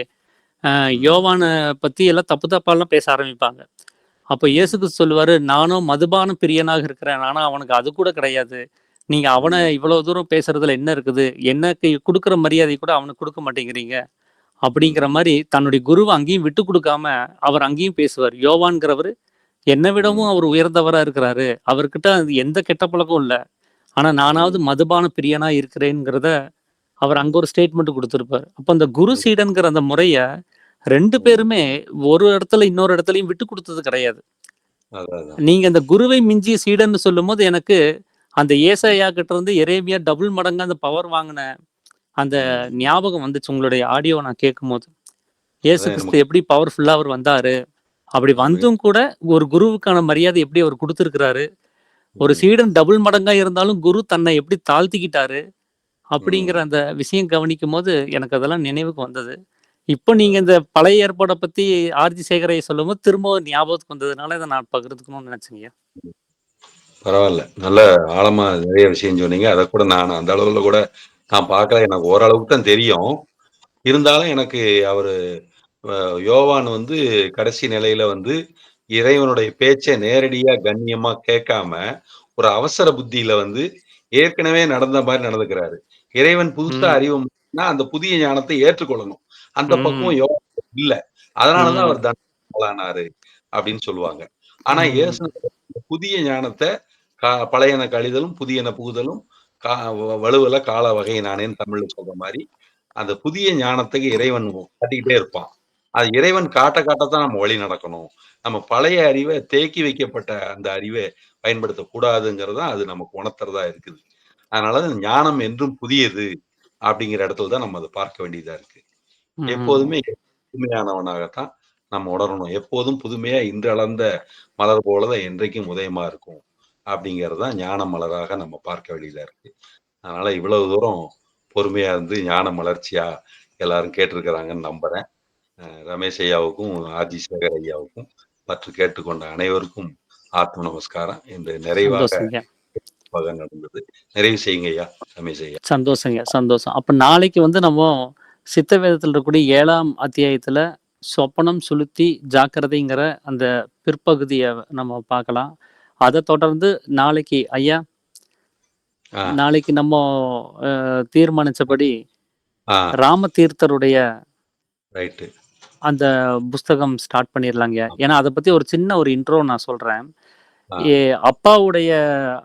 ம். யோவான பத்தி எல்லாம் தப்பு தப்பாலாம் பேச ஆரம்பிப்பாங்க. அப்ப இயேசு ம். கிறிஸ்து சொல்லுவாரு, "நானும் மதுபான பிரியனாக இருக்கிறேன். ஆனா அவனுக்கு அது கூட கிடையாது. நீங்க அவன ம். இவ்வளோ தூரம் பேசுறதுல என்ன இருக்குது? எனக்கு குடுக்குற மரியாதை கூட அவனுக்கு குடுக்க மாட்டேங்கிறீங்க." அப்படிங்கிற ம். மாரி தன்னுடைய குருவ அங்கேயும் விட்டு குடுக்காம, அவர் அங்கேயும் பேசுவார். யோவான்கிறவரு என்ன ம். விடவும் அவர் உயர்ந்தவரா இருக்கிறாரு. அவர்கிட்ட அது எந்த கெட்ட பழக்கமும் இல்ல. ஆனா நானாவது ம். மதுபான பிரியனா இருக்கிறேன்ங்கிறத அவர் அங்க ஒரு ஸ்டேட்மெண்ட் குடுத்திருப்பாரு. அப்ப அந்த குரு ம். சீடன்கிற அந்த முறைய 2 ம். பேருமே ஒரு இடத்துல இன்னொரு இடத்துலயும் விட்டு குடுத்தது கிடையாது. அதான், அதான். நீங்க அந்த குருவை மிஞ்சிய சீடன்னு சொல்லும்போது எனக்கு அந்த ம். ஏசாயா கிட்ட இருந்து எரேமியா டபுள் மடங்கா அந்த பவர் வாங்குன அந்த ம். ஞாபகம் வந்துச்சு உங்களுடைய ஆடியோ நான் கேட்கும்போது. இயேசு அதான் கிறிஸ்து நமக்கு எப்படி பவர்ஃபுல்லா அவர் வந்தாரு. அப்படி மிக வந்தும் கூட ஒரு குருவுக்கான மரியாதை எப்படி அவர் குடுத்திருக்கிறாரு. ஒரு ம். சீடன் டபுள் மடங்கா இருந்தாலும் குரு தன்னை எப்படி தாழ்த்திக்கிட்டாரு. அப்படிங்கிற ம். அந்த விஷயம் கவனிக்கும்போது எனக்கு அதெல்லாம் நினைவுக்கு வந்தது. இப்போ நீங்க அதான். இந்த பழைய ஏற்பாட பத்தி ஆர்ஜி சேகரைய சொல்லும்போது திரும்பவும் ஞாபகத்துக்கு வந்ததுனால இத நான் பகிர்ந்துக்கணும்னு நினைச்சேங்கய்யா. பரவால்ல. நல்ல ஆழமா நெறைய விஷயம் சொன்னீங்க. அதக்கூட நான் அந்த அளவுல கூட நான் பார்க்கல. எனக்கு ஓரளவுக்கு தான் தெரியும். இருந்தாலும் எனக்கு அவரு அ யோவான் வந்து கடைசி நிலையில வந்து இறைவனுடைய பேச்ச நேரடியா கண்ணியமா கேட்காம, ஒரு அவசர புத்தியில வந்து ஏற்கனவே நடந்த மாரி நடந்துக்கிறாரு. இறைவன் புதுசா ம். அறிவுனா அந்த புதிய ஞானத்தை ஏற்றுக்கொள்ளணும். அந்த பக்குவம் ம். யோவானுக்கு இல்ல. அதனால தான் ம். அவர் ஆளானாரு அப்படின்னு சொல்லுவாங்க. ஆனா ம். இயேசு புதிய ஞானத்த பழையன கழிதலும், புதியன புகுதலும், கா வழுவல கால வகையினானேன்னு தமிழ்ல சொல்ற மாரி, அந்த புதிய ஞானத்துக்கு இறைவன் காட்டிக்கிட்டே இருப்பான். அது இறைவன் காட்ட காட்டத்தான் நம்ம வழி நடக்கணும். நம்ம பழைய அறிவ தேக்கி வைக்கப்பட்ட அந்த அறிவ பயன்படுத்தக் கூடாதுங்கிறது தான் அது நமக்கு உணர்த்துறதா இருக்குது. அதனால ஞானம் என்றும் புதியது அப்படிங்கிற இடத்துல தான் நம்ம அத பார்க்க வேண்டியதா இருக்கு. ம். எப்போதுமே புதுமையானவனாகத்தான் நம்ம உணரணும். எப்போதும் புதுமையா இன்று அளந்த மலர் போல தான் என்றைக்கும் உதயமா இருக்கும். அப்படிங்கிறது தான் ஞான மலராக நம்ம பார்க்க வேண்டியதா இருக்கு. அதனால இவ்வளவு தூரம் பொறுமையா இருந்து ஞான மலர்ச்சியா எல்லாரும் கேட்டிருக்கிறாங்கன்னு நம்புறேன். ரமேஷ் ஐயாவுக்கும், ஆர்ஜி சேகர் ஐயாவுக்கும் மற்றும் கேட்டுக்கொண்ட அனைவருக்கும் ஆத்ம நமஸ்காரம். இன்று நிறைவாக சந்தோஷங்க. நடந்தது. நிறைவு செய்யுங்க ஐயா, ரமேஷ் ஐயா. சந்தோஷங்க. சந்தோஷம். அப்ப நாளைக்கு வந்து நம்ம சித்த வேதத்தில் இருக்கக்கூடிய 7ஆம் அத்தியாயத்துல சொப்பனம், சுளுத்தி, ஜாக்கிரதைங்கிற அந்த பிற்பகுதிய நம்ம பார்க்கலாம். அத தொடர்ந்து நாளைக்கு ஐயா, ஆ, நாளைக்கு நம்ம தீர்மானிச்சபடி ஆ, ராமதீர்த்தருடைய ரைட்டு. அந்த புஸ்தகம் ஸ்டார்ட் பண்ணிடலாங்கய்யா. ஏன்னா அதை பத்தி ஒரு சின்ன ஒரு இன்ட்ரோ நான் சொல்றேன். ஆ, அப்பாவுடைய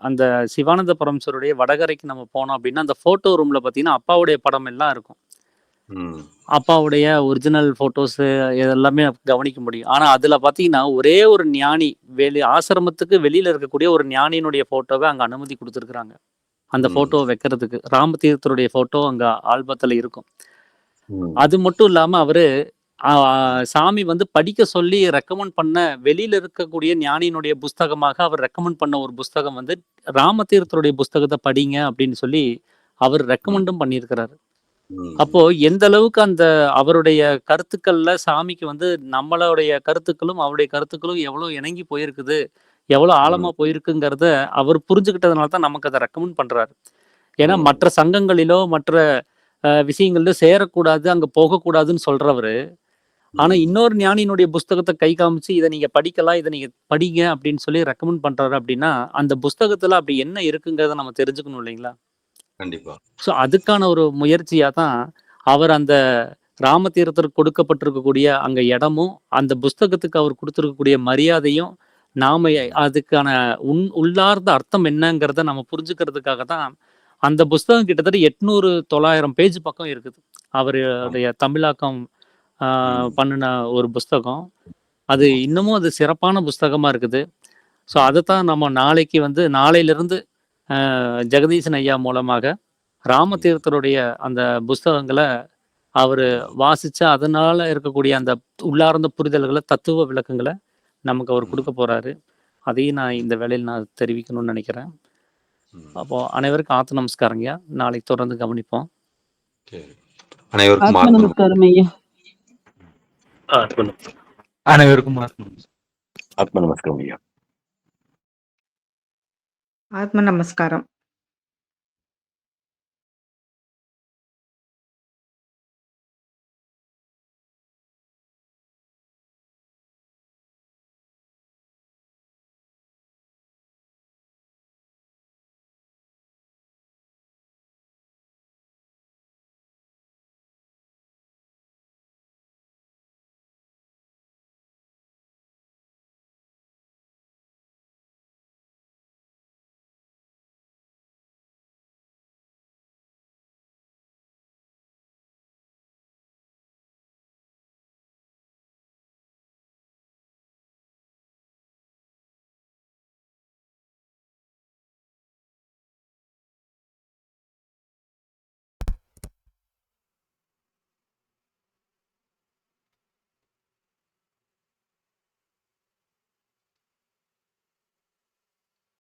அந்த சிவானந்த பரமசருடைய வடகரைக்கு நம்ம போனோம் அப்படின்னா அந்த போட்டோ ரூம்ல பார்த்தீங்கன்னா அப்பாவுடைய படம் எல்லாம் இருக்கும். ம், அப்பாவுடைய ஒரிஜினல் ஃபோட்டோஸ் இதெல்லாமே கவனிக்க முடியும். ஆனா அதுல பார்த்தீங்கன்னா ஒரே ஒரு ஞானி ஆசிரமத்துக்கு வெளியில இருக்கக்கூடிய ஒரு ஞானியினுடைய ஃபோட்டோவை அங்க அனுமதி கொடுத்துருக்குறாங்க. அந்த ம், ஃபோட்டோவை வைக்கிறதுக்கு. ராமதீர்த்தருடைய ஃபோட்டோ அங்க ஆல்பத்துல இருக்கும். ம், அது மட்டும் இல்லாம அவரு சாமி வந்து படிக்க சொல்லி ரெக்கமெண்ட் பண்ண வெளியில இருக்கக்கூடிய ஞானியினுடைய புஸ்தகமாக அவர் ரெக்கமெண்ட் பண்ண ஒரு புஸ்தகம் வந்து ராமதீர்த்தருடைய புஸ்தகத்தை படிங்க அப்படின்னு சொல்லி அவர் ம், ரெக்கமெண்டும் பண்ணியிருக்கிறாரு. ம், அப்போ எந்த அளவுக்கு அந்த அவருடைய கருத்துக்கள்ல சாமிக்கு வந்து நம்மளுடைய கருத்துக்களும் அவருடைய கருத்துக்களும் எவ்வளவு இணங்கி போயிருக்குது, எவ்வளவு ஆழமா ம், போயிருக்குங்கிறத அவர் புரிஞ்சுக்கிட்டதுனால தான் நமக்கு அதை ரெக்கமெண்ட் பண்றாரு. ஏன்னா ம், மற்ற சங்கங்களிலோ மற்ற விஷயங்கள்ல சேரக்கூடாது, அங்க போகக்கூடாதுன்னு சொல்றவரு, ஆனா ம், இன்னொரு ஞானியினுடைய புஸ்தகத்தை கை காமிச்சு இதை நீங்க படிக்கலாம், இதை நீங்க படிங்க அப்படின்னு சொல்லி ரெக்கமெண்ட் பண்றாரு அப்படின்னா அந்த புஸ்தகத்துல அப்படி என்ன இருக்குங்கிறத நம்ம தெரிஞ்சுக்கணும் இல்லைங்களா? கண்டிப்பா. ஸோ அதுக்கான ஒரு முயற்சியா தான் அவர் அந்த ராமதீர்த்தருக்கு கொடுக்கப்பட்டிருக்கக்கூடிய அங்க இடமும், அந்த புஸ்தகத்துக்கு அவர் கொடுத்திருக்கக்கூடிய மரியாதையும், நாம ம், அதுக்கான உள்ளார்ந்த அர்த்தம் என்னங்கிறத நம்ம புரிஞ்சுக்கிறதுக்காக தான் அந்த புஸ்தகம் கிட்டத்தட்ட 800, 900 பேஜ் பக்கம் இருக்குது. ஆமா. அவருடைய தமிழாக்கம் ம், பண்ணுன ஒரு புஸ்தகம். அது ஆமா. இன்னமும் அது சிறப்பான புஸ்தகமா இருக்குது. ஸோ ம், அதைத்தான் நம்ம நாளைக்கு வந்து நாளையிலிருந்து ஜெகதீசன் ஐயா மூலமாக ம், ராமதீர்த்தருடைய அந்த புஸ்தகங்களை அவரு வாசிச்சு அதனால இருக்கக்கூடிய அந்த உள்ளார்ந்த புரிதல்களை, தத்துவ விளக்கங்களை நமக்கு அவர் ம், கொடுக்க போறாரு. அதையும் நான் ம், இந்த வேளையில் நான் தெரிவிக்கணும்னு நினைக்கிறேன். ம். அப்போ அனைவருக்கும் ஆத்த நமஸ்காரங்கய்யா. நாளைக்கு தொடர்ந்து கவனிப்போம். சரி. அனைவருக்கும் ஆத்ம நமஸ்காரம் ஐயா. அனைவருக்கும் ஆத்ம ஆத்ம நமஸ்காரம் ஐயா. ஆத்ம நமஸ்காரம்.